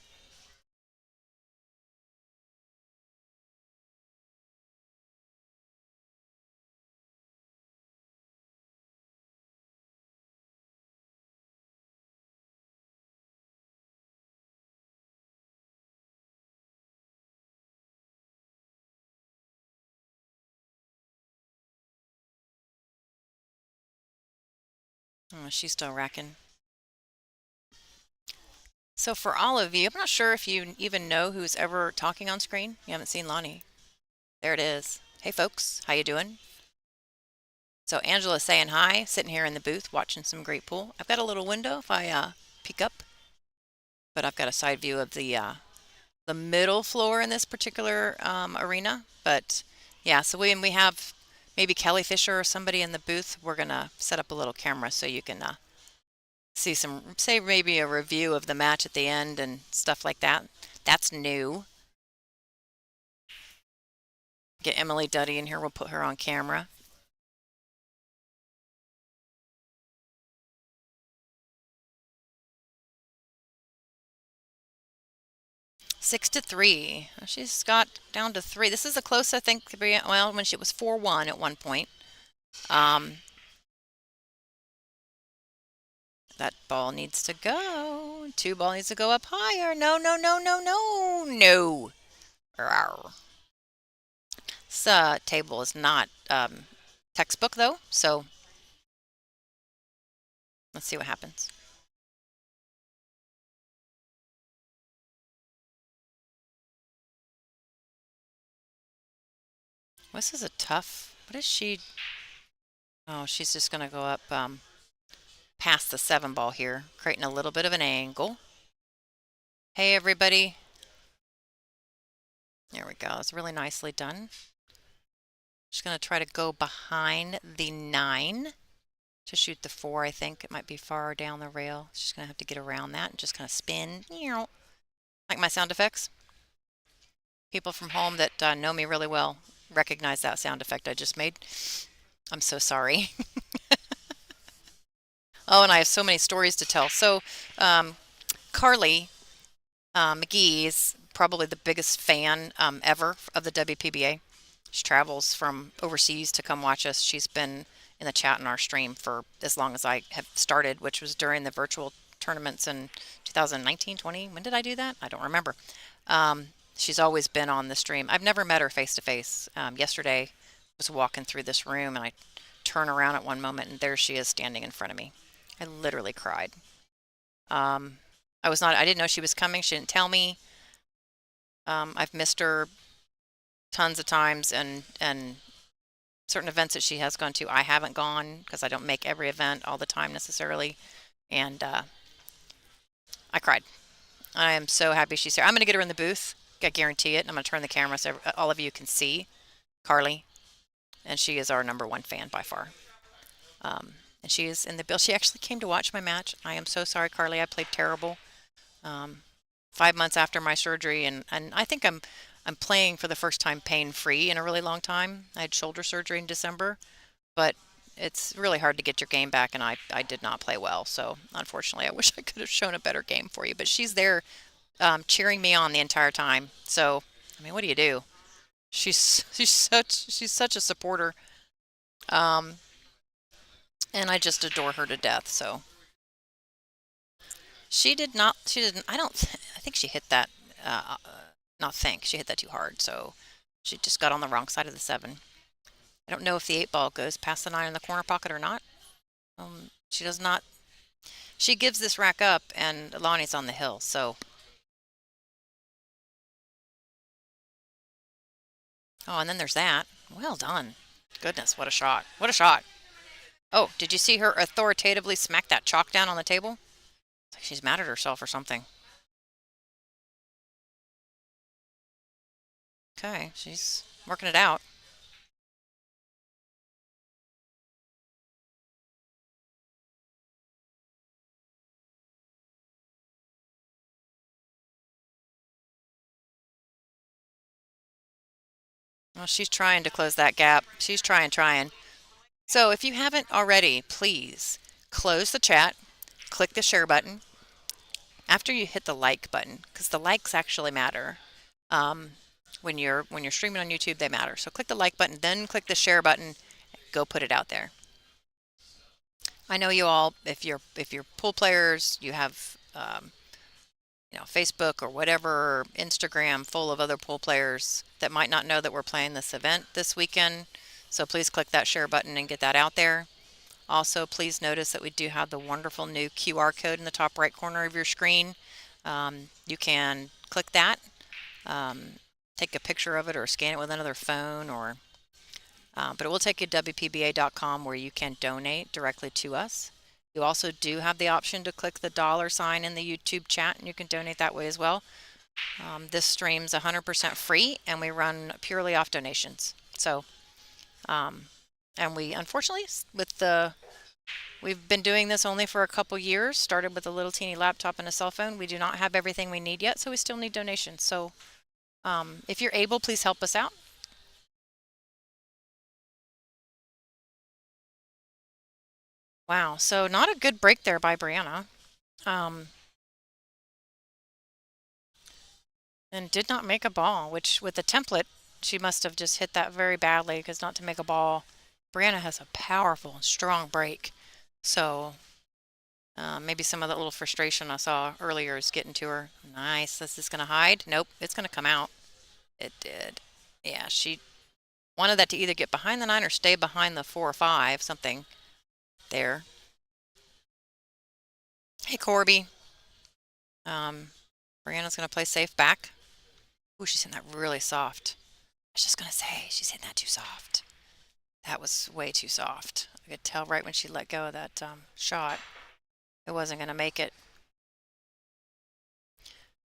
Oh, she's still racking. So for all of you, I'm not sure if you even know who's ever talking on screen. You haven't seen Lonnie. There it is. Hey folks, how you doing? So Angela's saying hi, sitting here in the booth watching some great pool. I've got a little window if I peek up, but I've got a side view of the middle floor in this particular arena. But yeah, so when we have maybe Kelly Fisher or somebody in the booth, we're gonna set up a little camera so you can see some, say maybe a review of the match at the end and stuff like that. That's new. Get Emily Duddy in here. We'll put her on camera. Six to three. She's got down to 3. This is a close, I think. Well, when she was 4-1 at one point. That ball needs to go. 2 ball needs to go up higher. No, no, no, no, no, no. Rawr. This table is not textbook though, so let's see what happens. This is a tough. What is she? Oh, she's just gonna go up past the 7 ball here, creating a little bit of an angle. Hey everybody. There we go. It's really nicely done. She's going to try to go behind the 9 to shoot the 4. I think it might be far down the rail. She's going to have to get around that and just kind of spin. Like my sound effects. People from home that know me really well recognize that sound effect I just made. I'm so sorry. Oh, and I have so many stories to tell. So, Carly McGee is probably the biggest fan ever of the WPBA. She travels from overseas to come watch us. She's been in the chat in our stream for as long as I have started, which was during the virtual tournaments in 2019, 20. When did I do that? I don't remember. She's always been on the stream. I've never met her face to face. Yesterday, I was walking through this room and I turn around at one moment and there she is standing in front of me. I literally cried. Um, I didn't know she was coming. She didn't tell me. I've missed her tons of times, and certain events that she has gone to, I haven't gone because I don't make every event all the time necessarily. And I cried. I am so happy she's here. I'm going to get her in the booth. I guarantee it. And I'm going to turn the camera so all of you can see Carly, and she is our #1 fan by far. And she is in the bill. She actually came to watch my match. I am so sorry, Carly. I played terrible. 5 months after my surgery, and I think I'm playing for the first time pain free in a really long time. I had shoulder surgery in December, but it's really hard to get your game back, and I did not play well. So unfortunately, I wish I could have shown a better game for you. But she's there cheering me on the entire time. So I mean, what do you do? She's such a supporter, um, and I just adore her to death. So she did not. She didn't. I don't. I think she hit that. Not think she hit that too hard. So she just got on the wrong side of the 7. I don't know if the 8 ball goes past the 9 in the corner pocket or not. She does not. She gives this rack up, and Lonnie's on the hill. So, oh, and then there's that. Well done. Goodness, what a shot! What a shot! Oh, did you see her authoritatively smack that chalk down on the table? It's like she's mad at herself or something. Okay, she's working it out. Well, she's trying to close that gap. She's trying. So if you haven't already, please close the chat, click the share button after you hit the like button, because the likes actually matter. Um, when you're streaming on YouTube, they matter. So click the like button, then click the share button. Go put it out there. I know you all, if you're pool players, you have Facebook or whatever, Instagram full of other pool players that might not know that we're playing this event this weekend. So please click that share button and get that out there. Also, please notice that we do have the wonderful new QR code in the top right corner of your screen. You can click that, take a picture of it, or scan it with another phone, but it will take you to WPBA.com where you can donate directly to us. You also do have the option to click the $ in the YouTube chat, and you can donate that way as well. This stream's 100% free, and we run purely off donations. So, and we unfortunately, we've been doing this only for a couple years. Started with a little teeny laptop and a cell phone. We do not have everything we need yet, so we still need donations. So, if you're able, please help us out. Wow, so not a good break there by Brianna. And did not make a ball, which with the template, she must have just hit that very badly because not to make a ball. Brianna has a powerful and strong break. So maybe some of that little frustration I saw earlier is getting to her. Nice. Is this going to hide? Nope, it's going to come out. It did. Yeah, she wanted that to either get behind the 9 or stay behind the 4 or 5, something there. Hey, Corby. Brianna's going to play safe back. Ooh, she's hitting that really soft. I was just going to say, she's hitting that too soft. That was way too soft. I could tell right when she let go of that shot, it wasn't going to make it.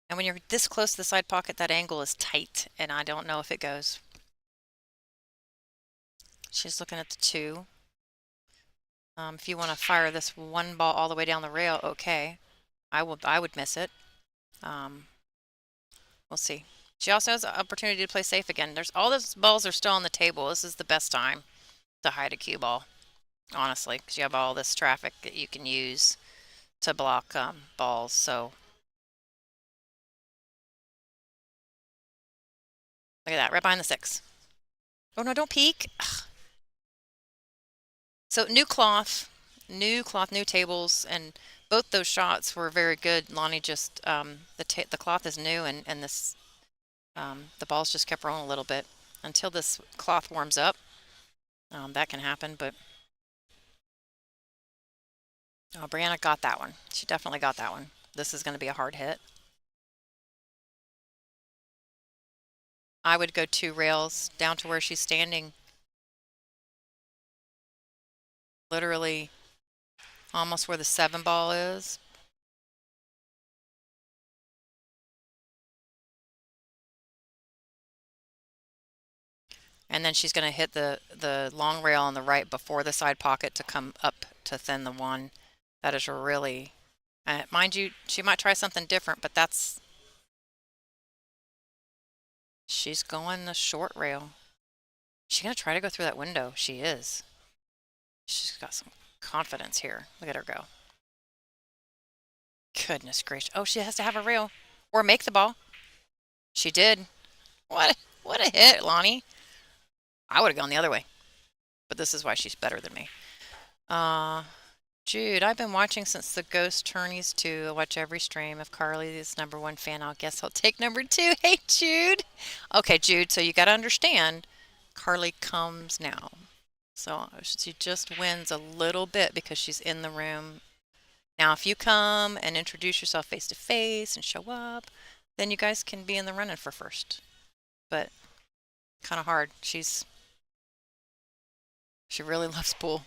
And when you're this close to the side pocket, that angle is tight, and I don't know if it goes. She's looking at the two. If you want to fire this one ball all the way down the rail, okay. I would miss it. Um, we'll see. She also has an opportunity to play safe again. There's all those balls are still on the table. This is the best time to hide a cue ball, honestly, because you have all this traffic that you can use to block balls. So look at that, right behind the six. Oh no, don't peek. So new cloth, new tables, and both those shots were very good. Lonnie just the cloth is new, and this the balls just kept rolling a little bit until this cloth warms up. That can happen, but oh, Brianna got that one. She definitely got that one. This is going to be a hard hit. I would go 2 rails down to where she's standing, literally almost where the 7 ball is. And then she's going to hit the long rail on the right before the side pocket to come up to thin the one. That is really, mind you, she might try something different, but she's going the short rail. She's going to try to go through that window. She is. She's got some confidence here. Look at her go. Goodness gracious. Oh, she has to have a rail or make the ball. She did. What a hit, Lonnie. I would have gone the other way, but this is why she's better than me. Jude, I've been watching since the Ghost Tourneys too. I watch every stream. If Carly is #1 fan, I'll guess I'll take #2. Hey, Jude. Okay, Jude, so you got to understand, Carly comes now. So she just wins a little bit because she's in the room. Now, if you come and introduce yourself face to face and show up, then you guys can be in the running for first. But kind of hard. She really loves pool.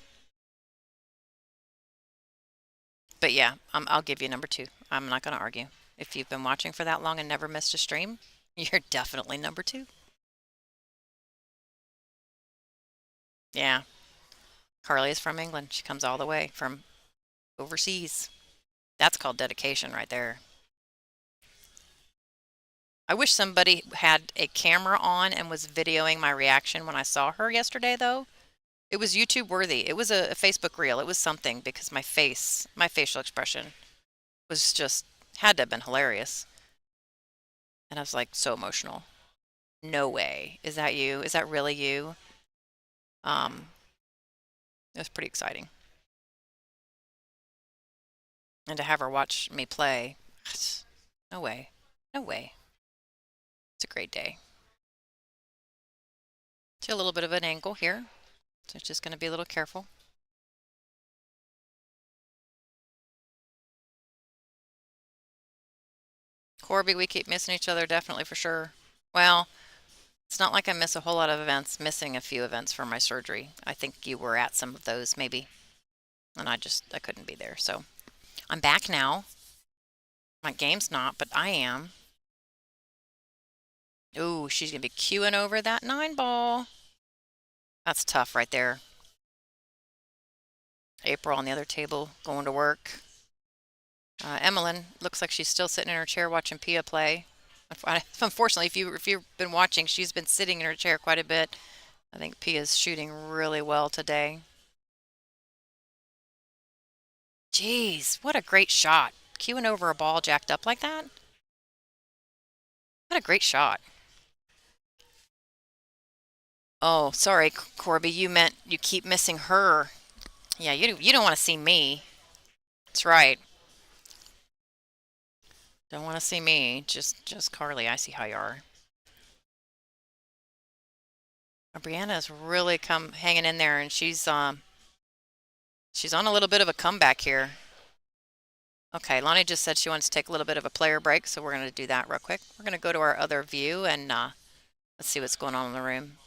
But yeah, I'll give you #2. I'm not going to argue. If you've been watching for that long and never missed a stream, you're definitely #2. Yeah, Carly is from England. She comes all the way from overseas. That's called dedication right there. I wish somebody had a camera on and was videoing my reaction when I saw her yesterday, though. It was YouTube worthy. It was a Facebook reel. It was something because my facial expression was just had to have been hilarious. And I was like so emotional. No way. Is that you? Is that really you? Um, it was pretty exciting. And to have her watch me play, no way. No way. It's a great day. See a little bit of an angle here. So it's just going to be a little careful. Corby, we keep missing each other, definitely for sure. Well, it's not like I miss a whole lot of events, missing a few events for my surgery. I think you were at some of those maybe. And I couldn't be there. So I'm back now. My game's not, but I am. Ooh, she's going to be queuing over that 9 ball. That's tough right there. April on the other table going to work. Emmeline looks like she's still sitting in her chair watching Pia play. Unfortunately, if you've been watching, she's been sitting in her chair quite a bit. I think Pia's shooting really well today. Jeez, what a great shot. Queuing over a ball jacked up like that. What a great shot. Oh, sorry, Corby. You meant you keep missing her. Yeah, you don't want to see me. That's right. Don't want to see me. Just Carly. I see how you are. Brianna's really come hanging in there, and she's on a little bit of a comeback here. Okay, Lonnie just said she wants to take a little bit of a player break, so we're going to do that real quick. We're going to go to our other view and let's see what's going on in the room.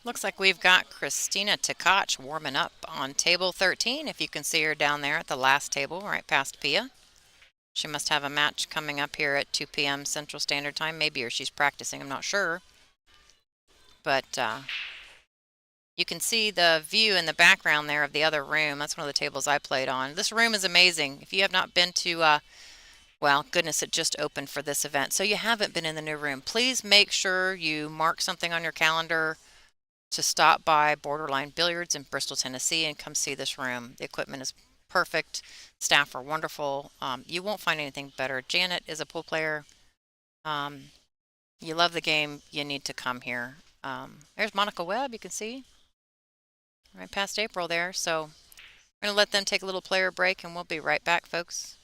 Looks like we've got Christina Tkach warming up on table 13. If you can see her down there at the last table, right past Pia. She must have a match coming up here at 2 p.m. Central Standard Time, maybe, or she's practicing. I'm not sure. But you can see the view in the background there of the other room. That's one of the tables I played on. This room is amazing. If you have not been to, well, goodness, it just opened for this event. So you haven't been in the new room. Please make sure you mark something on your calendar to stop by Borderline Billiards in Bristol, Tennessee, and come see this room. The equipment is perfect. Staff are wonderful. You won't find anything better. Janet is a pool player. Um, you love the game. You need to come here. There's Monica Webb. You can see right past April there. So we're going to let them take a little player break, and we'll be right back, folks.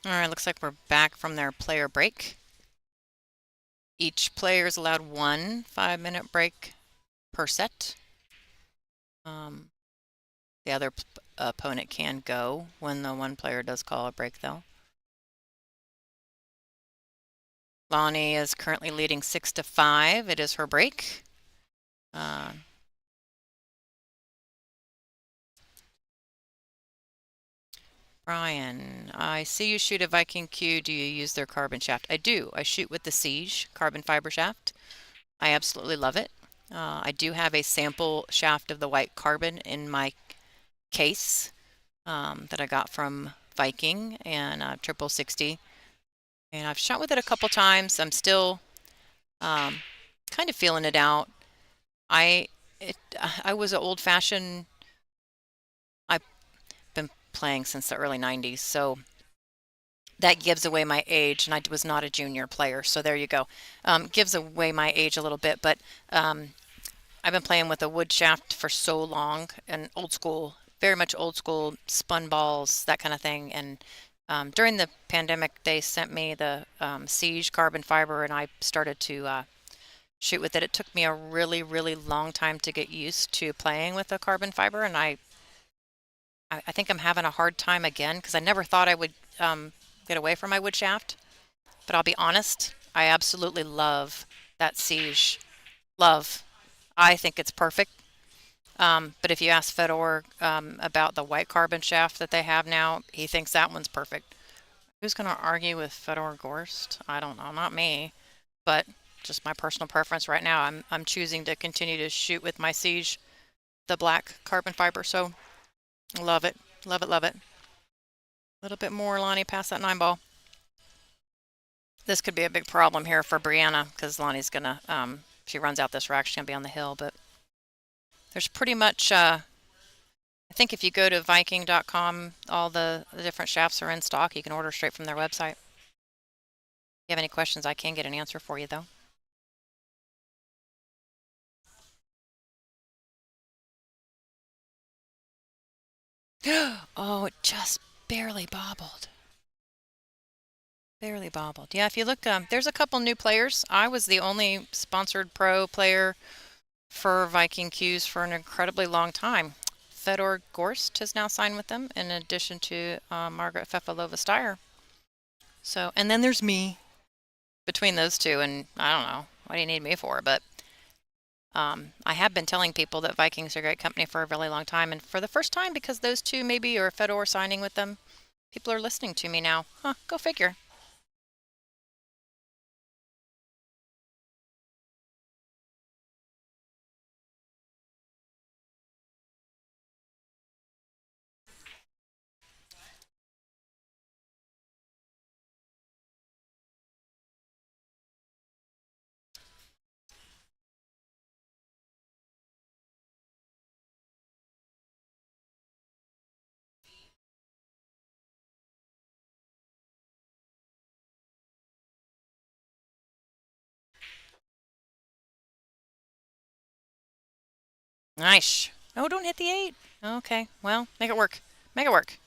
All right, looks like we're back from their player break. Each player is allowed 1 5-minute break per set. Um, the other opponent can go when the one player does call a break, though. Lonnie is currently leading 6-5. It is her break. Uh, Brian, I see you shoot a Viking Q. Do you use their carbon shaft? I do. I shoot with the Siege carbon fiber shaft. I absolutely love it. I do have a sample shaft of the white carbon in my case that I got from Viking and 6060. And I've shot with it a couple times. I'm still kind of feeling it out. I I was an old-fashioned. I've been playing since the early 90s, so that gives away my age, and I was not a junior player, so there you go. Gives away my age a little bit, but I've been playing with a wood shaft for so long and old school, very much old school, spun balls, that kind of thing. And during the pandemic, they sent me the Siege carbon fiber, and I started to shoot with it. It took me a really, really long time to get used to playing with the carbon fiber, and I think I'm having a hard time again because I never thought I would get away from my wood shaft. But I'll be honest, I absolutely love that Siege. Love. I think it's perfect. But if you ask Fedor about the white carbon shaft that they have now, he thinks that one's perfect. Who's going to argue with Fedor Gorst? I don't know, not me. But just my personal preference right now. I'm choosing to continue to shoot with my Siege, the black carbon fiber. So love it, love it, love it. A little bit more, Lonnie, pass that 9 ball. This could be a big problem here for Brianna because Lonnie's gonna, if she runs out this rack, she's gonna be on the hill. But there's pretty much, I think if you go to Viking.com, all the different shafts are in stock. You can order straight from their website. If you have any questions, I can get an answer for you though. Oh, it just barely bobbled. Barely bobbled. Yeah, if you look, there's a couple new players. I was the only sponsored pro player for Viking Qs for an incredibly long time. Fedor Gorst has now signed with them, in addition to Margaret Fefalova-Steyer. So, and then there's me between those two, and I don't know what do you need me for, but I have been telling people that Vikings are a great company for a really long time, and for the first time, because those two maybe or Fedor signing with them, people are listening to me now. Huh? Go figure. Nice. Oh, don't hit the 8. Okay, well, make it work. Make it work.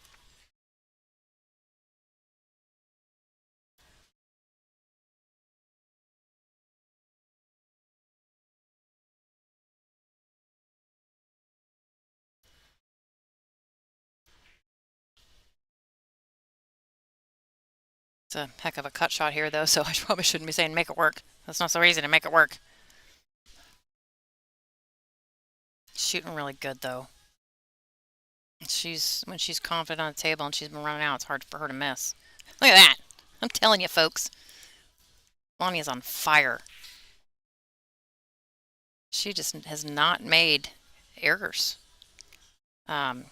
It's a heck of a cut shot here, though, so I probably shouldn't be saying make it work. That's not so easy to make it work. Shooting really good, though. When she's confident on the table and she's been running out, it's hard for her to miss. Look at that. I'm telling you, folks. Lonnie is on fire. She just has not made errors. Um,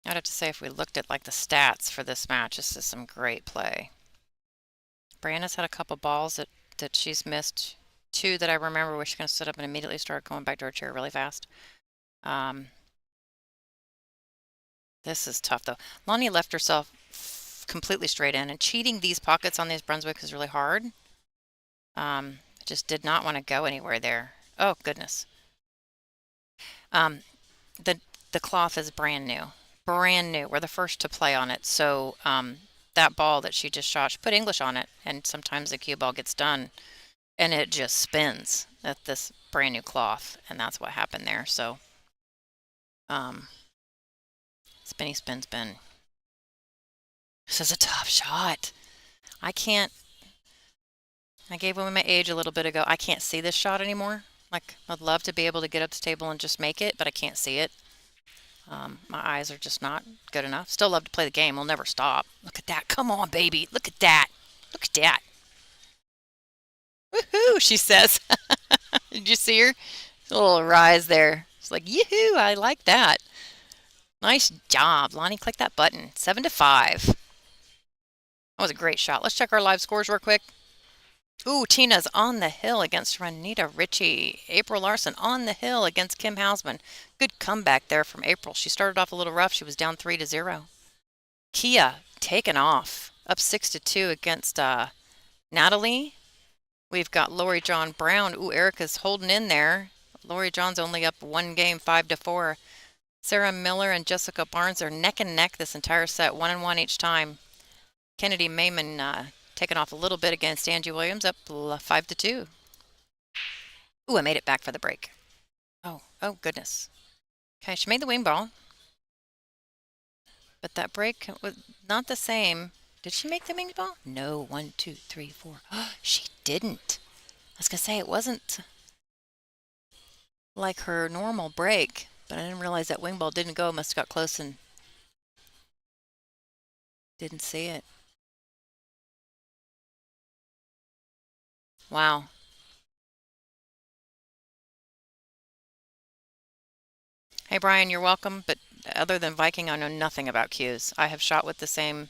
I'd have to say if we looked at like the stats for this match, this is some great play. Brianna's had a couple balls that she's missed. Two that I remember where she's going to sit up and immediately start going back to her chair really fast. Um, this is tough though. Lonnie left herself completely straight in, and cheating these pockets on these Brunswick is really hard. Just did not want to go anywhere there. Oh goodness. Um, the The cloth is brand new. Brand new. We're the first to play on it. So that ball that she just shot, she put English on it, and sometimes the cue ball gets done and it just spins at this brand new cloth, and that's what happened there. So um, spinny spin spin. This is a tough shot. I can't. I gave away my age a little bit ago. I can't see this shot anymore. Like, I'd love to be able to get up the table and just make it, but I can't see it. My eyes are just not good enough. Still love to play the game. We'll never stop. Look at that. Come on, baby. Look at that. Look at that. Woohoo, she says. Did you see her? A little rise there. It's like, yoo-hoo, I like that. Nice job, Lonnie. Click that button. 7-5. That was a great shot. Let's check our live scores real quick. Ooh, Tina's on the hill against Renita Ritchie. April Larson on the hill against Kim Hausman. Good comeback there from April. She started off a little rough. She was down 3-0. Kia taken off, up 6-2 against Natalie. We've got Lori John Brown. Ooh, Erica's holding in there. Lori John's only up one game, 5-4. Sarah Miller and Jessica Barnes are neck and neck this entire set, 1-1 each time. Kennedy Mayman taken off a little bit against Angie Williams, up 5-2. Ooh, I made it back for the break. Oh goodness. Okay, she made the wing ball, but that break was not the same. Did she make the wing ball? No, 1, 2, 3, 4. She didn't. I was gonna say it wasn't like her normal break, but I didn't realize that wing ball didn't go. Must have got close and didn't see it. Wow. Hey Brian, you're welcome, but other than Viking, I know nothing about cues. I have shot with the same.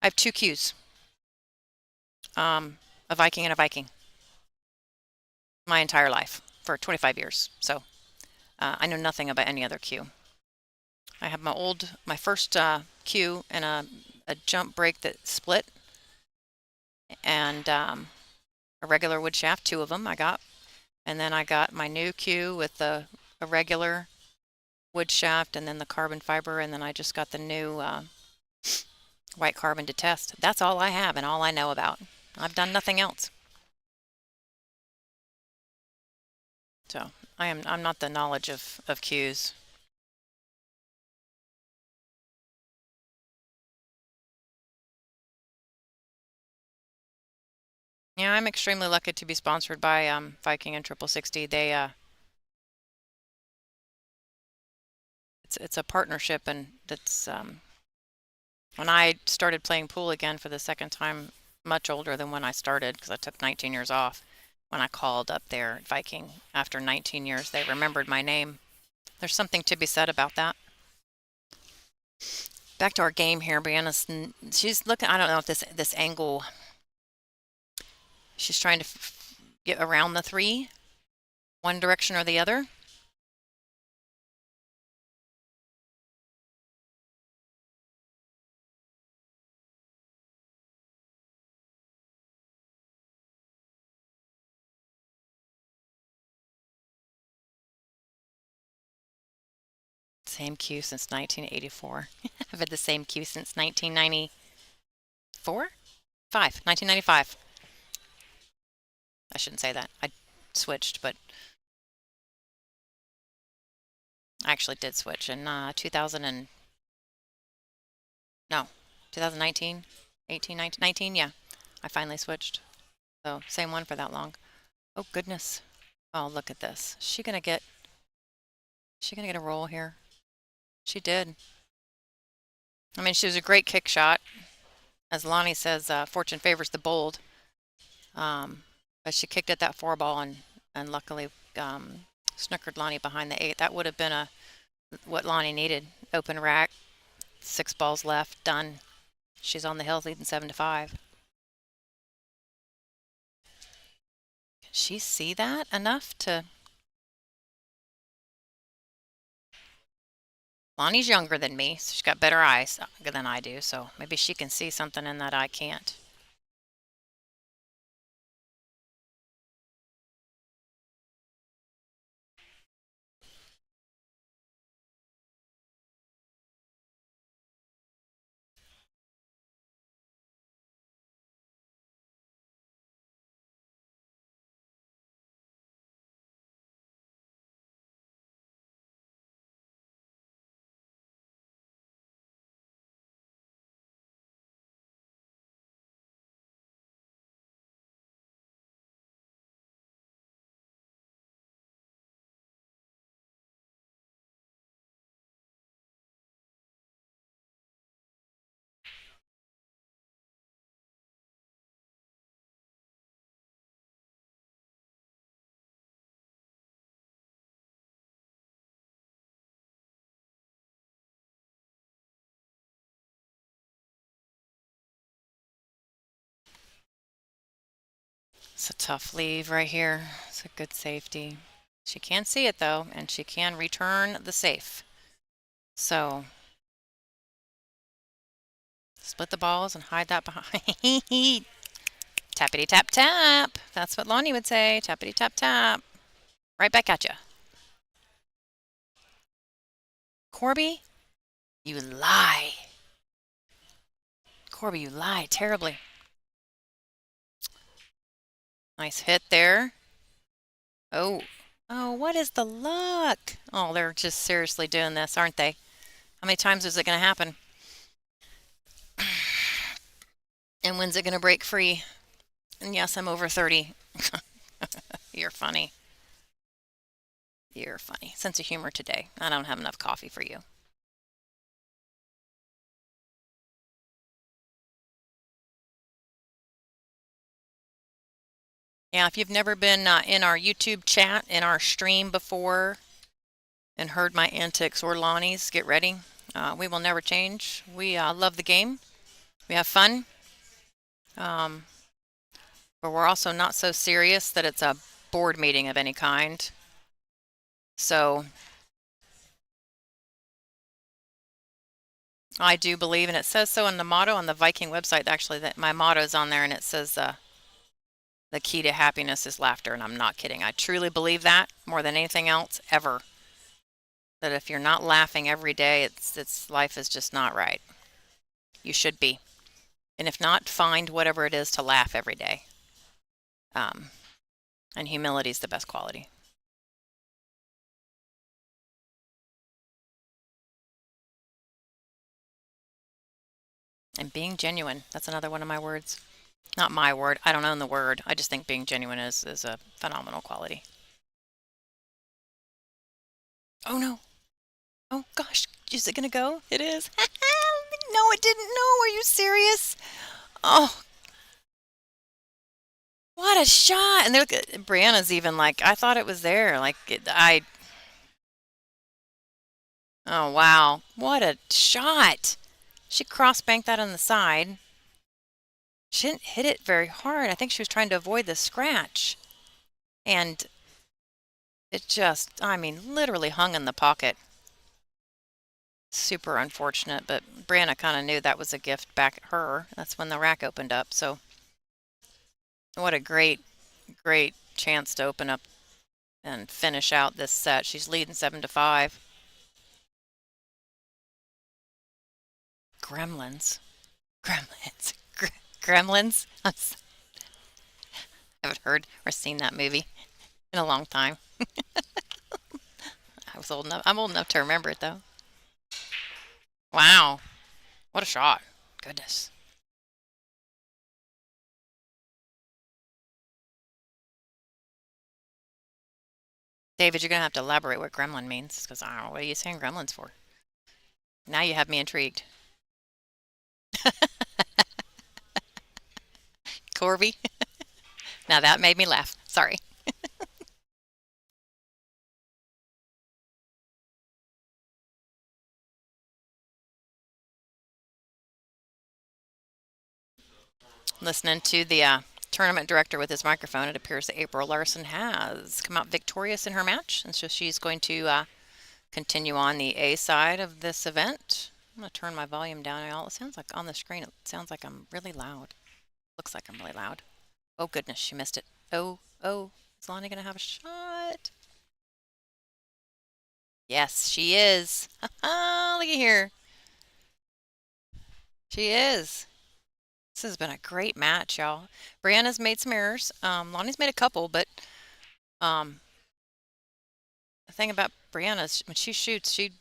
I have two cues. A Viking and a Viking. My entire life for 25 years. So I know nothing about any other cue. I have my first cue and a jump break that split, and a regular wood shaft, two of them I got. And then I got my new cue with a regular wood shaft and then the carbon fiber, and then I just got the new white carbon to test. That's all I have and all I know about. I've done nothing else. So I'm not the knowledge of cues. Yeah, I'm extremely lucky to be sponsored by Viking and Triple 60. They it's a partnership, and that's when I started playing pool again for the second time, much older than when I started because I took 19 years off. When I called up there at Viking after 19 years, they remembered my name. There's something to be said about that. Back to our game here, Brianna's. She's looking. I don't know if this angle. She's trying to get around the three, one direction or the other. Same cue since 1984. I've had the same cue since 1994? 1995. I shouldn't say that. I switched, but I actually did switch in 2000 and no, 2019, 18, 19, 19, yeah. I finally switched. So same one for that long. Oh goodness. Oh, look at this. She gonna get a roll here? She did. I mean, she was a great kick shot. As Lonnie says, fortune favors the bold. But she kicked at that four ball and luckily snookered Lonnie behind the eight. That would have been what Lonnie needed. Open rack, 6 balls left, done. She's on the hill leading 7-5. Can she see that enough to... Lonnie's younger than me, so she's got better eyes than I do, so maybe she can see something in that I can't. It's a tough leave right here. It's a good safety. She can see it though, and she can return the safe. So split the balls and hide that behind. Tappity tap tap. That's what Lonnie would say. Tappity tap tap. Right back at you. Corby, you lie. Corby, you lie terribly. Nice hit there. Oh, oh, what is the luck? Oh, they're just seriously doing this, aren't they? How many times is it going to happen? And when's it going to break free? And yes, I'm over 30. You're funny. You're funny. Sense of humor today. I don't have enough coffee for you. Yeah, if you've never been in our YouTube chat, in our stream before, and heard my antics or Lonnie's, get ready. We will never change. We love the game. We have fun. Um, but we're also not so serious that it's a board meeting of any kind. So I do believe, and it says so in the motto on the Viking website, actually, that my motto is on there, and it says the key to happiness is laughter, and I'm not kidding. I truly believe that more than anything else ever. That if you're not laughing every day, it's life is just not right. You should be. And if not, find whatever it is to laugh every day. And humility is the best quality. And being genuine, that's another one of my words. Not my word. I don't own the word. I just think being genuine is a phenomenal quality. Oh no. Oh gosh. Is it going to go? It is. No, it didn't. No, are you serious? Oh, what a shot. And look at Brianna's even like, I thought it was there. Like, oh wow. What a shot. She cross-banked that on the side. She didn't hit it very hard. I think she was trying to avoid the scratch. And it just, I mean, literally hung in the pocket. Super unfortunate, but Brianna kind of knew that was a gift back at her. That's when the rack opened up. So what a great, great chance to open up and finish out this set. She's leading 7-5. Gremlins. Gremlins. Gremlins. I haven't heard or seen that movie in a long time. I was old enough. I'm old enough to remember it though. Wow. What a shot. Goodness. David, you're going to have to elaborate what gremlin means because I don't know. What are you saying gremlins for? Now you have me intrigued. Corby? Now that made me laugh. Sorry. Listening to the tournament director with his microphone, it appears that April Larson has come out victorious in her match, and so she's going to continue on the A side of this event. I'm going to turn my volume down. It sounds like on the screen, it sounds like I'm really loud. Looks like I'm really loud. Oh goodness, she missed it. Oh, oh, is Lonnie going to have a shot? Yes, she is. Look at here. She is. This has been a great match, y'all. Brianna's made some errors. Lonnie's made a couple, but the thing about Brianna is when she shoots, she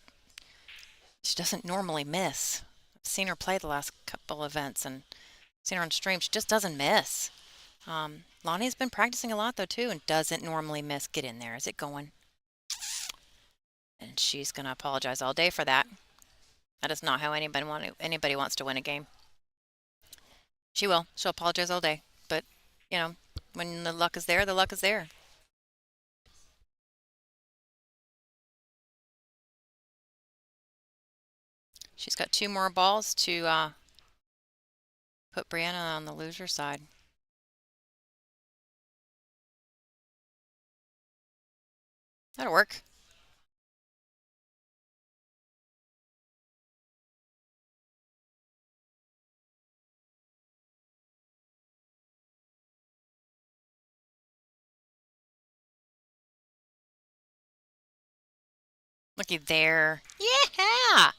doesn't normally miss. I've seen her play the last couple events and seen her on stream. She just doesn't miss. Lonnie's been practicing a lot though too and doesn't normally miss. Get in there. Is it going? And she's gonna apologize all day for that. That is not how anybody wants to win a game. She will. She'll apologize all day. But you know, when the luck is there, the luck is there. She's got two more balls to put Brianna on the loser side. That'll work. Looky there. Yeah!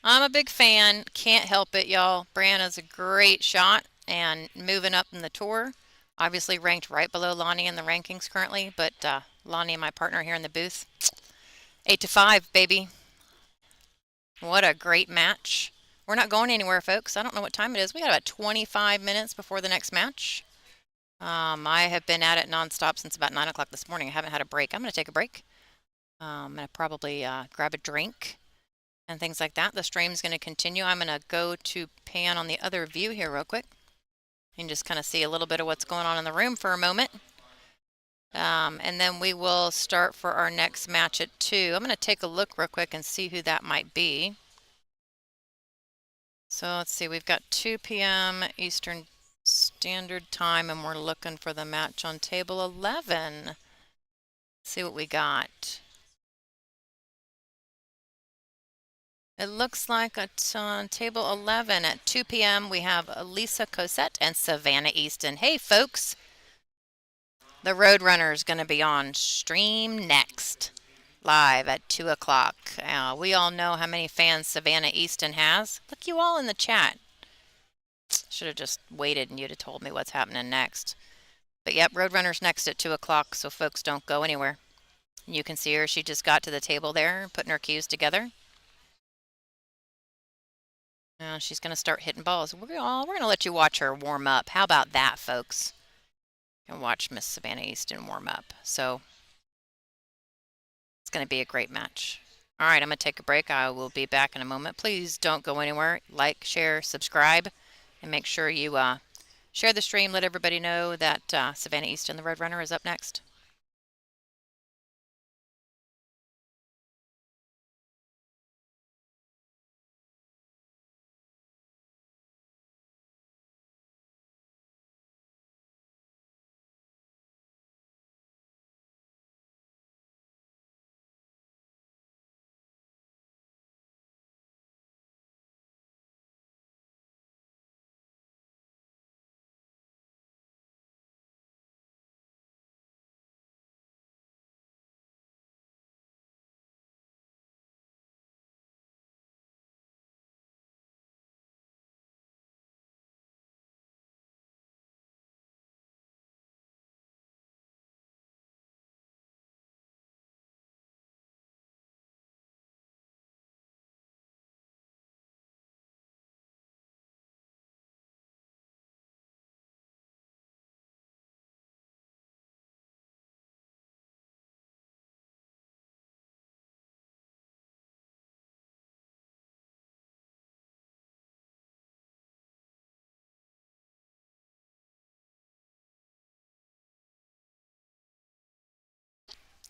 I'm a big fan. Can't help it, y'all. Brianna's a great shot and moving up in the tour. Obviously ranked right below Lonnie in the rankings currently, but Lonnie and my partner here in the booth. 8-5, baby. What a great match. We're not going anywhere, folks. I don't know what time it is. We got about 25 minutes before the next match. I have been at it nonstop since about 9 o'clock this morning. I haven't had a break. I'm going to take a break. I'm going to probably grab a drink and things like that. The stream's going to continue. I'm going to go to pan on the other view here real quick and just kind of see a little bit of what's going on in the room for a moment. And then we will start for our next match at 2. I'm going to take a look real quick and see who that might be. So let's see, we've got 2 p.m. Eastern Standard Time, and we're looking for the match on table 11. Let's see what we got. It looks like it's on table 11 at 2 p.m. We have Lisa Cosette and Savannah Easton. Hey, folks. The Roadrunner is going to be on stream next, live at 2 o'clock. We all know how many fans Savannah Easton has. Look, you all in the chat. Should have just waited and you'd have told me what's happening next. But yep, Roadrunner's next at 2 o'clock, so folks don't go anywhere. You can see her. She just got to the table there, putting her cues together. Now she's going to start hitting balls. We're going to let you watch her warm up. How about that, folks? And watch Miss Savannah Easton warm up. So it's going to be a great match. All right, I'm going to take a break. I will be back in a moment. Please don't go anywhere. Like, share, subscribe, and make sure you share the stream. Let everybody know that Savannah Easton, the Roadrunner, is up next.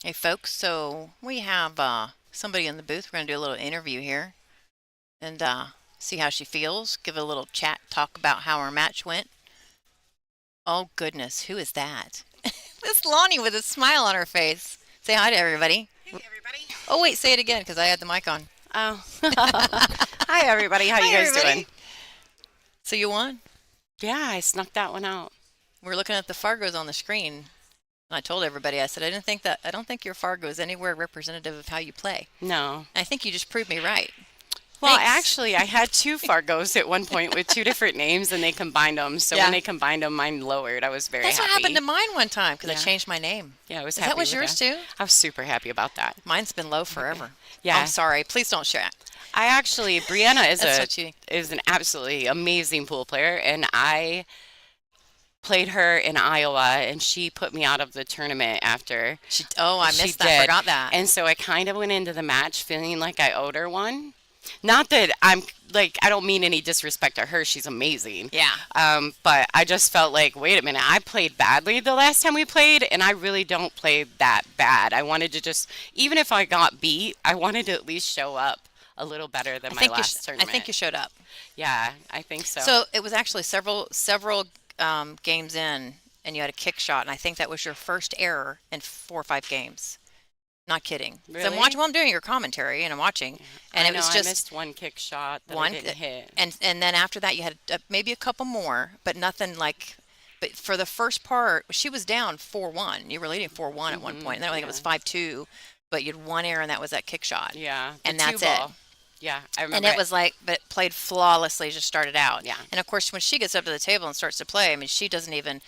Hey, folks, so we have somebody in the booth. We're going to do a little interview here and see how she feels, give a little chat, talk about how our match went. Oh, goodness, who is that? It's Lonnie with a smile on her face. Say hi to everybody. Hey, everybody. Oh, wait, say it again because I had the mic on. Oh. Hi, everybody. How Hi, you guys everybody. doing? So you won? Yeah, I snuck that one out. We're looking at the Fargos on the screen. And I told everybody, I said, I don't think your Fargo is anywhere representative of how you play. No. I think you just proved me right. Well, Thanks. actually, I had 2 Fargos at one point with 2 different names, and they combined them. So Yeah. when they combined them, mine lowered. I was very That's happy. what happened to mine one time because I Yeah. changed my name. Yeah, I was Is happy that was with yours that. too? I was super happy about that. Mine's been low forever. Yeah. I'm sorry. Please don't share it. I actually, Brianna is an absolutely amazing pool player, and I played her in Iowa, and she put me out of the tournament after. I She missed that. did. Forgot that. And so I kind of went into the match feeling like I owed her one. Not that I don't mean any disrespect to her. She's amazing. Yeah. But I just felt like, wait a minute, I played badly the last time we played, and I really don't play that bad. I wanted to just, even if I got beat, I wanted to at least show up a little better than my last I tournament. think you showed up. Yeah, I think so. So it was actually several games in, and you had a kick shot, and I think that was your first error in 4 or 5 games. Not kidding. So I'm watching Really? while I'm doing your commentary, and I'm watching, Yeah. and I it know was I just missed one kick shot that I one, didn't hit. and then after that you had maybe a couple more, but nothing like. But for the first part, she was down 4-1. You were leading 4-1 at one point, and then I think it was Yeah. 5-2. But you had one error, and that was that kick shot, Yeah. The and two that's it. ball. Yeah, I And remember it it. was like, but played flawlessly, just started out. Yeah. And of course, when she gets up to the table and starts to play, I mean, she doesn't even.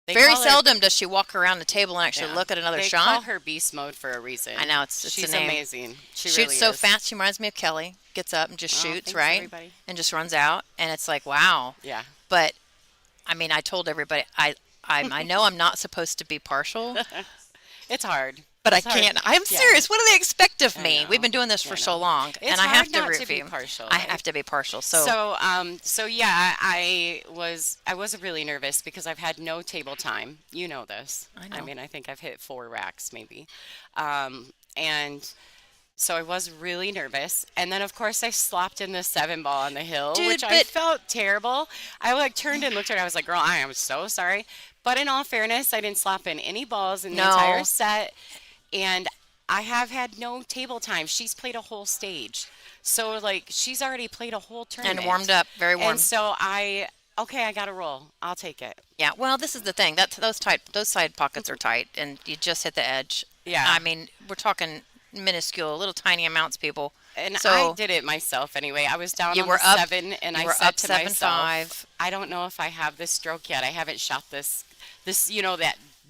They Very call her seldom does she walk around the table and actually yeah. look at another They call shot. her beast mode for a I reason. know it's a She's name. amazing. She Shoots really so is. fast. She reminds me of Kelly. Gets up and just Oh, shoots, thanks right? everybody. And just runs out. And it's like, wow. Yeah. But I mean, I told everybody I know I'm not supposed to be partial, It's hard. but I It's hard. can't. I'm Yeah. serious. What do they expect of I me? We've know. been doing this I for so know. long, and It's I have hard to not root to for be you. partial, I right? have to be partial. So So yeah, I was really nervous because I've had no table time. You know this. I I know. mean, I think I've hit 4 racks maybe, and so I was really nervous. And then of course I slopped in the 7 ball on the hill, Dude, which I but felt terrible. I like turned and looked at her. I was like, "Girl, I am so sorry." But in all fairness, I didn't slop in any balls in the entire no. set, and I have had no table time. She's played a whole stage. So like she's already played a whole And warmed tournament. up, very And warm. so okay, I got to roll. I'll take it. Yeah, well, this is the thing. Those side pockets are tight, and you just hit the edge. Yeah. I mean, we're talking minuscule, little tiny amounts, people. And I So did it myself anyway. I was down you on the were up, 7 and you I were said up to seven myself, five. I don't know if I have this stroke yet. I haven't shot this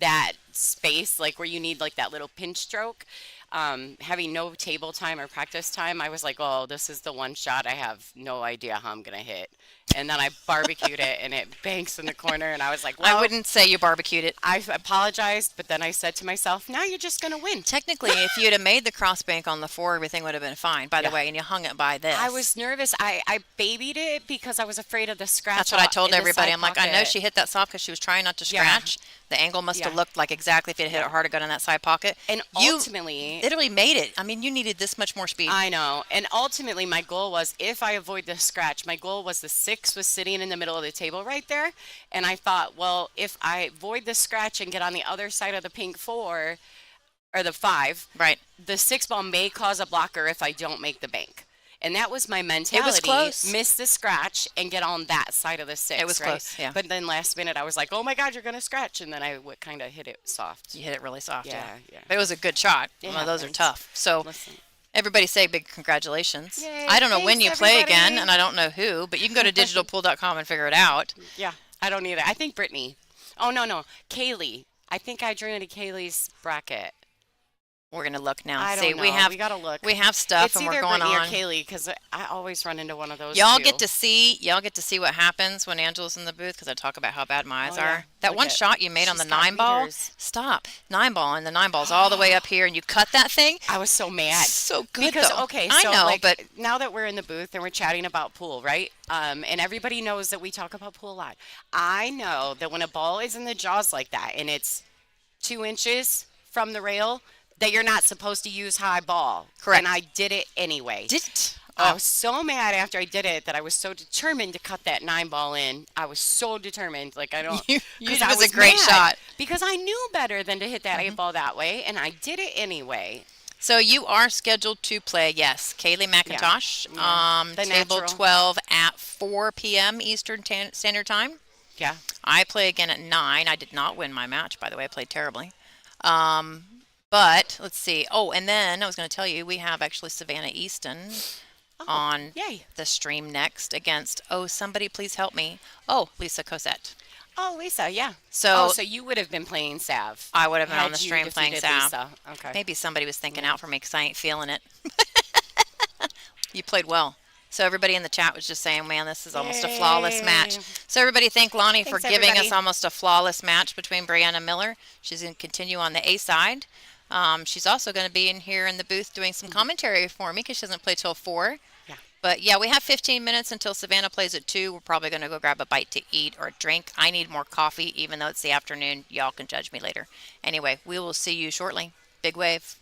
that space like where you need like that little pinch stroke. Having no table time or practice time, I was like, oh, this is the one shot I have no idea how I'm gonna hit. And then I barbecued it and it banks in the corner and I was like, I well, wouldn't say you barbecued it. I apologized, but then I said to myself, now you're just gonna win. Technically, if you'd have made the crossbank on the four, everything would have been fine, by the Yeah. way, and you hung it by I this. was nervous. I babied it because I was afraid of the That's scratch what I told in the everybody. side I'm like, I know pocket. she hit that soft because she was trying not to Yeah, scratch. The angle must have yeah, looked like exactly if you'd hit it yeah. hard to go in that side pocket. And You ultimately, literally made it. I mean, you needed this much more speed. I know. And ultimately, my goal was if I avoid the scratch, my goal was the 6 was sitting in the middle of the table right there. And I thought, well, if I avoid the scratch and get on the other side of the pink 4 or the 5, Right. the 6 ball may cause a blocker if I don't make the bank. And that was my It was mentality. close. Miss the scratch and get on that side of the It was 6, right? close, yeah. But then last minute I was like, oh my God, you're going to scratch. And then I would kind of hit it soft. You hit it really soft, yeah. Yeah, yeah. But it was a good shot. It Well, those are happens. tough. So Listen. everybody say big congratulations. Yay, I don't know when thanks you play again, everybody. and I don't know who, but you can go to digitalpool.com and figure it out. Yeah, I don't either. I think Brittany. Oh, no, no. Kaylee. I think I joined Kaylee's bracket. We're gonna look now. I See, don't know. We got to look. we have stuff, It's and we're either going Brittany or on. Kaylee because I always run into one of those Y'all two. get to see what happens when Angela's in the booth because I talk about how bad my eyes Oh, yeah. are. That Look one at shot you made on she's the got 9 ball, meters. stop 9 ball, and the 9 ball's all the way up here, and you cut that thing. I was so mad. So good Because though. okay, I so know, like but now that we're in the booth and we're chatting about pool, right? And everybody knows that we talk about pool a lot. I know that when a ball is in the jaws like that and it's 2 inches from the rail, that you're not supposed to use high ball. Correct. And I did it anyway. didn't. I Oh, was so mad after I did it that I was so determined to cut that 9 ball in. I was so determined. Like I don't, you, because it I was a was great mad. shot. Because I knew better than to hit that 8 ball that way, and I did it anyway. So you are scheduled to play, yes, Kaylee Yeah, McIntosh, yeah. The table natural. 12 at 4 p.m. Eastern Standard Time. Yeah. I play again at 9. I did not win my match, by the way. I played terribly. Um, but let's see. Oh, and then I was going to tell you we have actually Savannah Easton Oh, on yay. the stream next against, oh, somebody please help me. Oh, Lisa Cosette. Oh, Lisa, yeah. So Oh, so you would have been playing Sav I would have been on had the you stream playing defeated Sav. Lisa. Okay. Maybe somebody was thinking out for me because I ain't feeling it. You played well. So everybody in the chat was just saying, man, this is almost a flawless match. Yay. So everybody thank Lonnie for Thanks, giving us everybody. almost a flawless match between Brianna Miller. She's going to continue on the A side. She's also going to be in here in the booth doing some commentary for me because she doesn't play till 4. Yeah. But yeah, we have 15 minutes until Savannah plays at 2. We're probably going to go grab a bite to eat or a drink. I need more coffee, even though it's the afternoon. Y'all can judge me later. Anyway, we will see you shortly. Big wave.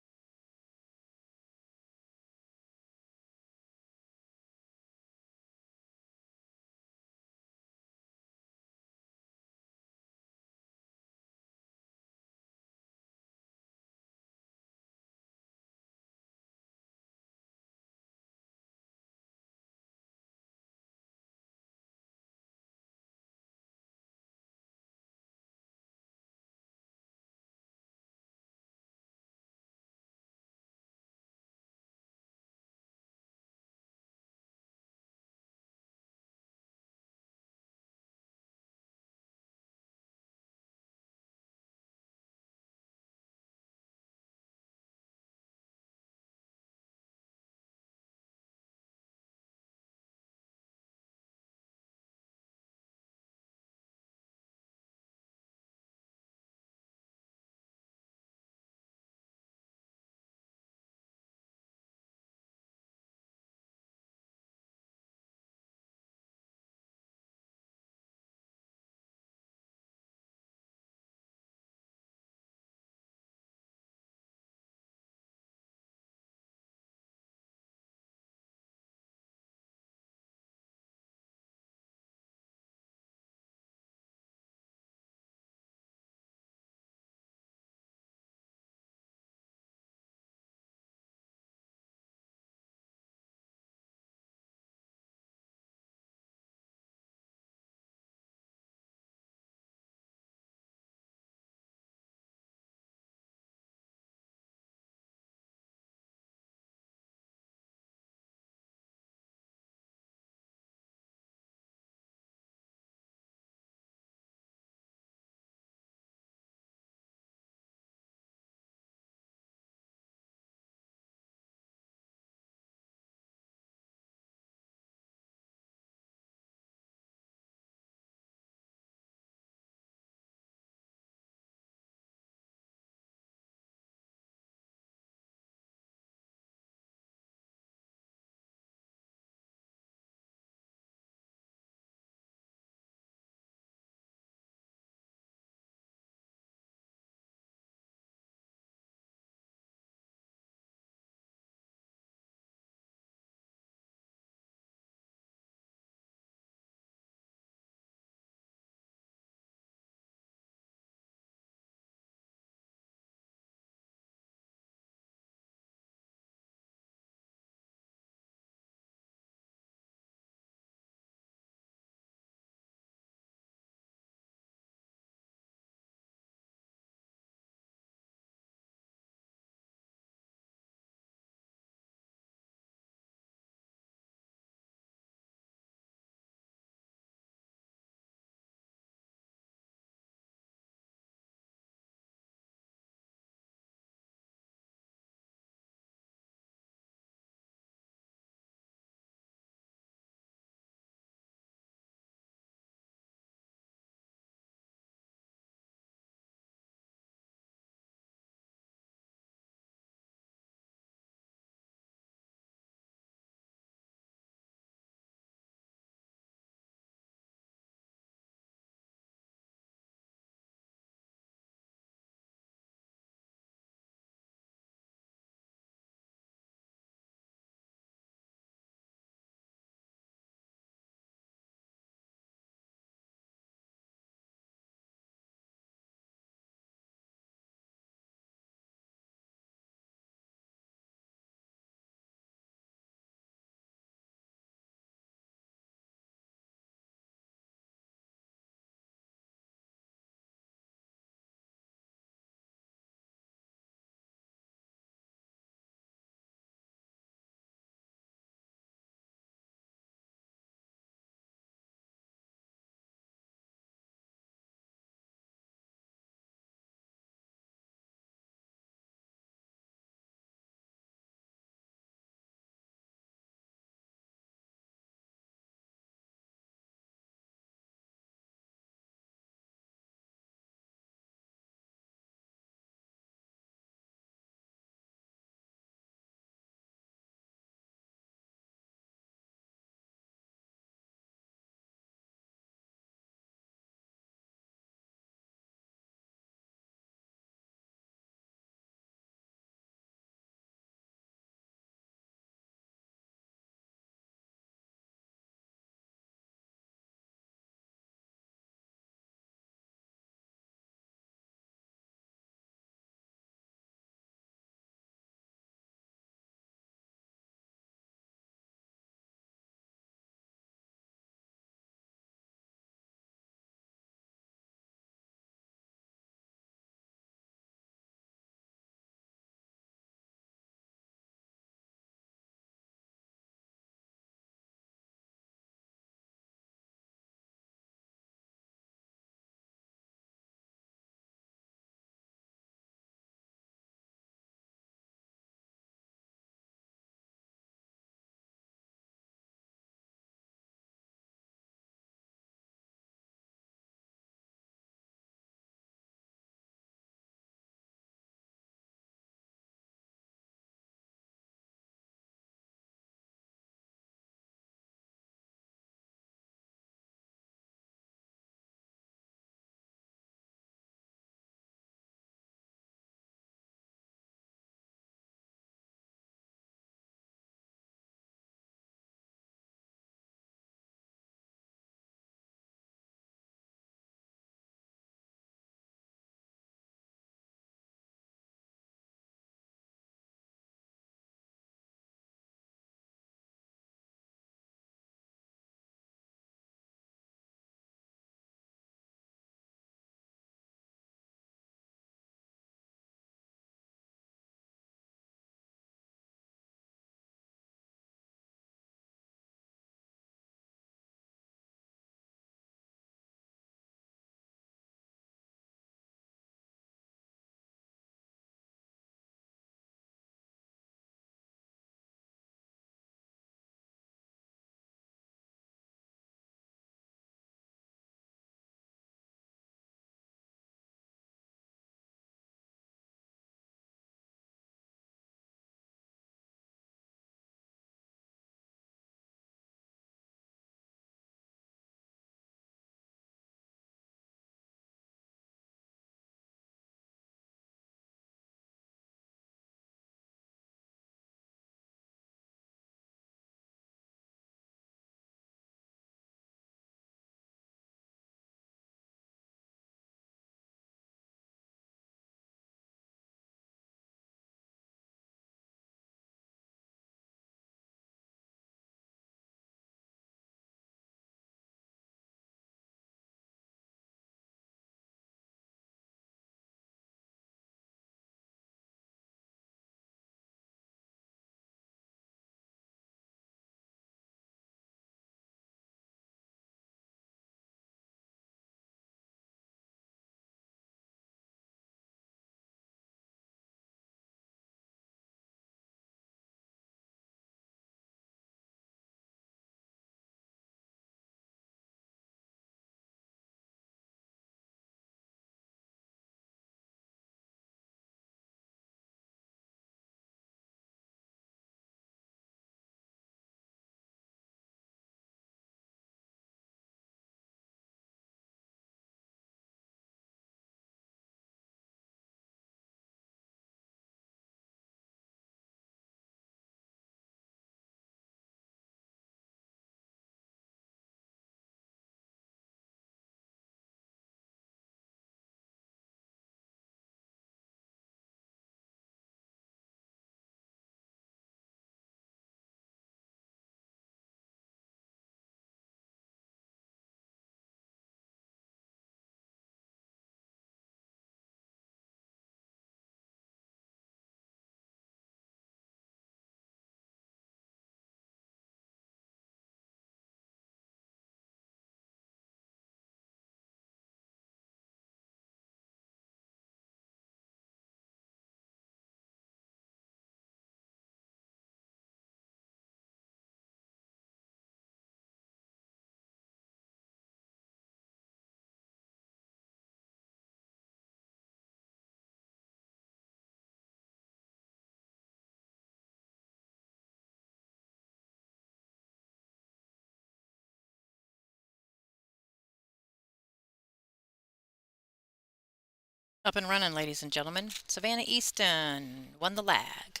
Up and running, ladies and gentlemen. Savannah Easton won the lag.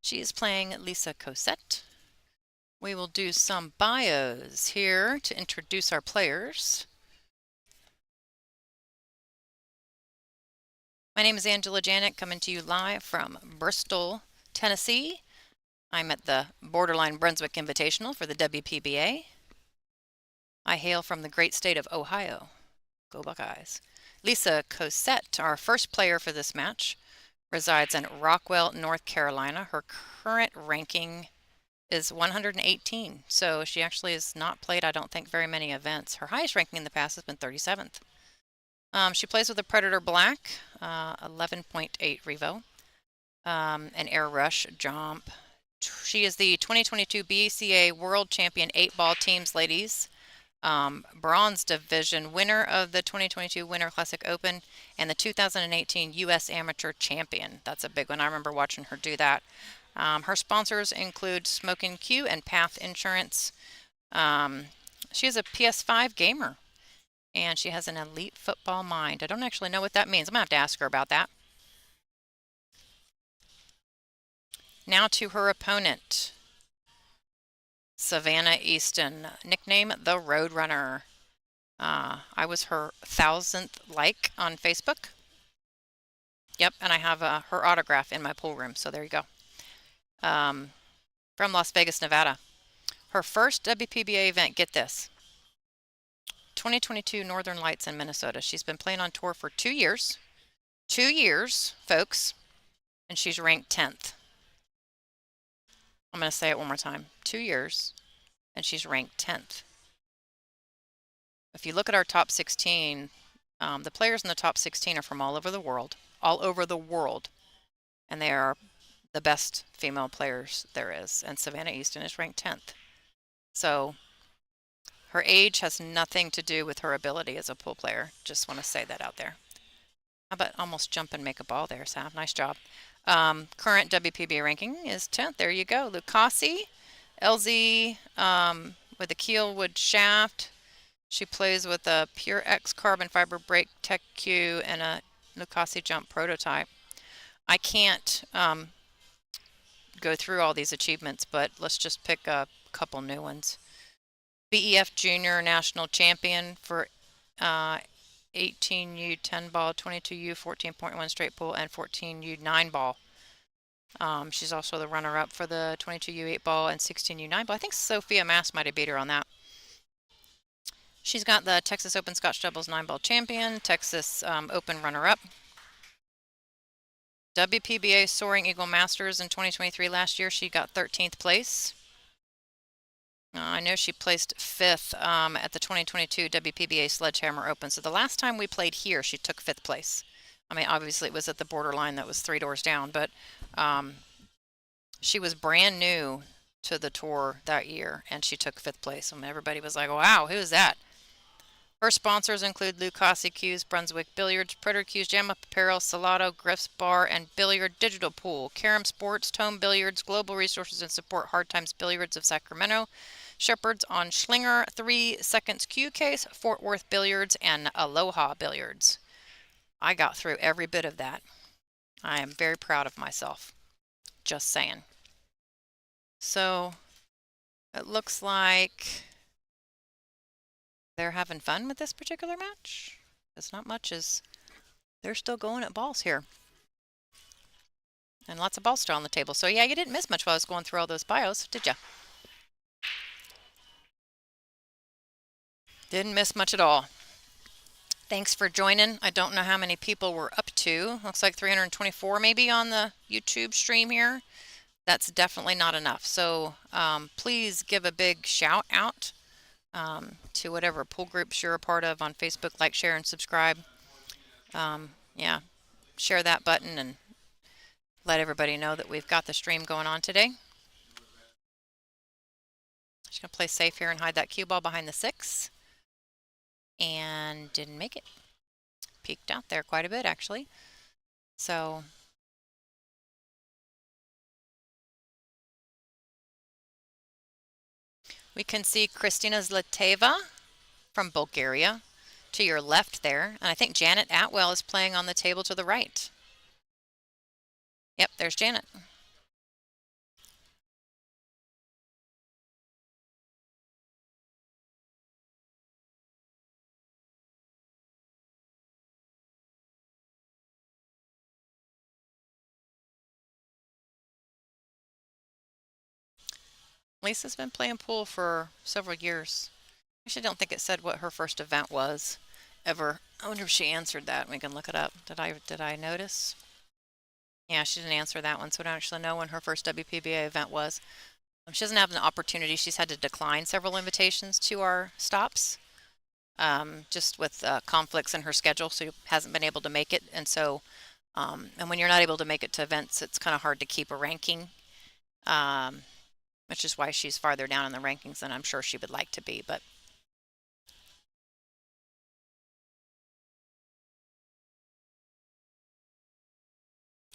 She is playing Lisa Cosette. We will do some bios here to introduce our players. My name is Angela Janik, coming to you live from Bristol, Tennessee. I'm at the Borderline Brunswick Invitational for the WPBA. I hail from the great state of Ohio. Go Buckeyes. Lisa Cosette, our first player for this match, resides in Rockwell, North Carolina. Her current ranking is 118, so she actually has not played, I don't think, very many events. Her highest ranking in the past has been 37th. She plays with a Predator Black, 11.8 Revo, an Air Rush Jump. She is the 2022 BCA World Champion 8-Ball Teams Ladies Bronze Division winner of the 2022 Winter Classic Open and the 2018 U.S. Amateur Champion. That's a big one. I remember watching her do that. Her sponsors include Smokin' Q and Path Insurance. She is a PS5 gamer, and she has an elite football mind. I don't actually know what that means. I'm going to have to ask her about that. Now to her opponent, Savannah Easton, nickname the Roadrunner. I was her 1,000th like on Facebook. Yep, and I have her autograph in my pool room, so there you go. From Las Vegas, Nevada. Her first WPBA event, get this, 2022 Northern Lights in Minnesota. She's been playing on tour for 2 years. 2 years, folks, and she's ranked 10th. I'm going to say it one more time. 2 years, and she's ranked 10th. If you look at our top 16, the players in the top 16 are from all over the world, and they are the best female players there is, and Savannah Easton is ranked 10th. So her age has nothing to do with her ability as a pool player. Just want to say that out there. How about almost jump and make a ball there, Sam? Nice job. Current WPBA ranking is 10th. There you go. Lucasi, LZ with a Keelwood shaft. She plays with a Pure X carbon fiber brake Tech Q and a Lucasi jump prototype. I can't go through all these achievements, but let's just pick a couple new ones. BEF Junior National Champion for 18U 10 ball, 22U 14.1 straight pool, and 14U 9 ball. She's also the runner-up for the 22U 8 ball and 16U 9 ball. I think Sophia Mass might have beat her on that. She's got the Texas Open Scotch Doubles 9 ball champion, Texas Open runner-up. WPBA Soaring Eagle Masters in 2023 last year, she got 13th place. I know she placed 5th at the 2022 WPBA Sledgehammer Open. So the last time we played here, she took 5th place. I mean, obviously it was at the Borderline that was 3 doors down, but she was brand new to the tour that year, and she took 5th place. And everybody was like, wow, who's that? Her sponsors include Lucasi Q's, Brunswick Billiards, Predator Q's, Jam Up Apparel, Salado, Griff's Bar, and Billiard Digital Pool, Karam Sports, Tome Billiards, Global Resources and Support, Hard Times Billiards of Sacramento, Shepherd's on Schlinger, 3 Seconds Q Case, Fort Worth Billiards, and Aloha Billiards. I got through every bit of that. I am very proud of myself. Just saying. So, it looks like they're having fun with this particular match. It's not much as they're still going at balls here. And lots of balls still on the table. So yeah, you didn't miss much while I was going through all those bios, did ya? Didn't miss much at all. Thanks for joining. I don't know how many people we're up to. Looks like 324 maybe on the YouTube stream here. That's definitely not enough. So please give a big shout out to whatever pool groups you're a part of on Facebook. Like, share, and subscribe. Yeah, share that button and let everybody know that we've got the stream going on today. Just going to play safe here and hide that cue ball behind the 6. And didn't make it. Peeked out there quite a bit, actually. So we can see Kristina Zlateva from Bulgaria, to your left there. And I think Janet Atwell is playing on the table to the right. Yep, there's Janet. Lisa's been playing pool for several years. I actually don't think it said what her first event was ever. I wonder if she answered that. We can look it up. Did I notice? Yeah, she didn't answer that one, so we don't actually know when her first WPBA event was. She doesn't have an opportunity. She's had to decline several invitations to our stops, just with conflicts in her schedule, so hasn't been able to make it. And so, and when you're not able to make it to events, it's kind of hard to keep a ranking, um, which is why she's farther down in the rankings than I'm sure she would like to be. But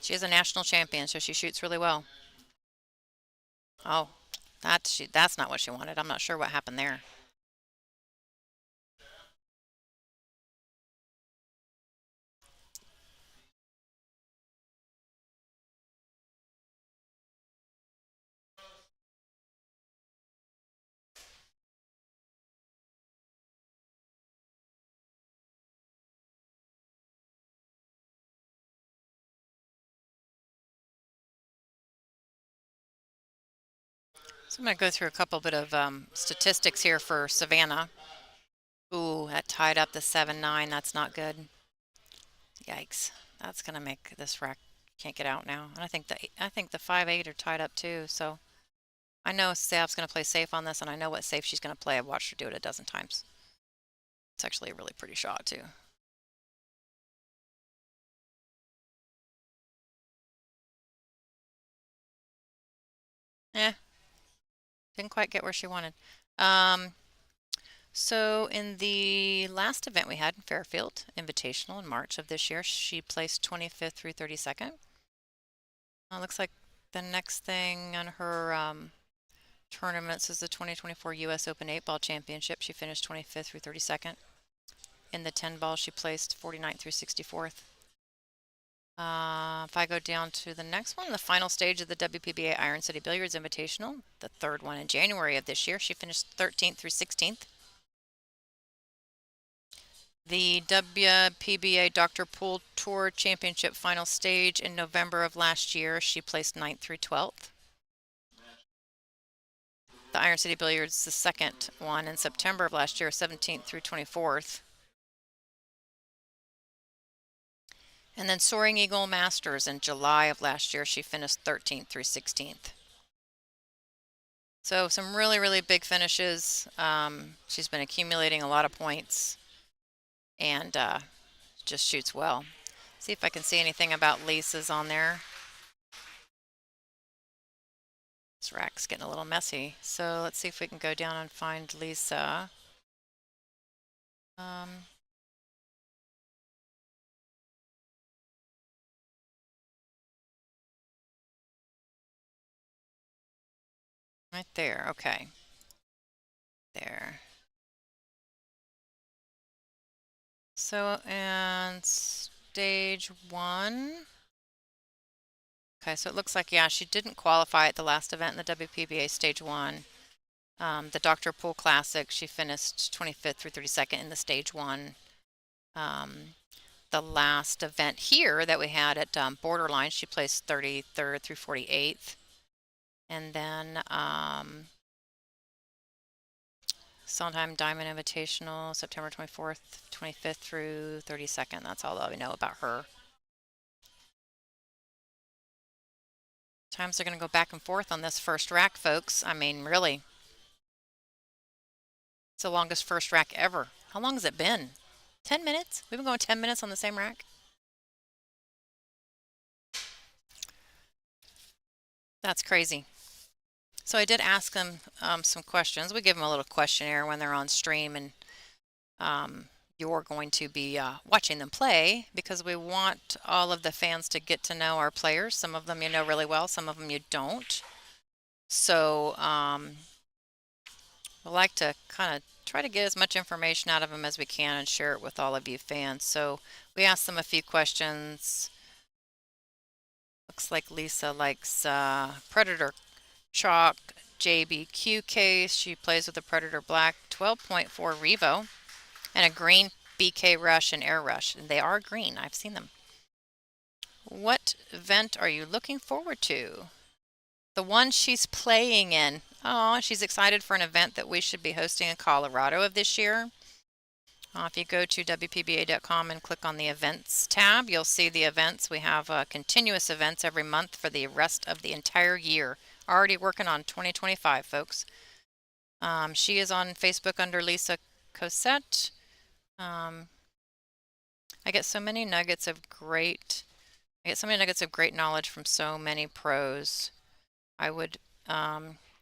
she is a national champion, so she shoots really well. Oh, that's not what she wanted. I'm not sure what happened there. So I'm going to go through a couple bit of statistics here for Savannah. Ooh, that tied up the 7-9. That's not good. Yikes. That's going to make this rack can't get out now. And I think the 5-8 are tied up too. So I know Sav's going to play safe on this, and I know what safe she's going to play. I've watched her do it a dozen times. It's actually a really pretty shot too. Eh, didn't quite get where she wanted. Um, so in the last event we had in Fairfield Invitational in March of this year, she placed 25th through 32nd. Looks like the next thing on her tournaments is the 2024 U.S. Open 8-Ball Championship. She finished 25th through 32nd. In the 10-ball, she placed 49th through 64th. If I go down to the next one, the final stage of the WPBA Iron City Billiards Invitational, the third one in January of this year, she finished 13th through 16th. The WPBA Dr. Pool Tour Championship final stage in November of last year, she placed 9th through 12th. The Iron City Billiards, the second one in September of last year, 17th through 24th. And then Soaring Eagle Masters in July of last year, she finished 13th through 16th. So some really, really big finishes. She's been accumulating a lot of points and just shoots well. See if I can see anything about Lisa's on there. This rack's getting a little messy. So let's see if we can go down and find Lisa. Right there. Okay. There. So, and stage one. Okay, so it looks like, yeah, she didn't qualify at the last event in the WPBA stage one. The Dr. Pool Classic, she finished 25th through 32nd in the stage one. The last event here that we had at Borderline, she placed 33rd through 48th. And then Sondheim Diamond Invitational, September 24th, 25th through 32nd. That's all that we know about her. Times are going to go back and forth on this first rack, folks. I mean, really. It's the longest first rack ever. How long has it been? 10 minutes? We've been going 10 minutes on the same rack? That's crazy. So I did ask them some questions. We give them a little questionnaire when they're on stream, and you're going to be watching them play because we want all of the fans to get to know our players. Some of them you know really well, some of them you don't. So we like to kind of try to get as much information out of them as we can and share it with all of you fans. So we asked them a few questions. Looks like Lisa likes Predator Chalk JBQ case. She plays with the Predator Black 12.4 Revo and a green BK Rush and Air Rush. And they are green. I've seen them. What event are you looking forward to? The one she's playing in. Oh, she's excited for an event that we should be hosting in Colorado of this year. If you go to WPBA.com and click on the events tab, you'll see the events. We have continuous events every month for the rest of the entire year. Already working on 2025, folks. She is on Facebook under Lisa Cosette. I get so many nuggets of great knowledge from so many pros. I would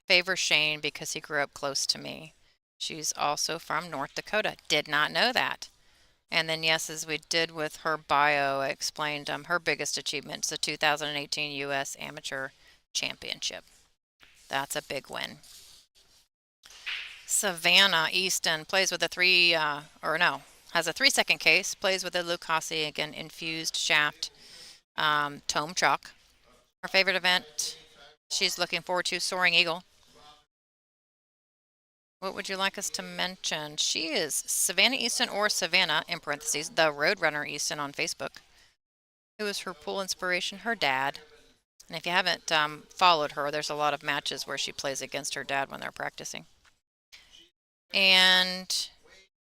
favor Shane because he grew up close to me. She's also from North Dakota. Did not know that. And then, yes, as we did with her bio, I explained her biggest achievement, the 2018 U.S. Amateur Championship. That's a big win. Savannah Easton plays with a has a 3-second case, plays with a Lucasi, again, infused shaft, tome chalk. Her favorite event, she's looking forward to Soaring Eagle. What would you like us to mention? She is Savannah Easton, or Savannah, in parentheses, the Roadrunner Easton on Facebook. Who is her pool inspiration? Her dad. And if you haven't followed her, there's a lot of matches where she plays against her dad when they're practicing. And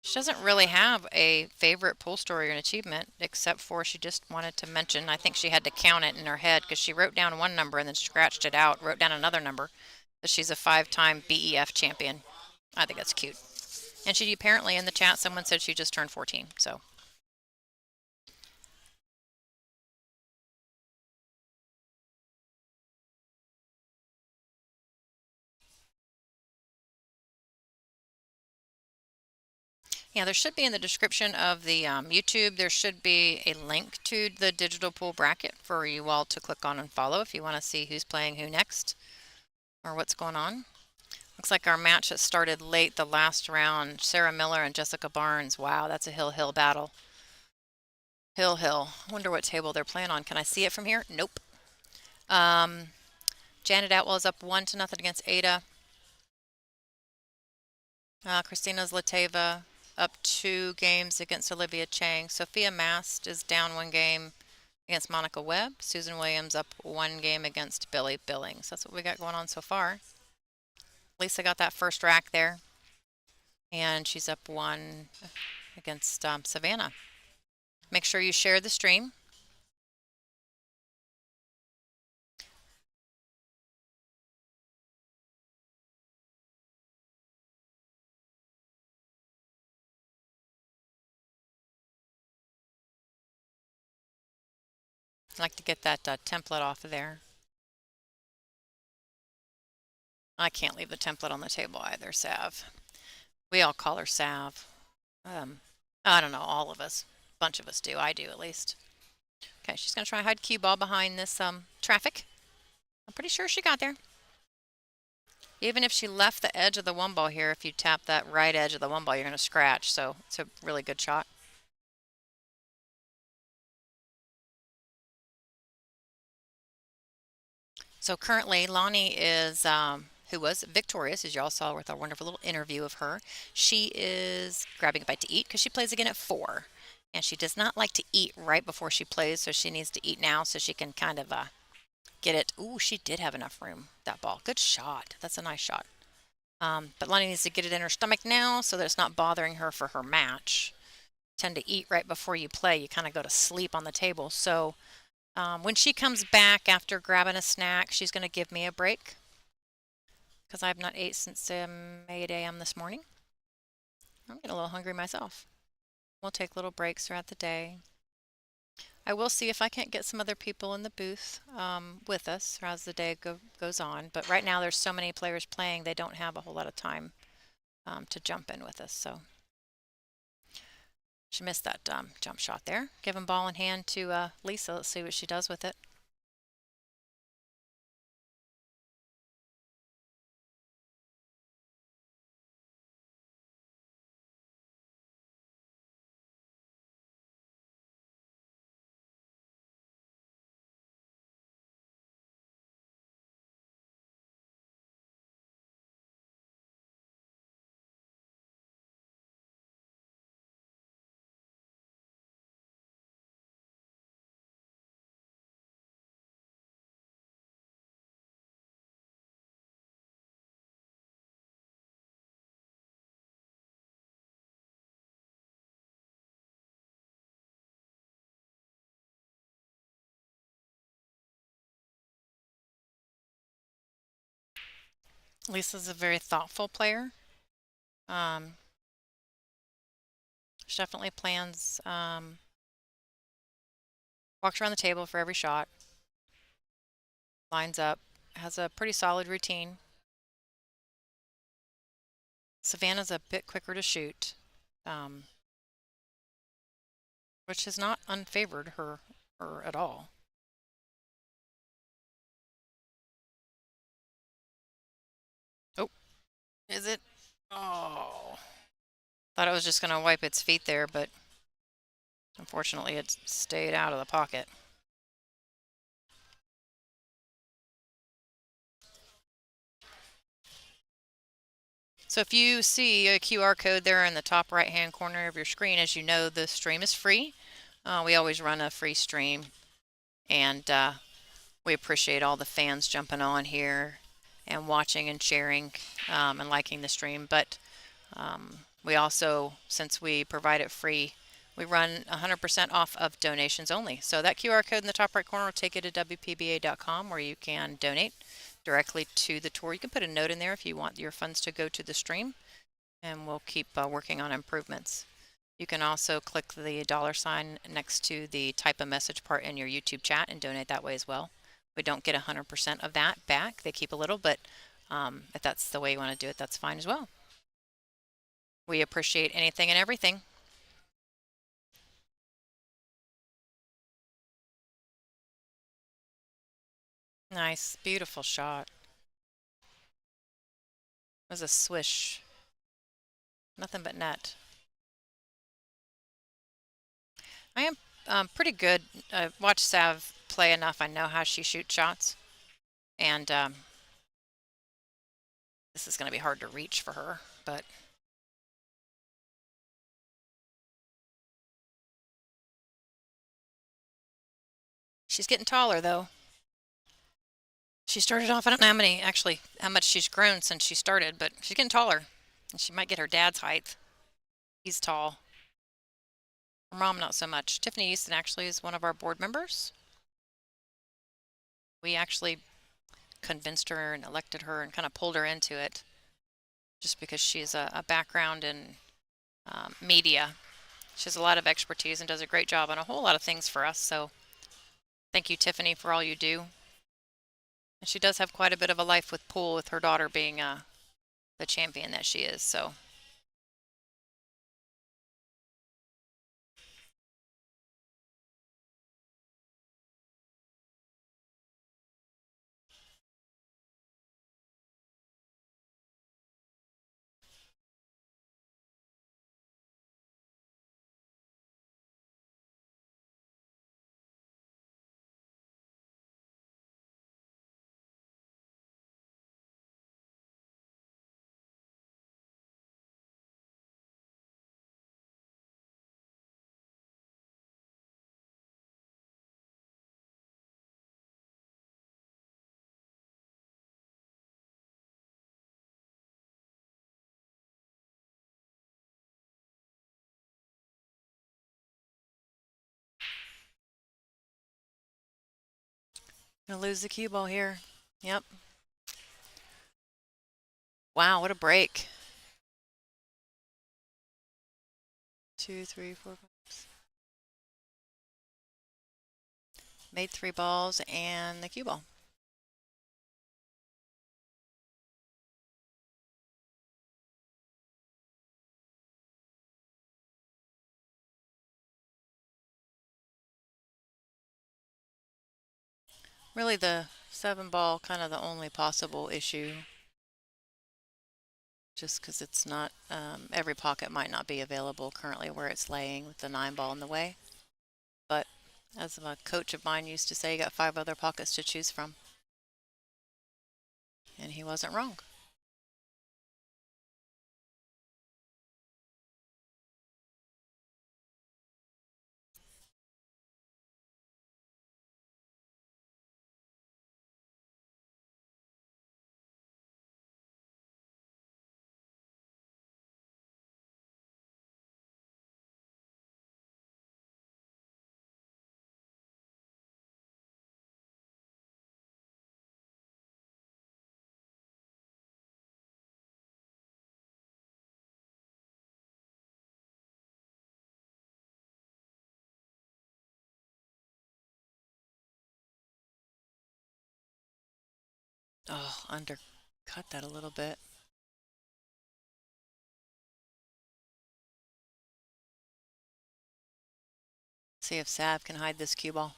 she doesn't really have a favorite pool story or an achievement, except for she just wanted to mention, I think she had to count it in her head because she wrote down one number and then scratched it out, wrote down another number, that she's a 5-time BEF champion. I think that's cute. And she apparently, in the chat, someone said she just turned 14, so. Yeah, there should be in the description of the YouTube, there should be a link to the digital pool bracket for you all to click on and follow if you want to see who's playing who next or what's going on. Looks like our match that started late the last round, Sarah Miller and Jessica Barnes. Wow, that's a hill-hill battle. Hill-hill. I wonder what table they're playing on. Can I see it from here? Nope. Janet Atwell is up 1-0 against Ada. Christina Zlateva up 2 games against Olivia Chang. Sophia Mast is down 1 game against Monica Webb. Susan Williams up 1 game against Billy Billings. That's what we got going on so far. Lisa got that first rack there. And she's up 1 against Savannah. Make sure you share the stream. I'd like to get that template off of there. I can't leave the template on the table either, Sav. We all call her Sav. I don't know, all of us. A bunch of us do. I do, at least. Okay, she's going to try hide cue ball behind this traffic. I'm pretty sure she got there. Even if she left the edge of the 1 ball here, if you tap that right edge of the 1 ball, you're going to scratch. So it's a really good shot. So currently, Lonnie is, who was victorious, as you all saw with our wonderful little interview of her. She is grabbing a bite to eat because she plays again at 4. And she does not like to eat right before she plays, so she needs to eat now so she can kind of get it. Ooh, she did have enough room, that ball. Good shot. That's a nice shot. But Lonnie needs to get it in her stomach now so that it's not bothering her for her match. Tend to eat right before you play. You kind of go to sleep on the table. So when she comes back after grabbing a snack, she's going to give me a break because I have not ate since 8 a.m. this morning. I'm getting a little hungry myself. We'll take little breaks throughout the day. I will see if I can't get some other people in the booth with us as the day goes on. But right now there's so many players playing, they don't have a whole lot of time to jump in with us. So she missed that jump shot there. Giving ball in hand to Lisa. Let's see what she does with it. Lisa's a very thoughtful player. Um, she definitely plans, walks around the table for every shot, lines up, has a pretty solid routine. Savannah's a bit quicker to shoot, um, which has not unfavored her at all. Oh, is it? Oh, thought it was just going to wipe its feet there, but unfortunately it stayed out of the pocket. So if you see a QR code there in the top right hand corner of your screen, as you know, the stream is free. We always run a free stream, and we appreciate all the fans jumping on here and watching and sharing and liking the stream. But we also, since we provide it free, we run 100% off of donations only. So that QR code in the top right corner will take you to WPBA.com where you can donate directly to the tour. You can put a note in there if you want your funds to go to the stream, and we'll keep working on improvements. You can also click the $ next to the type a message part in your YouTube chat and donate that way as well. We don't get 100% of that back. They keep a little, but if that's the way you want to do it, that's fine as well. We appreciate anything and everything. Nice, beautiful shot. It was a swish. Nothing but net. I am pretty good. I watched Sav play enough. I know how she shoots shots. And this is going to be hard to reach for her, but she's getting taller, though. She started off, I don't know how much she's grown since she started, but she's getting taller. And she might get her dad's height. He's tall. Her mom, not so much. Tiffany Easton actually is one of our board members. We actually convinced her and elected her and kind of pulled her into it just because she has a background in media. She has a lot of expertise and does a great job on a whole lot of things for us. So thank you, Tiffany, for all you do. And she does have quite a bit of a life with pool, with her daughter being the champion that she is. So gonna lose the cue ball here. Yep. Wow, what a break. 2, 3, 4, 5. Made 3 balls and the cue ball. Really the 7 ball kind of the only possible issue, just because it's not, every pocket might not be available currently where it's laying with the 9 ball in the way. But as a coach of mine used to say, you got 5 other pockets to choose from. And he wasn't wrong. Oh, undercut that a little bit. See if Sav can hide this cue ball.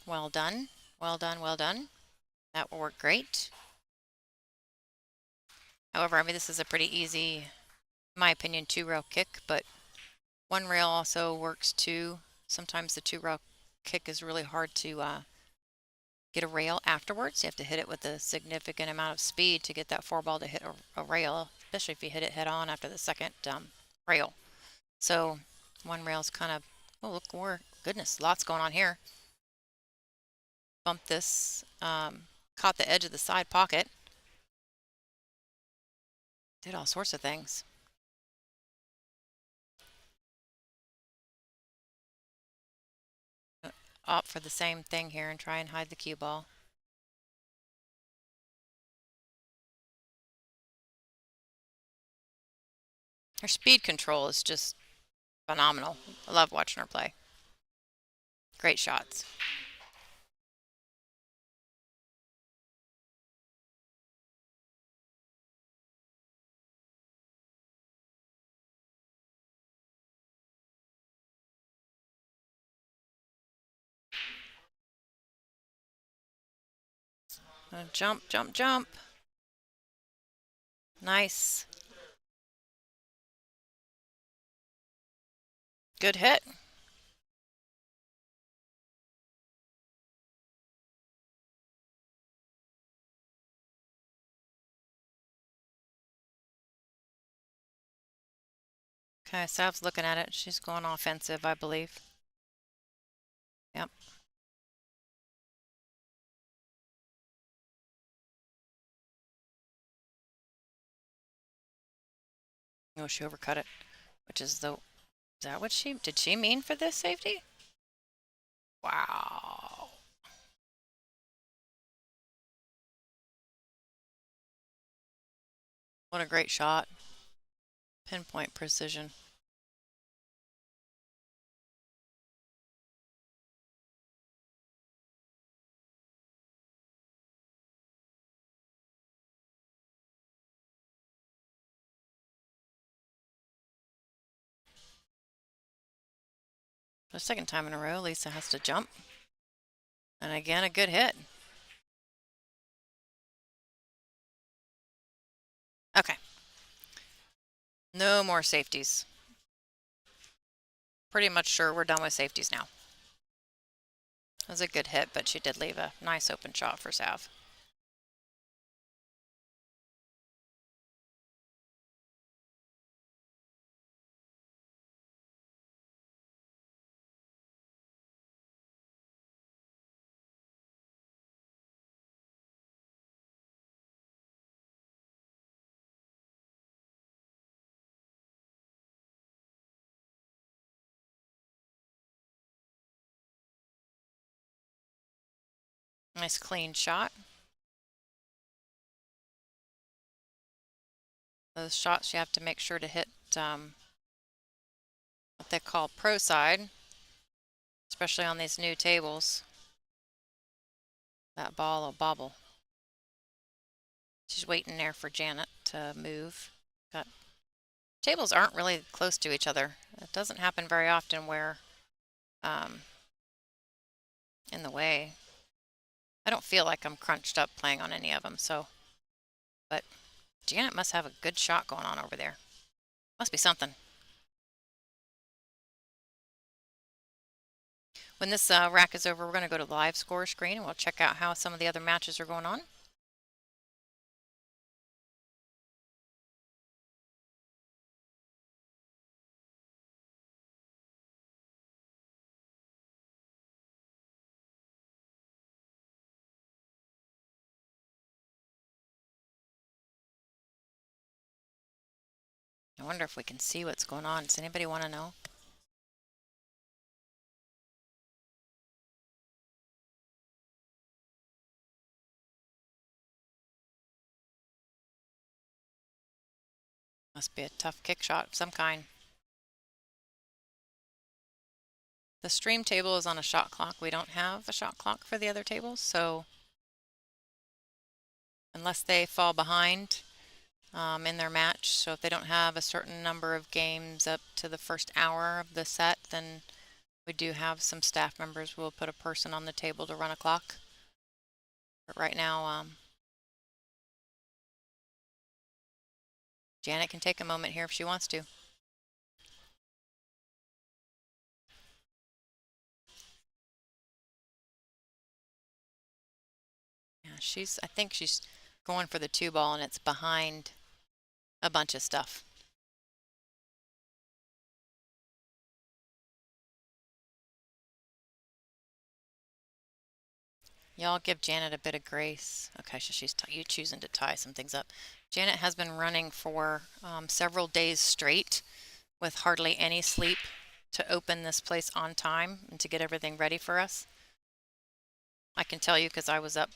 Well done. Well done, well done. That will work great. However, I mean, this is a pretty easy, in my opinion, two-rail kick, but one rail also works too. Sometimes the two-rail kick is really hard to get a rail afterwards. You have to hit it with a significant amount of speed to get that four ball to hit a rail, especially if you hit it head on after the second rail. So one rail's kind of, oh, look more, goodness, lots going on here. Bumped this, caught the edge of the side pocket. Did all sorts of things. Opt for the same thing here and try and hide the cue ball. Her speed control is just phenomenal. I love watching her play. Great shots. Jump, jump, jump. Nice. Good hit. Okay, Sav's looking at it. She's going offensive, I believe. Yep. Oh, she overcut it, which is the, is that what did she mean for this safety? Wow. What a great shot. Pinpoint precision. The second time in a row, Lisa has to jump. And again, a good hit. Okay. No more safeties. Pretty much sure we're done with safeties now. It was a good hit, but she did leave a nice open shot for Sav. Nice clean shot. Those shots you have to make sure to hit what they call pro side, especially on these new tables. That ball will bobble. She's waiting there for Janet to move. Got tables aren't really close to each other. It doesn't happen very often where in the way. I don't feel like I'm crunched up playing on any of them, so, but Janet must have a good shot going on over there. Must be something. When this rack is over, we're going to go to the live score screen and we'll check out how some of the other matches are going on. I wonder if we can see what's going on. Does anybody want to know? Must be a tough kick shot of some kind. The stream table is on a shot clock. We don't have a shot clock for the other tables, so unless they fall behind in their match, so if they don't have a certain number of games up to the first hour of the set, then we do have some staff members who will put a person on the table to run a clock. But right now, Janet can take a moment here if she wants to. Yeah, I think she's going for the two ball and it's behind a bunch of stuff. Y'all give Janet a bit of grace. Okay, so she's you choosing to tie some things up. Janet has been running for several days straight with hardly any sleep to open this place on time and to get everything ready for us. I can tell you because I was up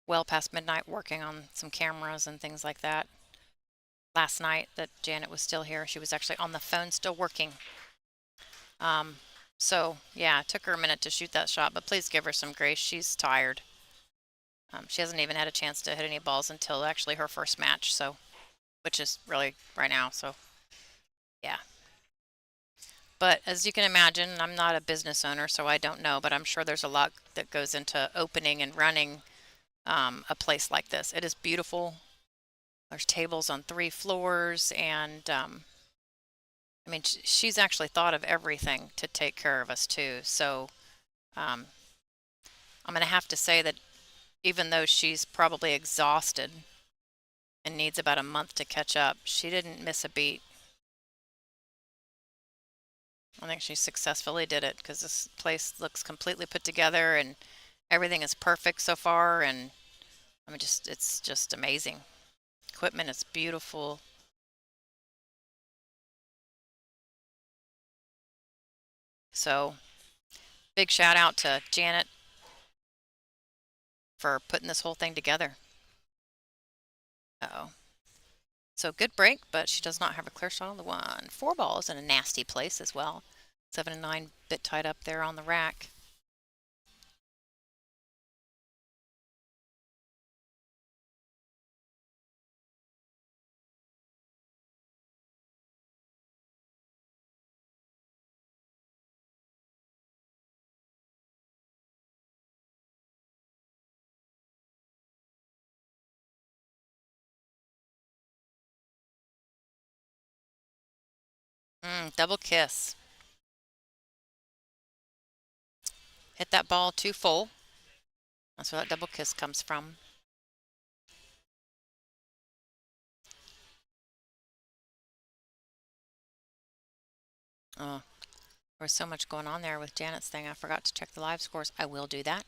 well past midnight working on some cameras and things like that last night that Janet was still here. She was actually on the phone still working. So yeah, it took her a minute to shoot that shot, but please give her some grace. She's tired. She hasn't even had a chance to hit any balls until actually her first match, so which is really right now, so yeah. But as you can imagine, I'm not a business owner, so I don't know, but I'm sure there's a lot that goes into opening and running a place like this. It is beautiful. There's tables on 3 floors, and I mean, she's actually thought of everything to take care of us too. So I'm going to have to say that even though she's probably exhausted and needs about a month to catch up, she didn't miss a beat. I think she successfully did it because this place looks completely put together and everything is perfect so far. And I mean, it's just amazing. Equipment is beautiful. So big shout out to Janet for putting this whole thing together. Uh-oh. So good break, but she does not have a clear shot on the one. 4 balls in a nasty place as well. 7 and 9 bit tied up there on the rack. Double kiss. Hit that ball too full. That's where that double kiss comes from. Oh, there was so much going on there with Janet's thing. I forgot to check the live scores. I will do that.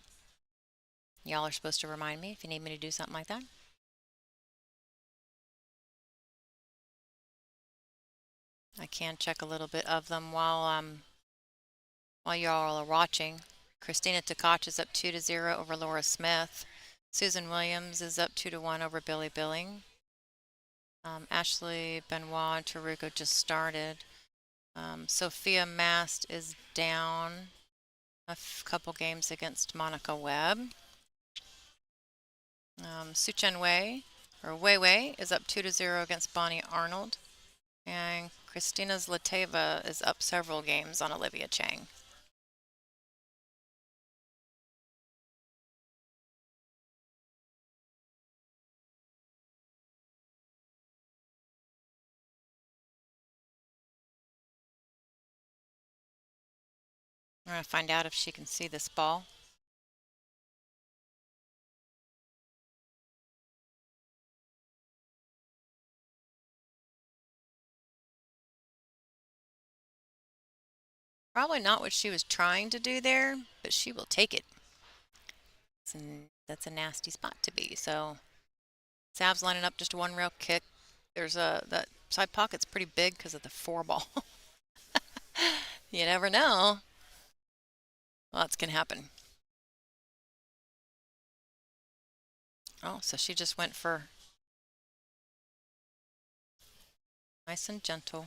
Y'all are supposed to remind me if you need me to do something like that. I can check a little bit of them while y'all are watching. Christina Tkach is up 2-0 over Laura Smith. Susan Williams is up 2-1 over Billy Billing. Ashley Benoit and Taruko just started. Sophia Mast is down a couple games against Monica Webb. Su Chen Wei, or Wei Wei, is up 2-0 against Bonnie Arnold. And Christina Zlateva is up several games on Olivia Chang. I'm going to find out if she can see this ball. Probably not what she was trying to do there, but she will take it. That's a nasty spot to be. So Sav's lining up just one rail kick. That side pocket's pretty big because of the 4 ball. You never know. Lots can happen. Oh, so she just went for Nice and gentle.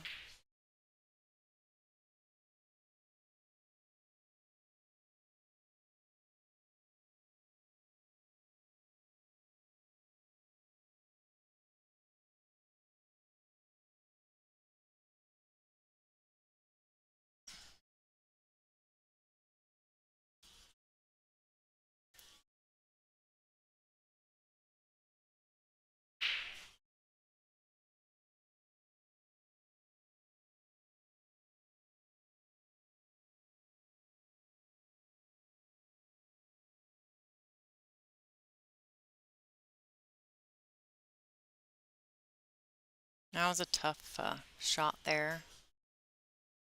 That was a tough shot there.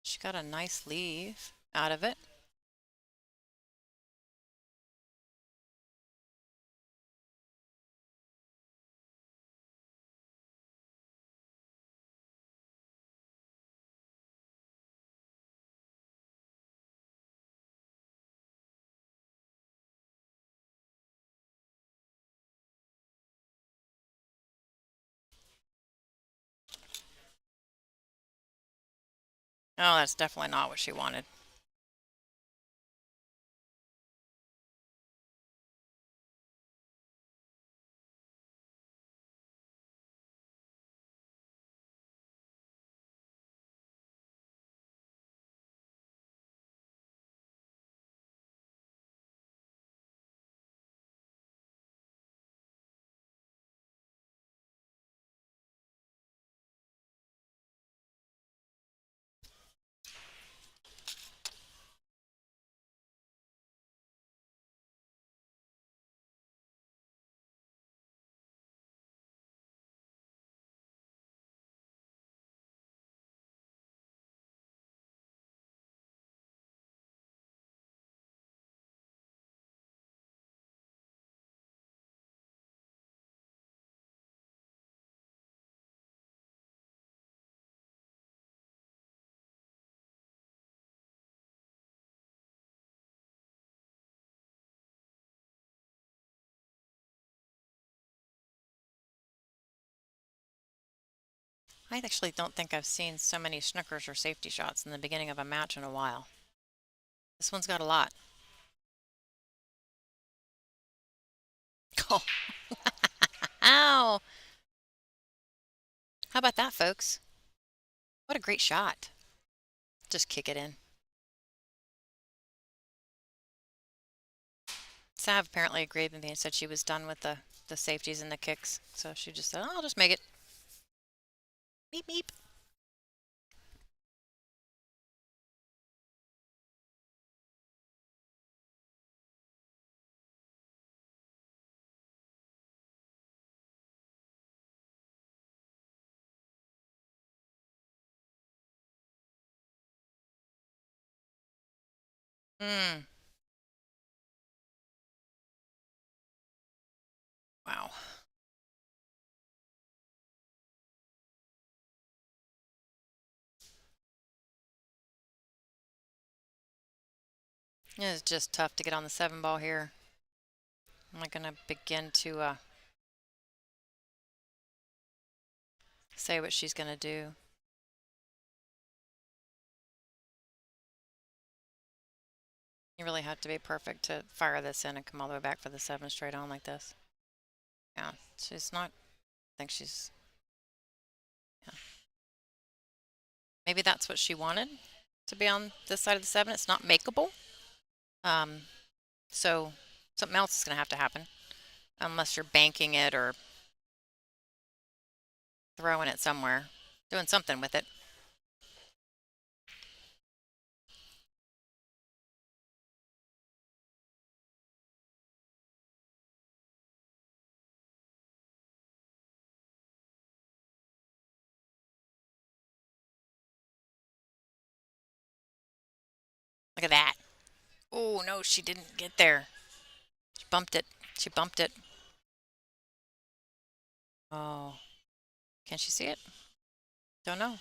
She got a nice leave out of it. Oh, that's definitely not what she wanted. I actually don't think I've seen so many snookers or safety shots in the beginning of a match in a while. This one's got a lot. Oh, ow! How about that, folks? What a great shot. Just kick it in. Sav apparently agreed with me and said she was done with the safeties and the kicks. So she just said, oh, I'll just make it. Beep, beep. Hmm. Wow. It's just tough to get on the 7 ball here. I'm not going to begin to say what she's going to do. You really have to be perfect to fire this in and come all the way back for the 7 straight on like this. Yeah, she's not, I think she's, yeah. Maybe that's what she wanted, to be on this side of the 7. It's not makeable. So something else is going to have to happen, unless you're banking it or throwing it somewhere, doing something with it. Look at that. Oh, no, she didn't get there. She bumped it. She bumped it. Oh, can she see it? Don't know.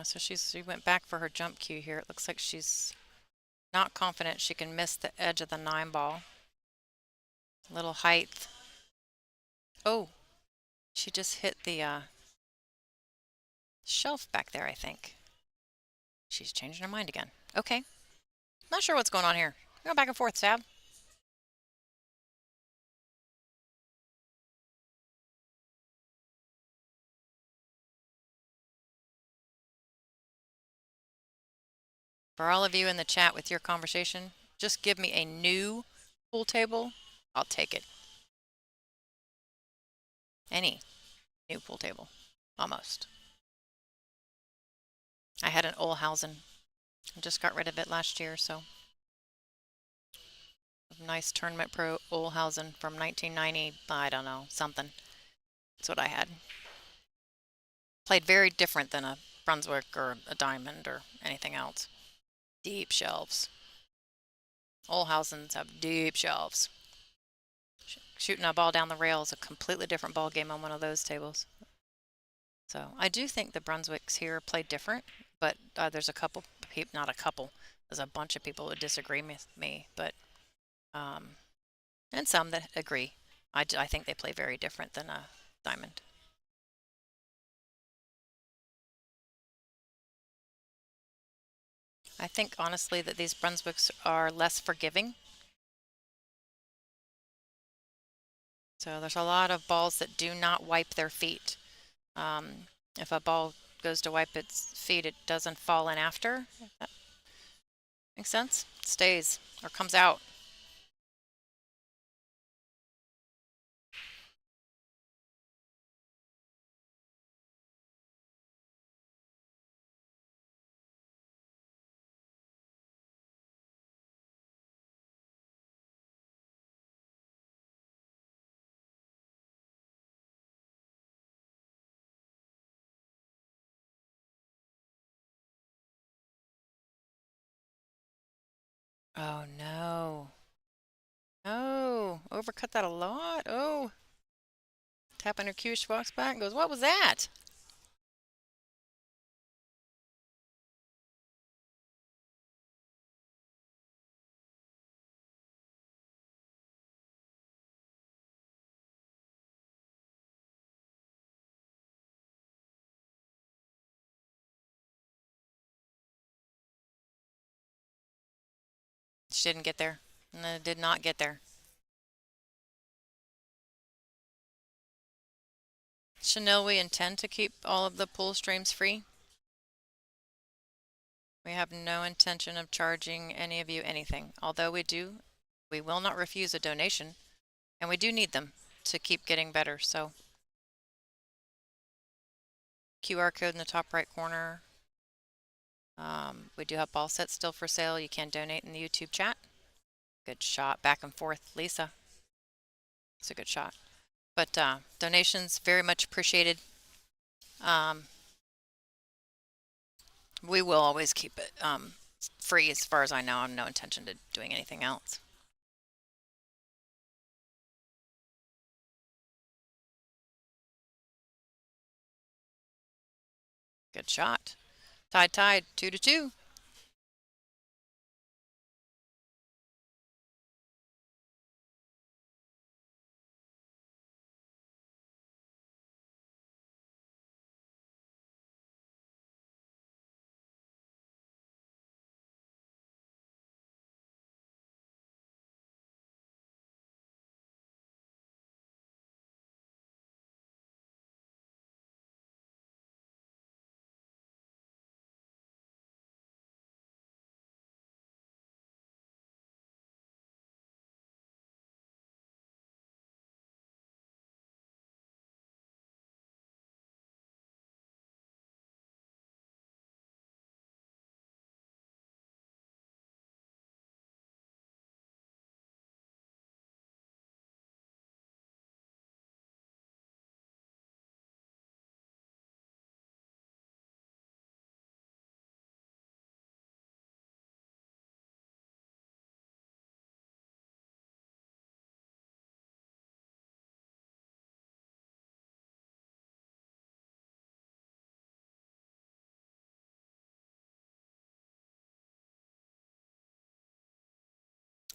So she went back for her jump cue here. It looks like she's not confident she can miss the edge of the 9 ball. Little height. Oh, she just hit the shelf back there, I think. She's changing her mind again. Okay. Not sure what's going on here. Go back and forth, Tab. For all of you in the chat with your conversation, just give me a new pool table. I'll take it. Any new pool table. Almost. I had an Olhausen. I just got rid of it last year, so. Nice Tournament Pro Olhausen from 1990. I don't know, something. That's what I had. Played very different than a Brunswick or a Diamond or anything else. Deep shelves. Olhausens have deep shelves. Shooting a ball down the rail is a completely different ball game on one of those tables. So I do think the Brunswicks here play different, but there's a couple, not a couple, there's a bunch of people who disagree with me, but and some that agree. I think they play very different than a Diamond. I think honestly that these Brunswicks are less forgiving. So there's a lot of balls that do not wipe their feet. If a ball goes to wipe its feet, it doesn't fall in after. That makes sense? It stays or comes out. Oh no. Oh, overcut that a lot. Oh. Tapping her cue, she walks back and goes, "What was that?" She didn't get there. No, did not get there. Chanel, we intend to keep all of the pool streams free. We have no intention of charging any of you anything. Although we will not refuse a donation, and we do need them to keep getting better. So QR code in the top right corner. We do have ball sets still for sale. You can donate in the YouTube chat. Good shot. Back and forth, Lisa. It's a good shot. But donations very much appreciated. We will always keep it free as far as I know. I have no intention of doing anything else. Good shot. Tied, 2-2.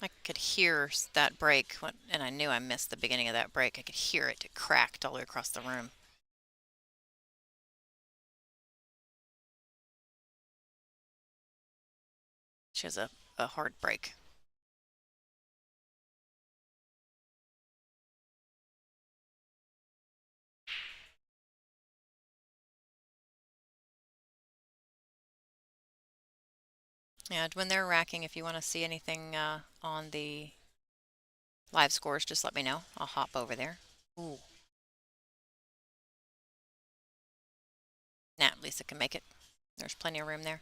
I could hear that break, and I knew I missed the beginning of that break. I could hear it. It cracked all the way across the room. She has a hard break. And when they're racking, if you want to see anything on the live scores, just let me know. I'll hop over there. Ooh. Nah, Lisa can make it. There's plenty of room there.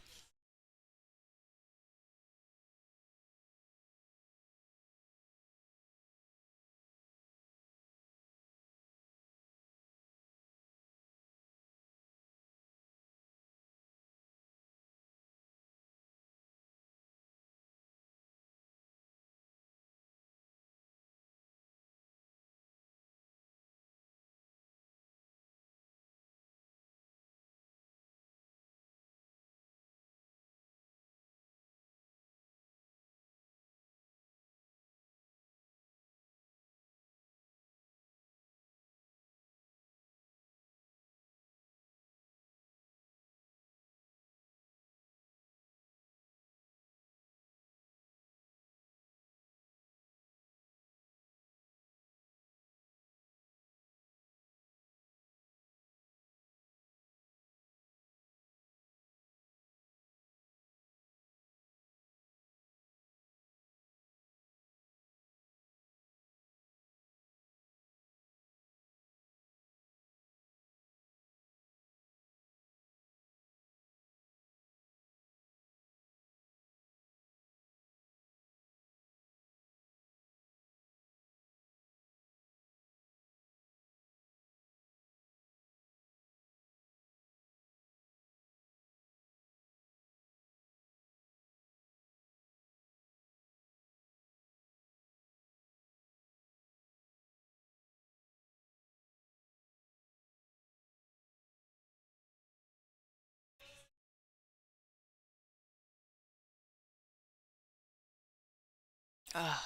Ugh.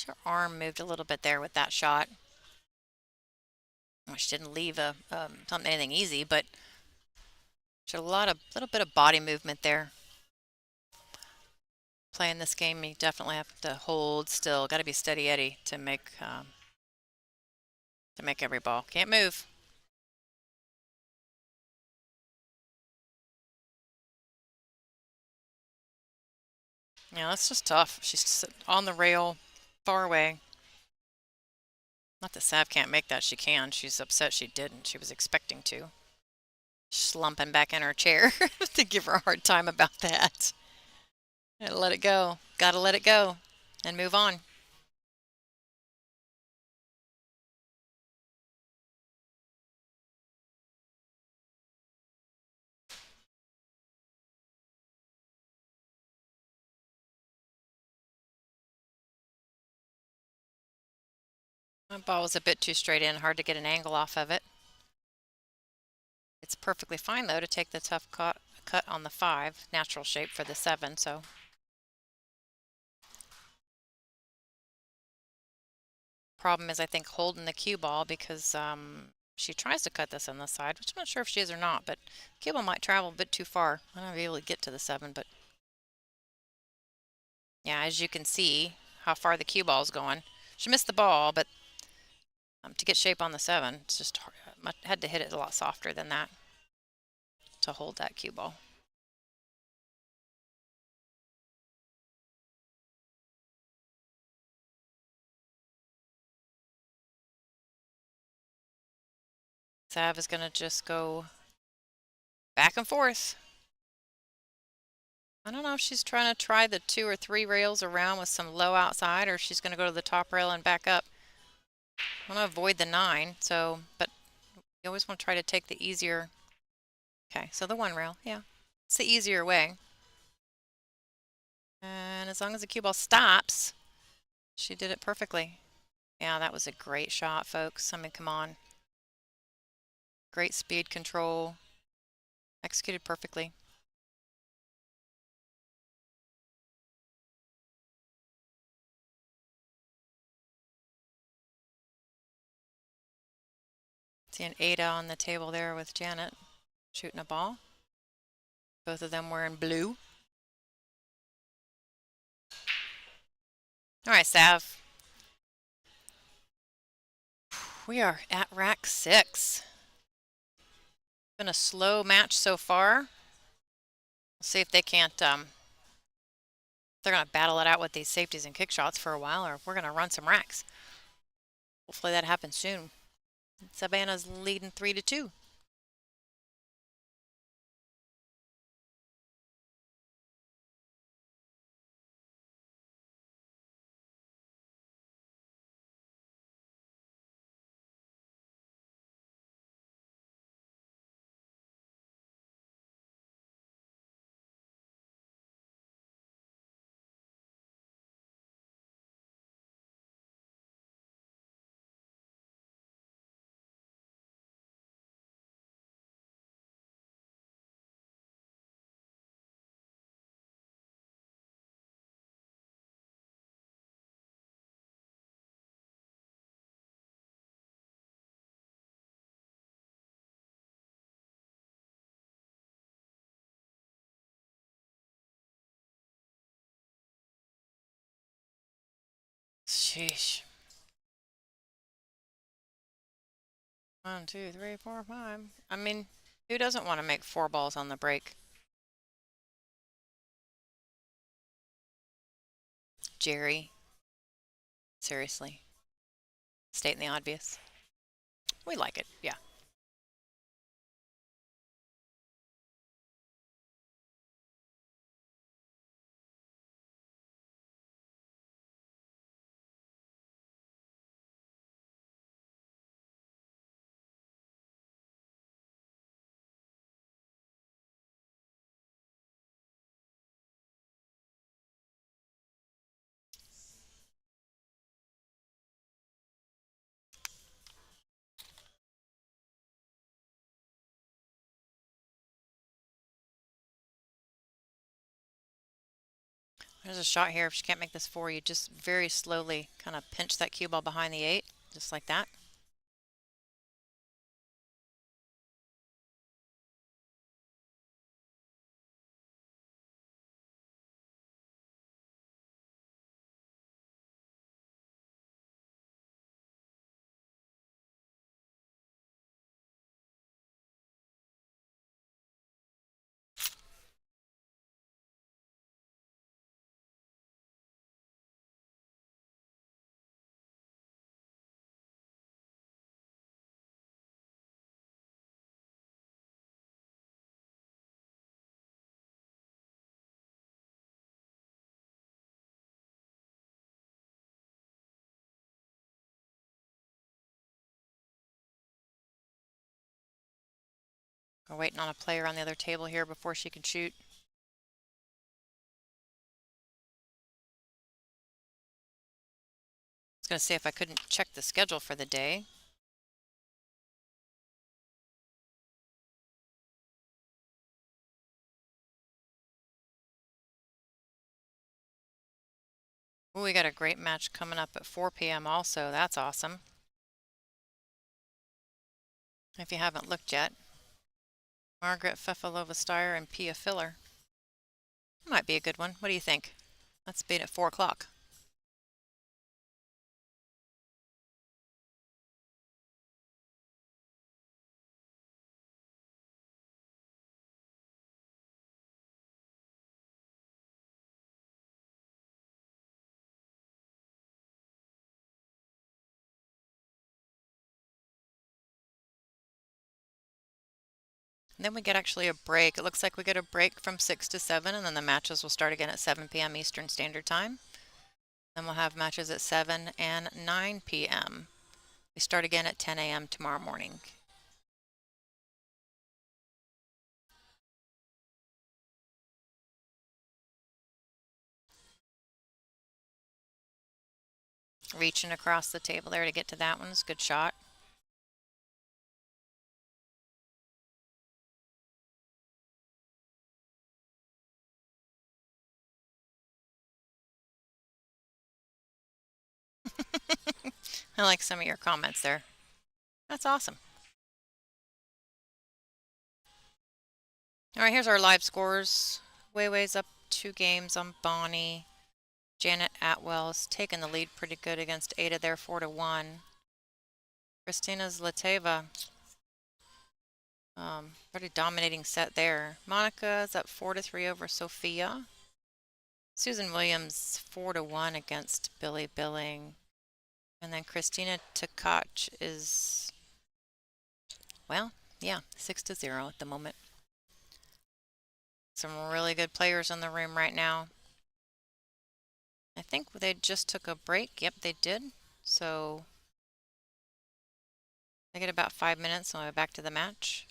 Her arm moved a little bit there with that shot. Well, she didn't leave something anything easy, but she had little bit of body movement there. Playing this game, you definitely have to hold still. Got to be steady Eddie to make every ball. Can't move. Yeah, that's just tough. She's on the rail, far away. Not that Sav can't make that. She can. She's upset she didn't. She was expecting to. Slumping back in her chair to give her a hard time about that. Gotta let it go. Gotta let it go and move on. My ball was a bit too straight in, hard to get an angle off of it. It's perfectly fine though to take the tough cut on the 5, natural shape for the 7, so. Problem is I think holding the cue ball because she tries to cut this on the side, which I'm not sure if she is or not, but cue ball might travel a bit too far. I don't know if be able to get to the 7, but yeah, as you can see how far the cue ball is going. She missed the ball, but to get shape on the 7, it's just hard. I had to hit it a lot softer than that to hold that cue ball. Sav is going to just go back and forth. I don't know if she's trying to try the 2 or 3 rails around with some low outside, or if she's going to go to the top rail and back up. I want to avoid the 9, so, but you always want to try to take the easier. Okay, so the 1 rail, yeah. It's the easier way. And as long as the cue ball stops, she did it perfectly. Yeah, that was a great shot, folks. I mean, come on. Great speed control. Executed perfectly. See an Ada on the table there with Janet shooting a ball. Both of them wearing blue. All right, Sav. We are at rack 6. Been a slow match so far. We'll see if they can't. They're gonna battle it out with these safeties and kick shots for a while, or we're gonna run some racks. Hopefully that happens soon. Savannah's leading 3-2. Sheesh. 1, 2, 3, 4, 5. I mean, who doesn't want to make 4 balls on the break? Jerry, seriously. Stating the obvious. We like it, yeah. There's a shot here. If she can't make this 4, you just very slowly kind of pinch that cue ball behind the 8, just like that. We're waiting on a player on the other table here before she can shoot. I was going to say if I couldn't check the schedule for the day. Ooh, we got a great match coming up at 4 p.m. also. That's awesome. If you haven't looked yet, Margaret Fefalova-Steyer and Pia Filler. Might be a good one. What do you think? That's being at 4 o'clock. And then we get actually a break. It looks like we get a break from 6 to 7, and then the matches will start again at 7 p.m. Eastern Standard Time. Then we'll have matches at 7 and 9 p.m. We start again at 10 a.m. tomorrow morning. Reaching across the table there to get to that one is a good shot. I like some of your comments there. That's awesome. All right, here's our live scores. Weiwei's up 2 games on Bonnie. Janet Atwell's taking the lead pretty good against Ada there, 4-1. Christina's Lateva, pretty dominating set there. Monica's up 4-3 over Sophia. Susan Williams 4-1 against Billy Billing. And then Christina Tkach is, well, yeah, 6-0 at the moment. Some really good players in the room right now. I think they just took a break. Yep, they did. So they get about 5 minutes and we'll be back to the match.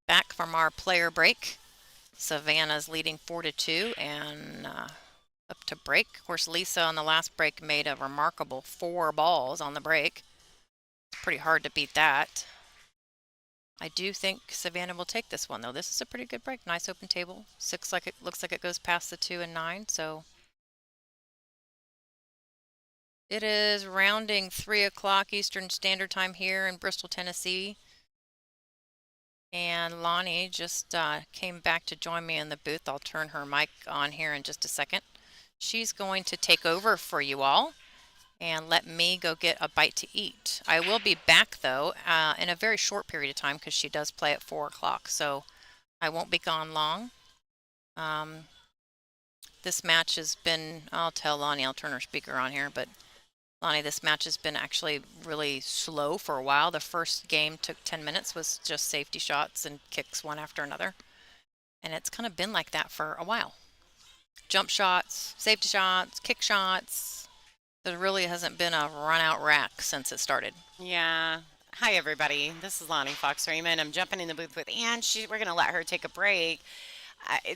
Back from our player break. Savannah's leading 4-2 and up to break. Of course, Lisa on the last break made a remarkable 4 balls on the break. pretty hard to beat that. I do think Savannah will take this one though. This is a pretty good break. Nice open table. Looks like it goes past the 2 and 9, so it is rounding 3 o'clock Eastern Standard Time here in Bristol, Tennessee. And Lonnie just came back to join me in the booth. I'll turn her mic on here in just a second. She's going to take over for you all and let me go get a bite to eat. I will be back though in a very short period of time because she does play at 4 o'clock, so I won't be gone long. This match has been, I'll tell Lonnie, I'll turn her speaker on here, but Lonnie, this match has been actually really slow for a while. The first game took 10 minutes, was just safety shots and kicks one after another. And it's kind of been like that for a while. Jump shots, safety shots, kick shots. There really hasn't been a run-out rack since it started. Yeah. Hi, everybody. This is Lonnie Fox Raymond. I'm jumping in the booth with Ann. We're going to let her take a break. I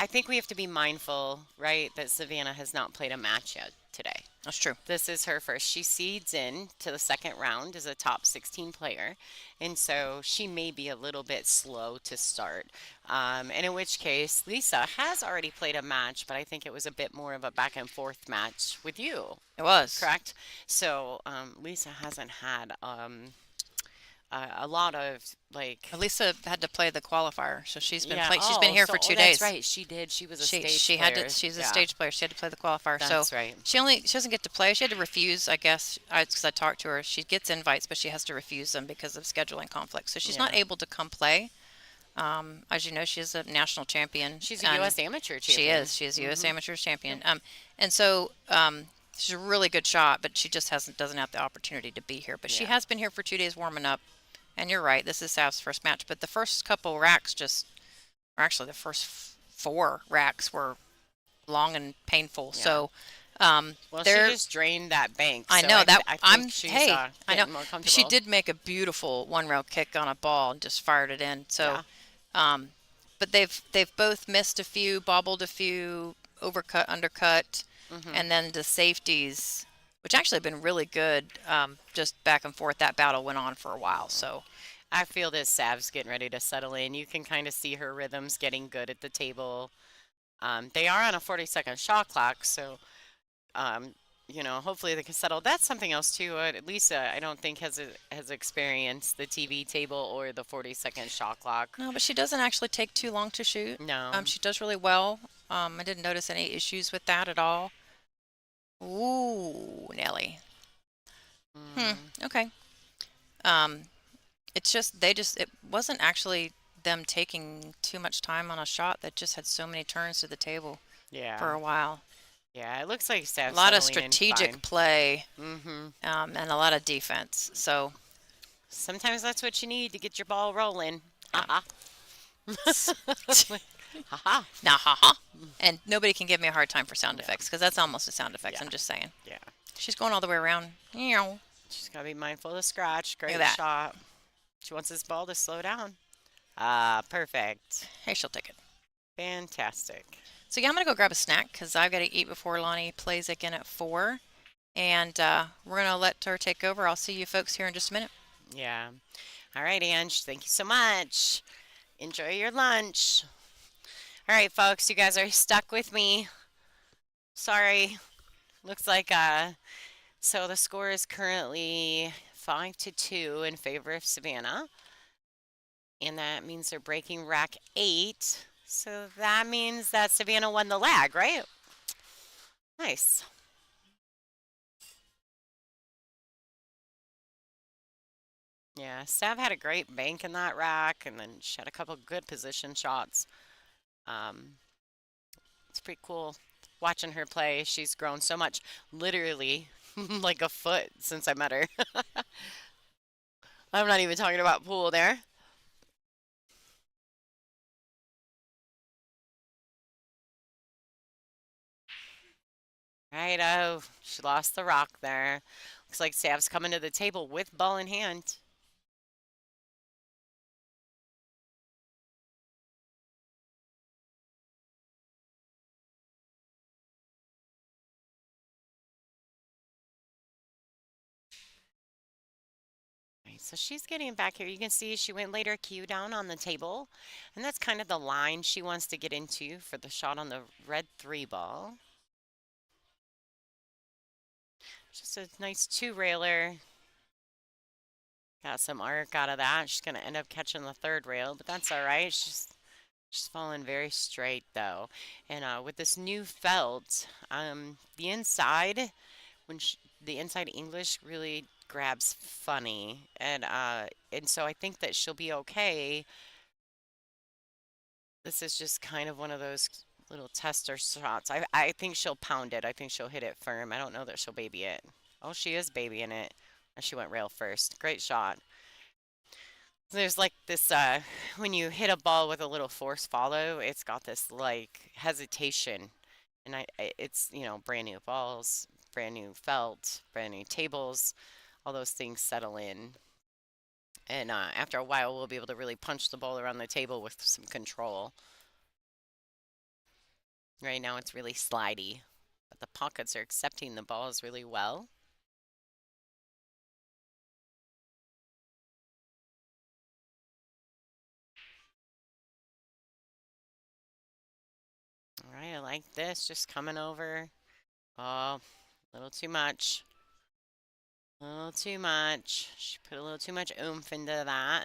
think we have to be mindful, right, that Savannah has not played a match yet today. That's true. This is her first. She seeds in to the second round as a top 16 player, and so she may be a little bit slow to start. And in which case, Lisa has already played a match, but I think it was a bit more of a back and forth match with you. It was. Correct? So Lisa hasn't had a lot of like. Lisa had to play the qualifier, so she's been Yeah. she's been here So for 2 that's days. right. She did. She was a She stage she player. had to she's a Yeah, stage player. She had to play the qualifier. So that's right. she doesn't get to play. She had to refuse, I guess, because I talked to her. She gets invites, but she has to refuse them because of scheduling conflicts. So she's not Yeah. able to come play. As you know, she is a national champion. She's a and U.S. amateur She champion. is. She is a U.S. Hmm. Amateur champion. And so she's a really good shot, but she just doesn't have the opportunity to be here. But she Yeah. has been here for 2 days warming up. And you're right, this is Sav's first match. But the first couple racks or actually the first 4 racks were long and painful. Yeah. So Well, she they're just drained that bank, I so know that I I'm think she's hey, I know getting more she comfortable. did make a beautiful 1 rail kick on a ball and just fired it in. So Yeah. um, but they've both missed a few, bobbled a few, overcut, undercut, Hmm. and then the safeties, which actually have been really good, just back and forth. That battle went on for a while. So I feel this Sav's getting ready to settle in. You can kind of see her rhythms getting good at the table. They are on a 40-second shot clock, so um, hopefully they can settle. That's something else too. Lisa, I don't think has experienced the TV table or the 40-second shot clock. no, but she doesn't actually take too long to shoot. No. She does really well. I didn't notice any issues with that at all. Ooh, Nelly. Mm, Okay. Um, it's just it wasn't actually them taking too much time on a shot that just had so many turns to the table for yeah. a while. Yeah, it looks like A Sav's lot of settling in strategic fine. play, Hmm. and a lot of defense. So, Sometimes that's what you need to get your ball rolling. yeah. Ha ha. Ha ha. Nah, haha. And nobody can give me a hard time for sound Yeah. effects because that's almost a sound effect. Yeah. I'm just saying. Yeah. She's going all the way around. Meow. She's got to be mindful of the scratch. Look at Great that. shot. She wants this ball to slow down. Ah, perfect. Hey, she'll take it. Fantastic. So yeah, I'm gonna go grab a snack because I've got to eat before Lonnie plays again at 4, and we're gonna let her take over. I'll see you folks here in just a minute. Yeah. All right, Ange. Thank you so much. Enjoy your lunch. All right, folks. You guys are stuck with me. Sorry. Looks like so the score is currently 5-2 in favor of Savannah. And that means they're breaking rack 8. So that means that Savannah won the lag, right? Nice. Yeah, Sav had a great bank in that rack, and then she had a couple good position shots. Um, it's pretty cool watching her play. She's grown so much, literally like a foot since I met her. I'm not even talking about pool there. Right, oh, she lost the rock there. Looks like Sav's coming to the table with ball in hand. right, so she's getting back here. You can see she went laid her cue down on the table, and that's kind of the line she wants to get into for the shot on the red three ball. Just a nice two railer. Got some arc out of that. She's going to end up catching the third rail, but that's all right. She's falling very straight though. And with this new felt, the inside, the inside English really grabs funny, and so I think that she'll be okay. This is just kind of one of those little tester shots. I think she'll pound it. I think she'll hit it firm. I don't know that she'll baby it. Oh, she is babying it. And she went rail first. Great shot. There's like this, when you hit a ball with a little force follow, it's got this like hesitation. And it's, brand new balls, brand new felt, brand new tables, all those things settle in. And after a while, we'll be able to really punch the ball around the table with some control. Right now, it's really slidey, but the pockets are accepting the balls really well. All right, I like this, just coming over. Oh, a little too much. A little too much. She put a little too much oomph into that.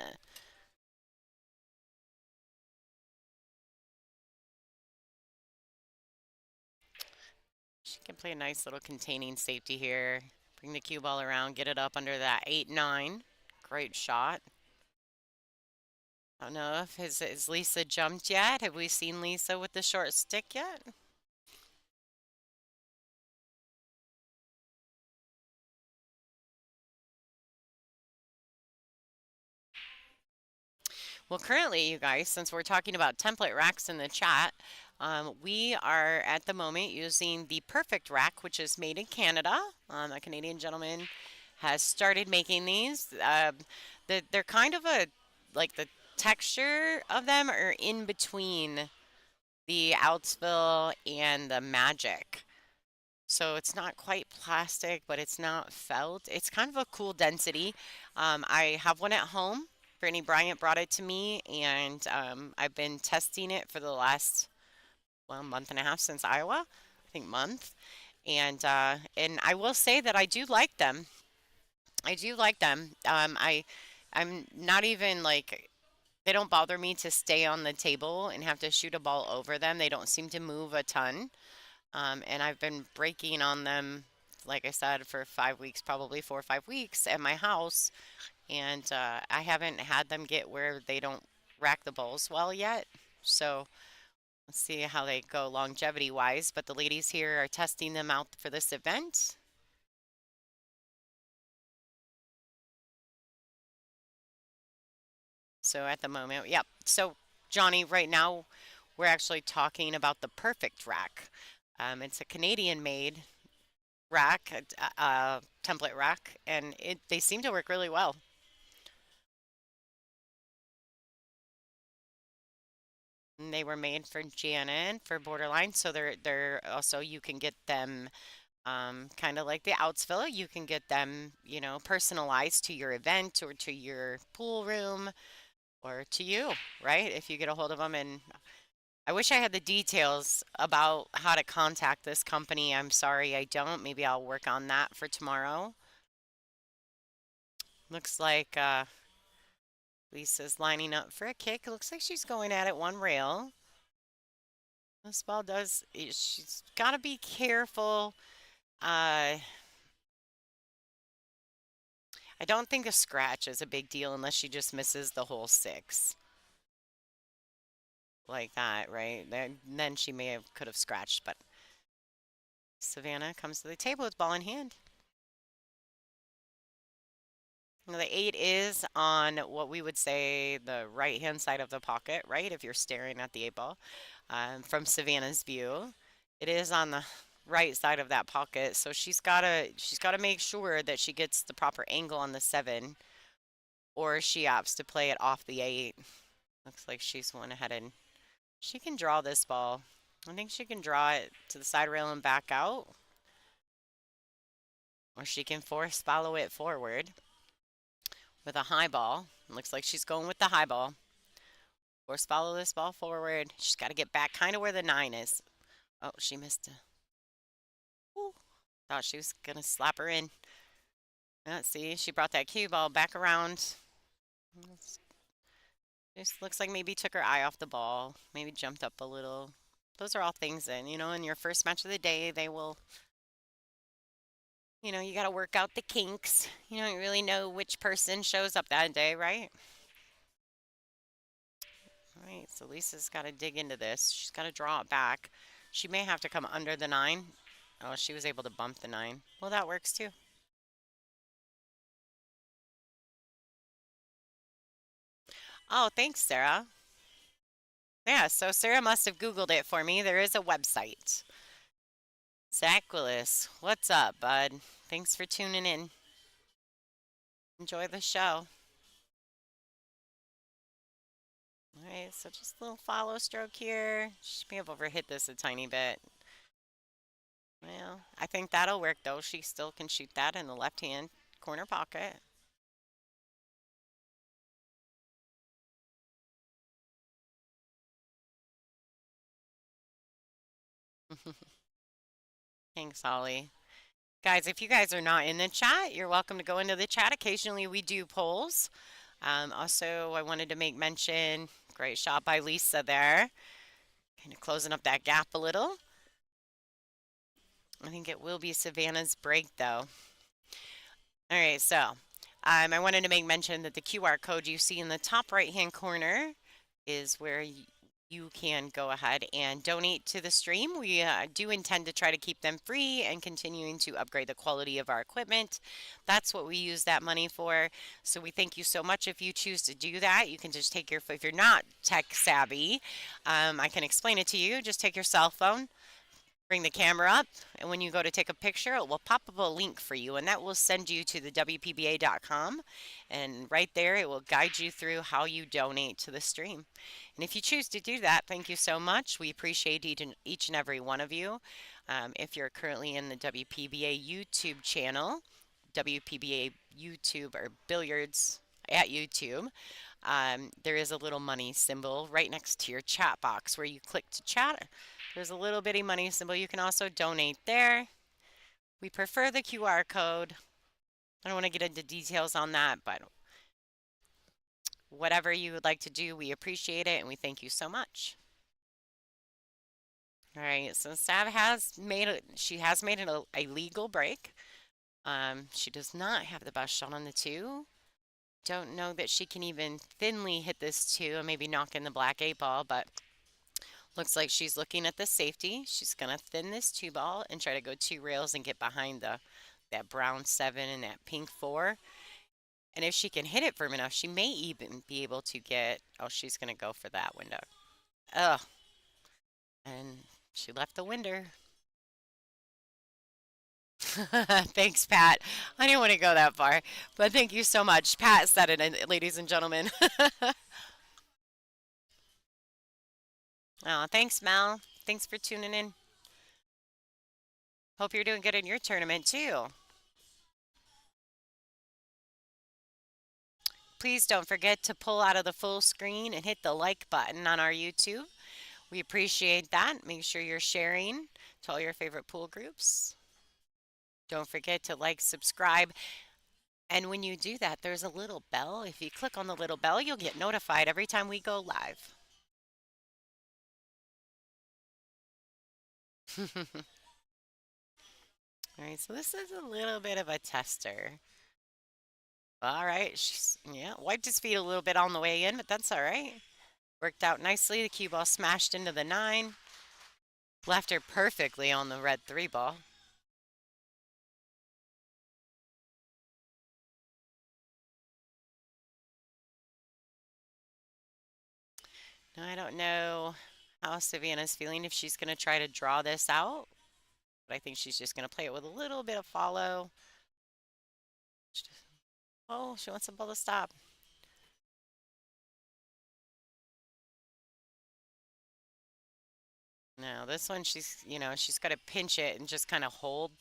She can play a nice little containing safety here. Bring the cue ball around, get it up under that 8-9. Great shot. I don't know if has Lisa jumped yet? Have we seen Lisa with the short stick yet? Well, currently, you guys, since we're talking about template racks in the chat, we are at the moment using the Perfect Rack, which is made in Canada. A Canadian gentleman has started making these. They're kind of like the texture of them are in between the Outsville and the Magic. So it's not quite plastic, but it's not felt. It's kind of a cool density. I have one at home. Brittany Bryant brought it to me, and I've been testing it for the last, well, month and a half since Iowa. I think month. And I will say that I do like them. I do like them. I'm not even like they don't bother me to stay on the table and have to shoot a ball over them. They don't seem to move a ton. And I've been breaking on them, like I said, for 5 weeks, probably 4 or 5 weeks at my house. And I haven't had them get where they don't rack the balls well yet. So let's see how they go longevity wise. But the ladies here are testing them out for this event. So at the moment, yep. So Johnny, right now we're actually talking about the Perfect Rack. It's a Canadian made rack, template rack, and they seem to work really well. And they were made for Janet for Borderline, so they're also you can get them kind of like the Outsville. You can get them, personalized to your event or to your pool room or to you, right? If you get a hold of them. And I wish I had the details about how to contact this company. I'm sorry I don't. Maybe I'll work on that for tomorrow. Looks like Lisa's lining up for a kick. Looks like she's going at it one rail. This ball does, she's got to be careful. I don't think a scratch is a big deal unless she just misses the whole six. Like that, right? Then she could have scratched, but Savannah comes to the table with ball in hand. Now the 8 is on what we would say the right-hand side of the pocket, right? If you're staring at the 8 ball from Savannah's view, it is on the right side of that pocket. So she's gotta make sure that she gets the proper angle on the 7, or she opts to play it off the 8. Looks like she's went ahead and she can draw this ball. I think she can draw it to the side rail and back out, or she can force follow it forward. with a high ball. Looks like she's going with the high ball. Force follow this ball forward. She's got to get back kind of where the 9 is. Oh, she missed a. Ooh, thought she was going to slap her in. Let's see. She brought that cue ball back around. Just looks like maybe took her eye off the ball. Maybe jumped up a little. Those are all things that, in your first match of the day, they will, you got to work out the kinks. You don't really know which person shows up that day, right? All right, so Lisa's got to dig into this. She's got to draw it back. She may have to come under the 9. Oh, she was able to bump the 9. Well, that works too. Oh, thanks, Sarah. Yeah, so Sarah must have Googled it for me. There is a website. Zaquilis, what's up, bud? Thanks for tuning in. Enjoy the show. All right, so just a little follow stroke here. She may have overhit this a tiny bit. Well, I think that'll work though. She still can shoot that in the left hand corner pocket. Thanks, Holly. Guys, if you guys are not in the chat, you're welcome to go into the chat. Occasionally we do polls. Also, I wanted to make mention, great shot by Lisa there. Kind of closing up that gap a little. I think it will be Savannah's break though. All right, so I wanted to make mention that the QR code you see in the top right-hand corner is where you can go ahead and donate to the stream. We do intend to try to keep them free and continuing to upgrade the quality of our equipment. That's what we use that money for. So we thank you so much if you choose to do that. You can just take if you're not tech savvy, I can explain it to you. Just take your cell phone, bring the camera up, and when you go to take a picture, it will pop up a link for you, and that will send you to the WPBA.com. And right there, it will guide you through how you donate to the stream. And if you choose to do that, thank you so much. We appreciate each and every one of you. If you're currently in the WPBA YouTube channel, WPBA YouTube or Billiards at YouTube, there is a little money symbol right next to your chat box where you click to chat. There's a little bitty money symbol. You can also donate there. We prefer the QR code. I don't want to get into details on that, but whatever you would like to do, we appreciate it and we thank you so much. All right, so Sav has made a legal break. She does not have the best shot on the 2. Don't know that she can even thinly hit this 2 and maybe knock in the black 8 ball, but looks like she's looking at the safety. She's going to thin this 2 ball and try to go 2 rails and get behind that brown 7 and that pink 4. And if she can hit it firm enough, she may even be able to get, oh, she's going to go for that window. Ugh. And she left the winder. Thanks, Pat. I didn't want to go that far, but thank you so much. Pat said it, ladies and gentlemen. Oh, thanks, Mel. Thanks for tuning in. Hope you're doing good in your tournament, too. Please don't forget to pull out of the full screen and hit the like button on our YouTube. We appreciate that. Make sure you're sharing to all your favorite pool groups. Don't forget to like, subscribe, and when you do that, there's a little bell. If you click on the little bell, you'll get notified every time we go live. All right, so this is a little bit of a tester. All right, yeah, wiped his feet a little bit on the way in, but that's all right. Worked out nicely. The cue ball smashed into the 9. Left her perfectly on the red 3 ball. Now, I don't know how Savannah's feeling, if she's going to try to draw this out, but I think she's just going to play it with a little bit of follow. Oh, she wants the ball to stop. No, this one she's got to pinch it and just kind of hold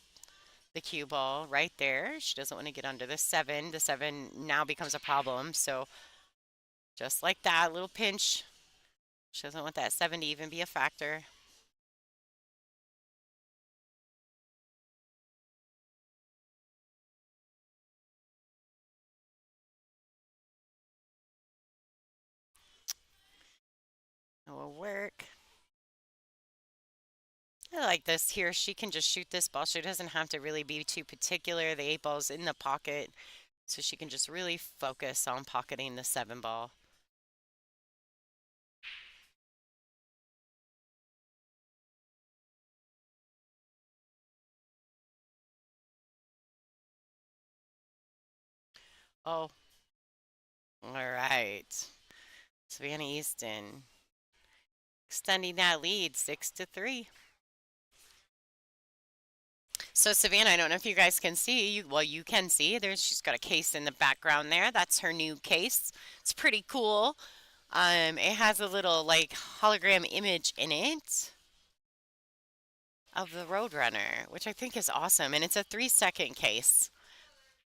the cue ball right there. She doesn't want to get under the seven. The seven now becomes a problem. So just like that, little pinch. She doesn't want that seven to even be a factor. It will work. I like this here. She can just shoot this ball. She doesn't have to really be too particular. The eight ball's in the pocket, so she can just really focus on pocketing the seven ball. Oh, all right. Savannah Easton extending that lead 6-3. So Savannah, I don't know if you guys can see. Well, you can see. She's got a case in the background there. That's her new case. It's pretty cool. It has a little like hologram image in it of the Roadrunner, which I think is awesome. And it's a 3-second case.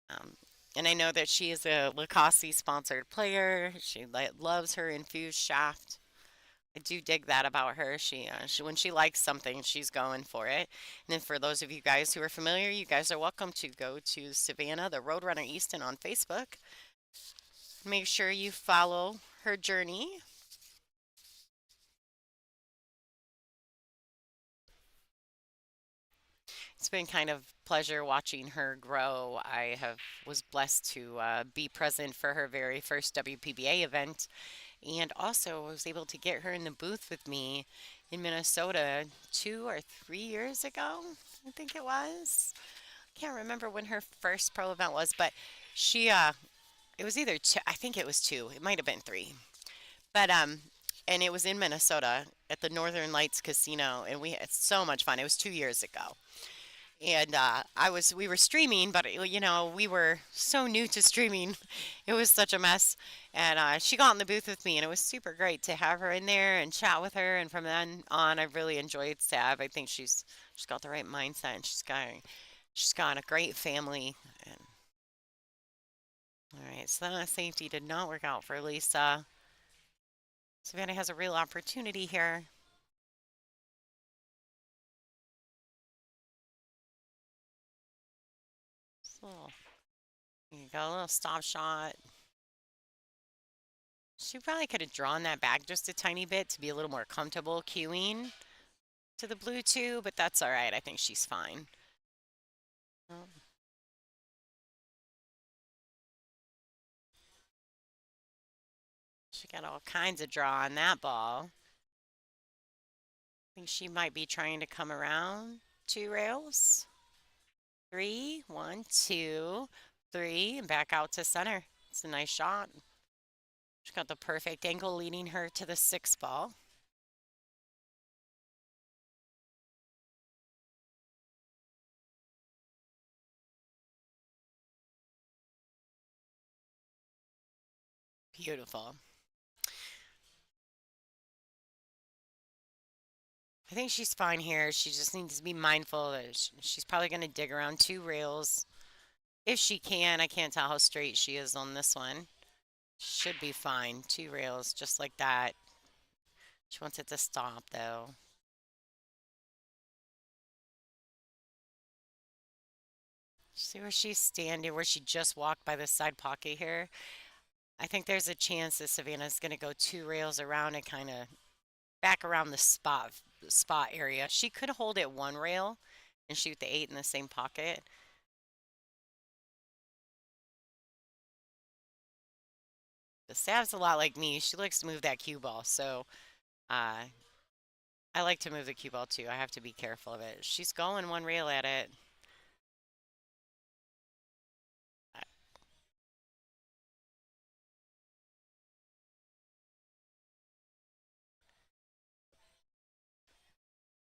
Um, and I know that she is a Lacoste sponsored player. She loves her infused shaft. I do dig that about her. She when she likes something, she's going for it. And then for those of you guys who are familiar, you guys are welcome to go to Savannah, the Roadrunner Easton on Facebook. Make sure you follow her journey. It's been kind of pleasure watching her grow. I have was blessed to be present for her very first WPBA event, and also was able to get her in the booth with me in Minnesota 2 or 3 years ago. I think it was. Can't remember when her first pro event was, but she it was either two, I think it was two. It might have been three. But and it was in Minnesota at the Northern Lights Casino, and we had so much fun. It was 2 years ago. And we were streaming, but we were so new to streaming. It was such a mess. And she got in the booth with me, and it was super great to have her in there and chat with her. And from then on, I've really enjoyed Sav. I think she's got the right mindset, and she's got a great family. And all right, so that safety did not work out for Lisa. Savannah has a real opportunity here. So, you go, a little stop shot. She probably could have drawn that back just a tiny bit to be a little more comfortable cueing to the blue two, but that's all right. I think she's fine. Oh, she got all kinds of draw on that ball. I think she might be trying to come around 2 rails. Three, 1, 2, 3, and back out to center. It's a nice shot. She's got the perfect angle leading her to the 6 ball. Beautiful. I think she's fine here. She just needs to be mindful that she's probably going to dig around 2 rails if she can. I can't tell how straight she is on this one. Should be fine. 2 rails, just like that. She wants it to stop, though. See where she's standing, where she just walked by the side pocket here. I think there's a chance that Savannah's going to go 2 rails around and kind of back around the spot area. She could hold it 1 rail and shoot the 8 in the same pocket. The Sav's a lot like me. She likes to move that cue ball, so uh, I like to move the cue ball too. I have to be careful of it. She's going 1 rail at it. Uh,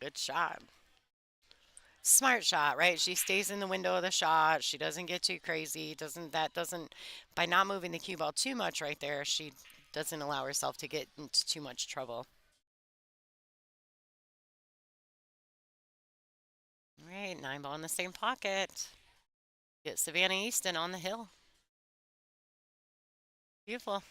Good shot. Smart shot, right? She stays in the window of the shot. She doesn't get too crazy. Doesn't by not moving the cue ball too much right there, she doesn't allow herself to get into too much trouble. All right, 9 ball in the same pocket. Get Savannah Easton on the hill. Beautiful.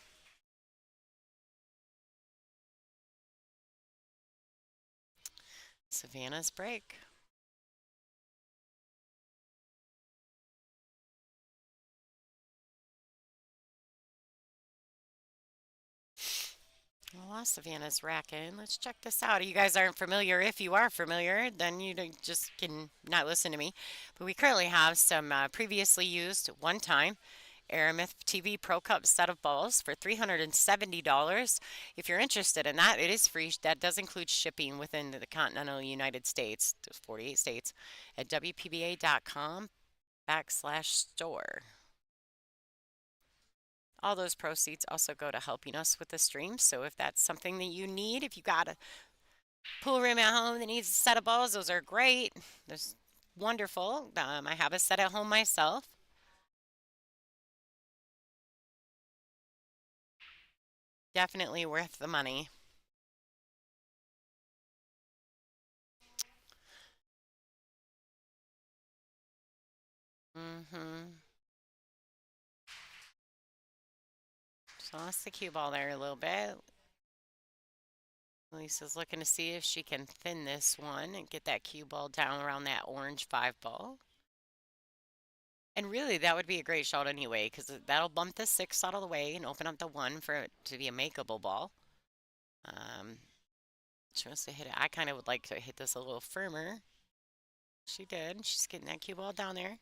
Savannah's break. I lost Savannah's racket. Let's check this out. You guys aren't familiar. If you are familiar, then you just can not listen to me. But we currently have some previously used one-time Aramith TV Pro Cup set of balls for $370. If you're interested in that, it is free. That does include shipping within the continental United States, 48 states, at WPBA.com/store. All those proceeds also go to helping us with the stream. So if that's something that you need, if you got a pool room at home that needs a set of balls, those are great. There's wonderful. I have a set at home myself. Definitely worth the money. Mm-hmm. So lost the cue ball there a little bit. Lisa's looking to see if she can thin this one and get that cue ball down around that orange 5 ball. And really, that would be a great shot anyway, because that'll bump the 6 out of the way and open up the 1 for it to be a makeable ball. Um, she wants to hit it. I kind of would like to hit this a little firmer. She did. She's getting that cue ball down there.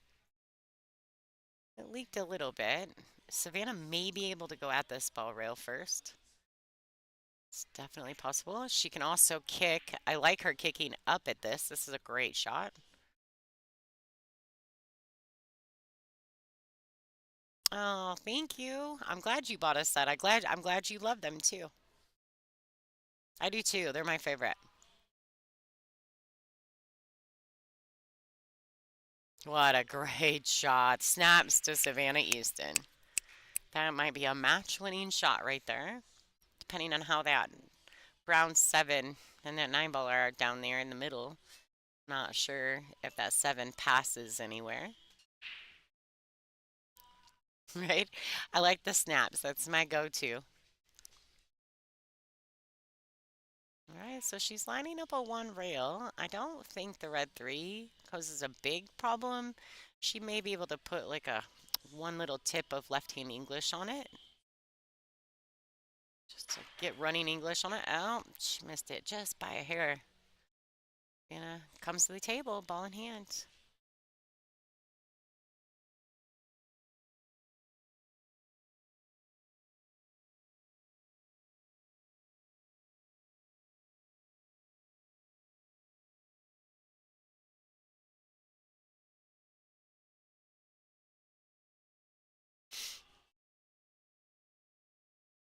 It leaked a little bit. Savannah may be able to go at this ball rail first. It's definitely possible. She can also kick. I like her kicking up at this. This is a great shot. Oh, thank you. I'm glad you bought a set. I'm glad you love them too. I do too. They're my favorite. What a great shot. Snaps to Savannah Easton. That might be a match-winning shot right there, depending on how that brown 7 and that 9 ball are down there in the middle. Not sure if that 7 passes anywhere. Right? I like the snaps. That's my go-to. All right, so she's lining up a 1 rail. I don't think the red 3 poses a big problem. She may be able to put like a 1 little tip of left-hand English on it. Just to get running English on it. Oh, she missed it just by a hair. Comes to the table, ball in hand.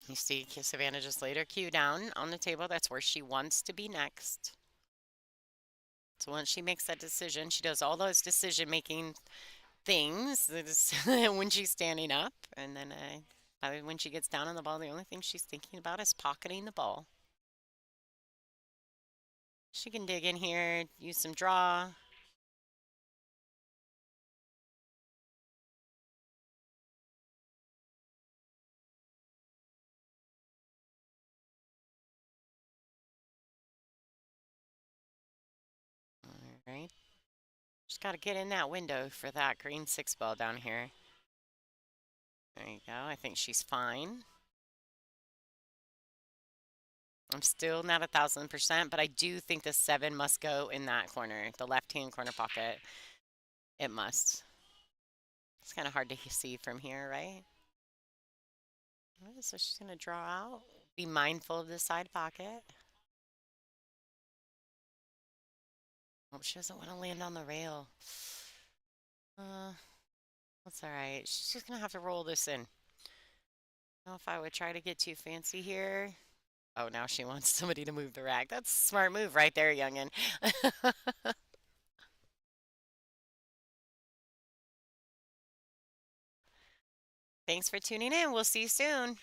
You see Savannah just laid her cue down on the table. That's where she wants to be next. So once she makes that decision, she does all those decision-making things when she's standing up. And then when she gets down on the ball, the only thing she's thinking about is pocketing the ball. She can dig in here, use some draw. All right. Just got to get in that window for that green 6 ball down here. There you go. I think she's fine. I'm still not 1,000%, but I do think the 7 must go in that corner, the left-hand corner pocket. It must. It's kind of hard to see from here, right? So she's going to draw out. Be mindful of the side pocket. Oh, she doesn't want to land on the rail. That's all right. She's just going to have to roll this in. I don't know if I would try to get too fancy here. Oh, now she wants somebody to move the rack. That's a smart move right there, youngin'. Thanks for tuning in. We'll see you soon.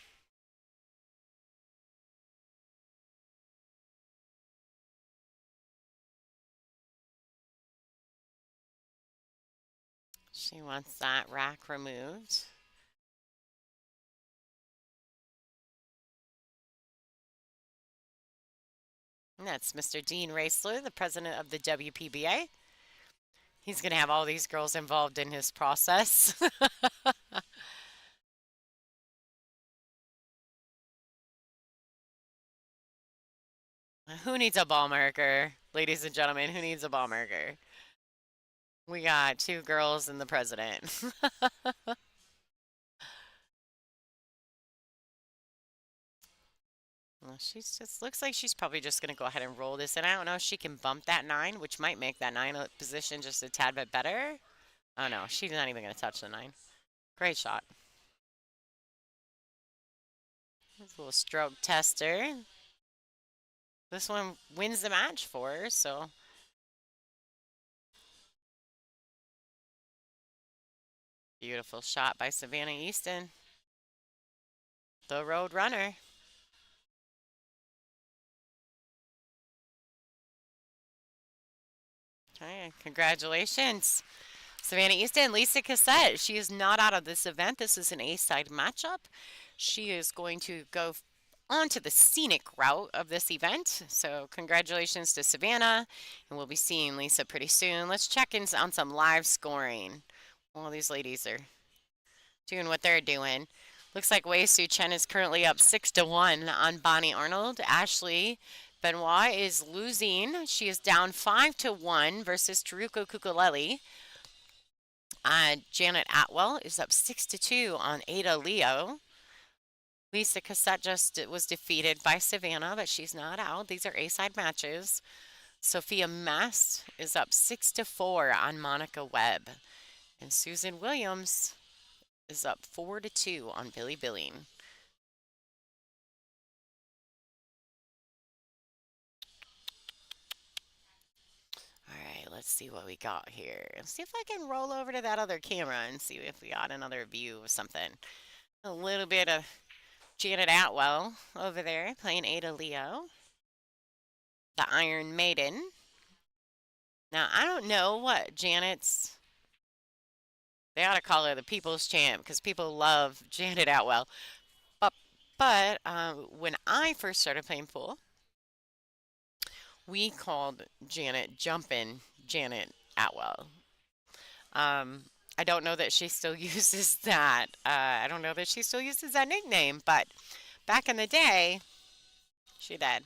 She wants that rack removed. And that's Mr. Dean Raisler, the president of the WPBA. He's going to have all these girls involved in his process. Who needs a ball marker? Ladies and gentlemen, who needs a ball marker? We got two girls and the president. Well, she's just looks like she's probably just going to go ahead and roll this in. I don't know if she can bump that nine, which might make that nine position just a tad bit better. Oh no, she's not even going to touch the nine. Great shot. This little stroke tester. This one wins the match for her, so beautiful shot by Savannah Easton, the road runner. Okay, congratulations. Savannah Easton, Lisa Cassette. She is not out of this event. This is an A-side matchup. She is going to go on to the scenic route of this event. So congratulations to Savannah, and we'll be seeing Lisa pretty soon. Let's check in on some live scoring. All these ladies are doing what they're doing. Looks like Wei Su Chen is currently up 6-1 on Bonnie Arnold. Ashley Benoit is losing. She is down 5-1 versus Taruko Kukuleli. Janet Atwell is up 6-2 on Ada Leo. Lisa Cassette just was defeated by Savannah, but she's not out. These are A-side matches. Sophia Mast is up 6-4 on Monica Webb. And Susan Williams is up 4-2 on Billy Billing. All right, let's see what we got here. Let's see if I can roll over to that other camera and see if we got another view of something. A little bit of Janet Atwell over there playing Ada Leo, the Iron Maiden. Now, I don't know what Janet's, they ought to call her the People's Champ because people love Janet Atwell. But, but when I first started playing pool, we called Janet Jumpin' Janet Atwell. Um, I don't know that she still uses that. I don't know that she still uses that nickname, but back in the day, she did.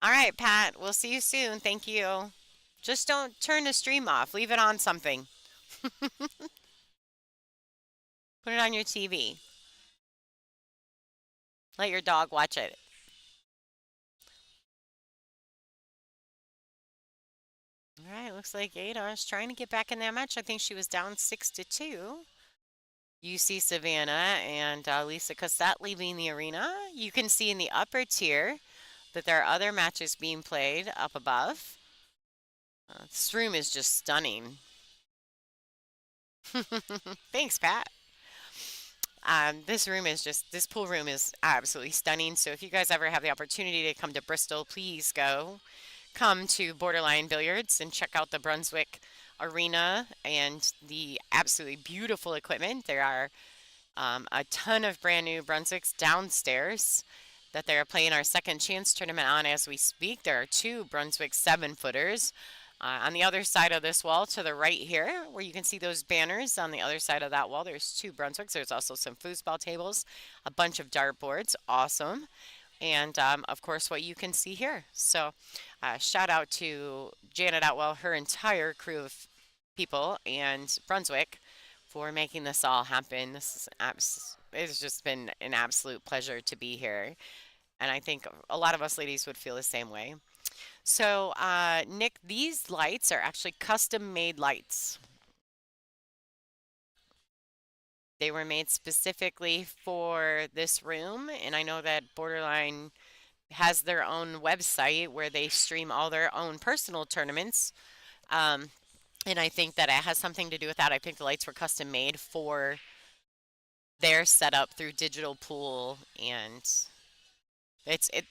All right, Pat, we'll see you soon. Thank you. Just don't turn the stream off. Leave it on something. Put it on your TV. Let your dog watch it. All right, looks like Ada is trying to get back in that match. I think she was down 6-2. You see Savannah and Lisa Cassette leaving the arena. You can see in the upper tier that there are other matches being played up above. This room is just stunning. Thanks, Pat. This pool room is absolutely stunning. So if you guys ever have the opportunity to come to Bristol, please come to Borderline Billiards and check out the Brunswick Arena and the absolutely beautiful equipment. There are a ton of brand new Brunswicks downstairs that they're playing our second chance tournament on as we speak. There are two Brunswick 7-footers. On the other side of this wall to the right here, where you can see those banners on the other side of that wall, there's two Brunswicks. There's also some foosball tables, a bunch of dartboards. Awesome. And of course, what you can see here. So shout out to Janet Outwell, her entire crew of people, and Brunswick for making this all happen. It's just been an absolute pleasure to be here. And I think a lot of us ladies would feel the same way. So, Nick, these lights are actually custom-made lights. They were made specifically for this room, and I know that Borderline has their own website where they stream all their own personal tournaments. Um, and I think that it has something to do with that. I think the lights were custom made for their setup through Digital Pool, and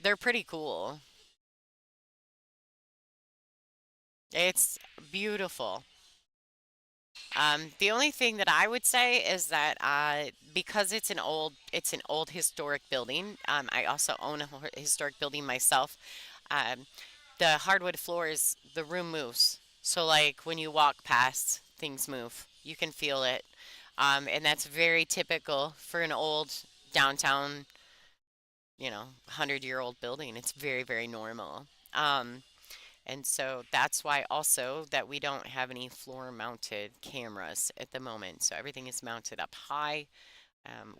they're pretty cool. It's beautiful. The only thing that I would say is that because it's an old historic building. I also own a historic building myself. Um, the hardwood floors, the room moves. So like when you walk past, things move. You can feel it, and that's very typical for an old downtown, 100-year-old building. It's very, very normal. And so that's why also that we don't have any floor mounted cameras at the moment. So everything is mounted up high.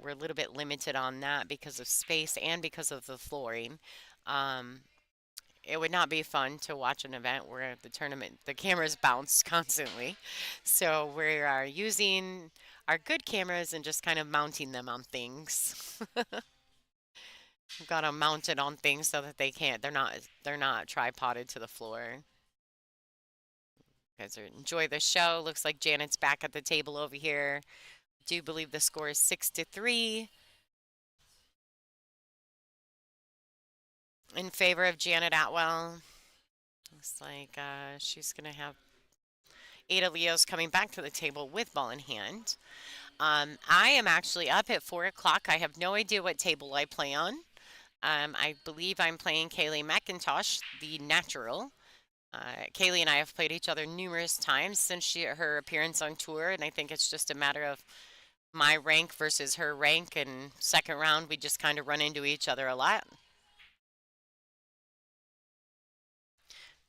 We're a little bit limited on that because of space and because of the flooring. Um, it would not be fun to watch an event where the cameras bounce constantly. So we are using our good cameras and just kind of mounting them on things. We've got them mounted on things so that they're not tripoded to the floor. You guys enjoy the show. Looks like Janet's back at the table over here. Do believe the score is 6-3 in favor of Janet Atwell. Looks like she's going to have Ada Leo's coming back to the table with ball in hand. I am actually up at 4 o'clock. I have no idea what table I play on. I believe I'm playing Kaylee McIntosh, the natural. Kaylee and I have played each other numerous times since her appearance on tour, and I think it's just a matter of my rank versus her rank. And second round, we just kind of run into each other a lot.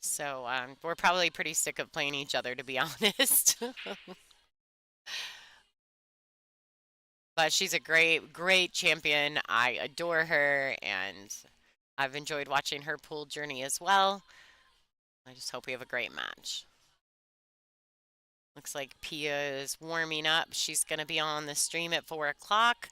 So we're probably pretty sick of playing each other, to be honest. But she's a great, great champion. I adore her, and I've enjoyed watching her pool journey as well. I just hope we have a great match. Looks like Pia is warming up. She's going to be on the stream at 4 o'clock.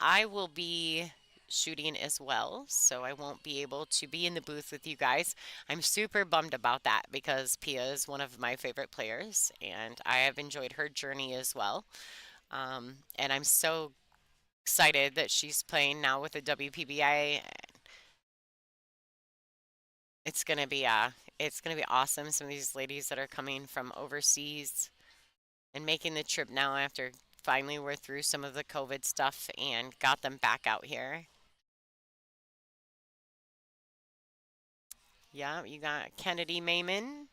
I will be shooting as well, so I won't be able to be in the booth with you guys. I'm super bummed about that because Pia is one of my favorite players, and I have enjoyed her journey as well. And I'm so excited that she's playing now with the WPBA. It's gonna be awesome. Some of these ladies that are coming from overseas and making the trip now after finally we're through some of the COVID stuff and got them back out here. Yeah, you got Kennedy Mayman.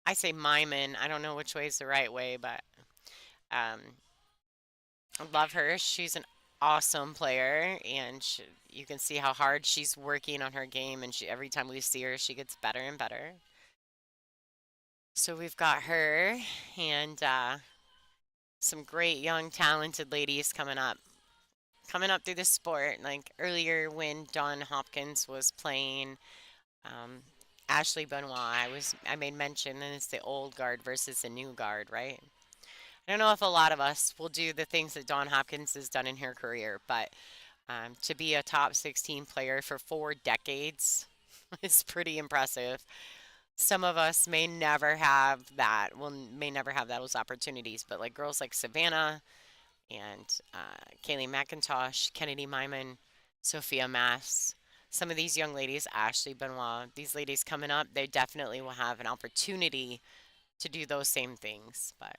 I say Myman. I don't know which way is the right way, but um, I love her. She's an awesome player, and you can see how hard she's working on her game. And every time we see her, she gets better and better. So we've got her and some great young talented ladies coming up through the sport. Like earlier when Dawn Hopkins was playing um, Ashley Benoit, I made mention, and it's the old guard versus the new guard, right? I don't know if a lot of us will do the things that Dawn Hopkins has done in her career, but to be a top 16 player for 4 decades is pretty impressive. Some of us may never have that. Well, may never have those opportunities, but like girls like Savannah and Kaylee McIntosh, Kennedy Myman, Sophia Mass, some of these young ladies, Ashley Benoit, these ladies coming up, they definitely will have an opportunity to do those same things, but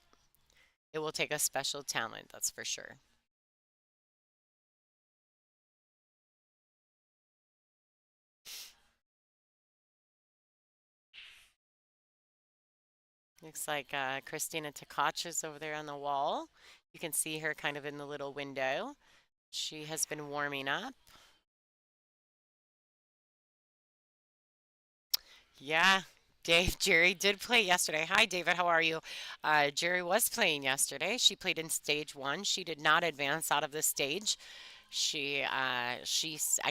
it will take a special talent, that's for sure. Looks like Christina Tkach is over there on the wall. You can see her kind of in the little window. She has been warming up. Yeah, Jerry did play yesterday. Hi, David, how are you? Jerry was playing yesterday. She played in stage one. She did not advance out of the stage. I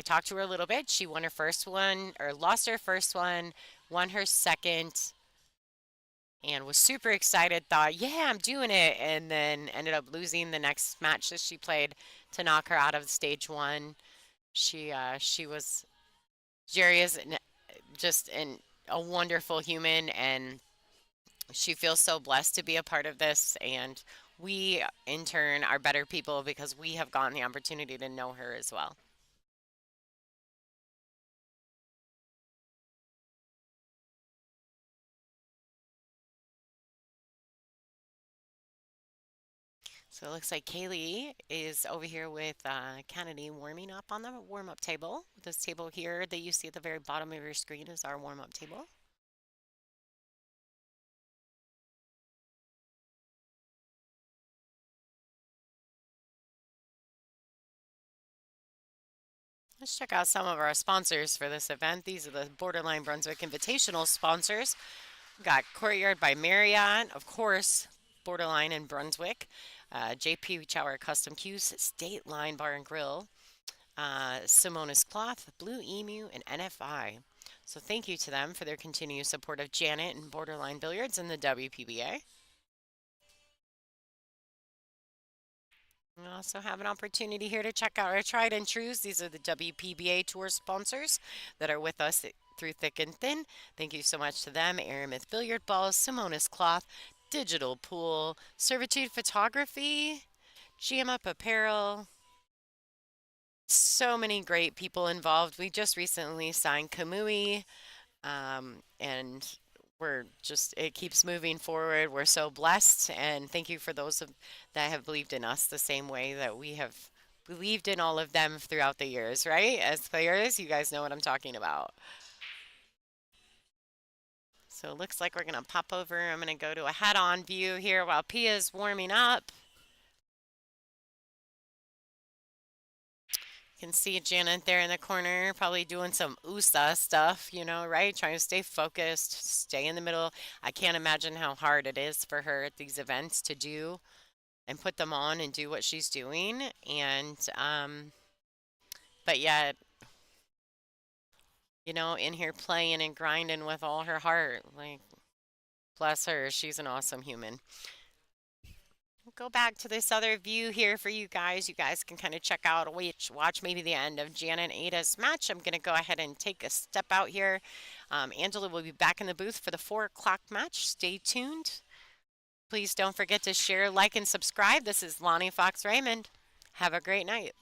talked to her a little bit. She won her first one, or lost her first one, won her second, and was super excited. Thought, yeah, I'm doing it, and then ended up losing the next match that she played to knock her out of stage one. She was Jerry is just a wonderful human, and she feels so blessed to be a part of this. And we, in turn, are better people because we have gotten the opportunity to know her as well. So it looks like Kaylee is over here with Kennedy warming up on the warm-up table. This table here that you see at the very bottom of your screen is our warm-up table. Let's check out some of our sponsors for this event. These are the Borderline Brunswick Invitational sponsors. We've got Courtyard by Marriott, of course, Borderline in Brunswick, JP Chower Custom Cues, State Line Bar and Grill, Simonis Cloth, Blue Emu, and NFI. So thank you to them for their continued support of Janet and Borderline Billiards and the WPBA. We also have an opportunity here to check out our tried and trues. These are the WPBA Tour sponsors that are with us through thick and thin. Thank you so much to them. Aramith Billiard Balls, Simonis Cloth, Digital Pool, Servitude Photography, GM Up Apparel. So many great people involved. We just recently signed Kamui, and it keeps moving forward. We're so blessed, and thank you for those that have believed in us the same way that we have believed in all of them throughout the years, right? As players, you guys know what I'm talking about. So it looks like we're going to pop over. I'm going to go to a head-on view here while Pia's warming up. You can see Janet there in the corner, probably doing some USA stuff, you know, right? Trying to stay focused, stay in the middle. I can't imagine how hard it is for her at these events to do and put them on and do what she's doing. But yet, you know, in here playing and grinding with all her heart. Like, bless her, she's an awesome human. Go back to this other view here for you guys. You guys can kind of check out, watch maybe the end of Janet and Ada's match. I'm going to go ahead and take a step out here. Angela will be back in the booth for the 4 o'clock match. Stay tuned. Please don't forget to share, like, and subscribe. This is Lonnie Fox Raymond. Have a great night.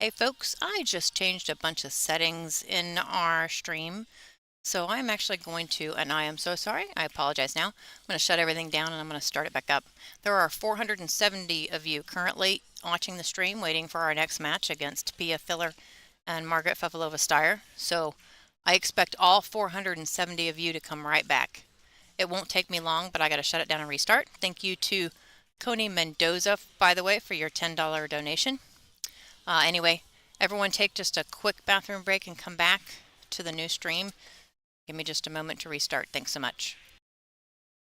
Hey folks, I just changed a bunch of settings in our stream. So I'm actually going to, and I am so sorry, I apologize now. I'm going to shut everything down and I'm going to start it back up. There are 470 of you currently watching the stream waiting for our next match against Pia Filler and Margaret Fafalova-Steyer. So I expect all 470 of you to come right back. It won't take me long, but I got to shut it down and restart. Thank you to Coney Mendoza, by the way, for your $10 donation. Anyway, everyone take just a quick bathroom break and come back to the new stream. Give me just a moment to restart. Thanks so much.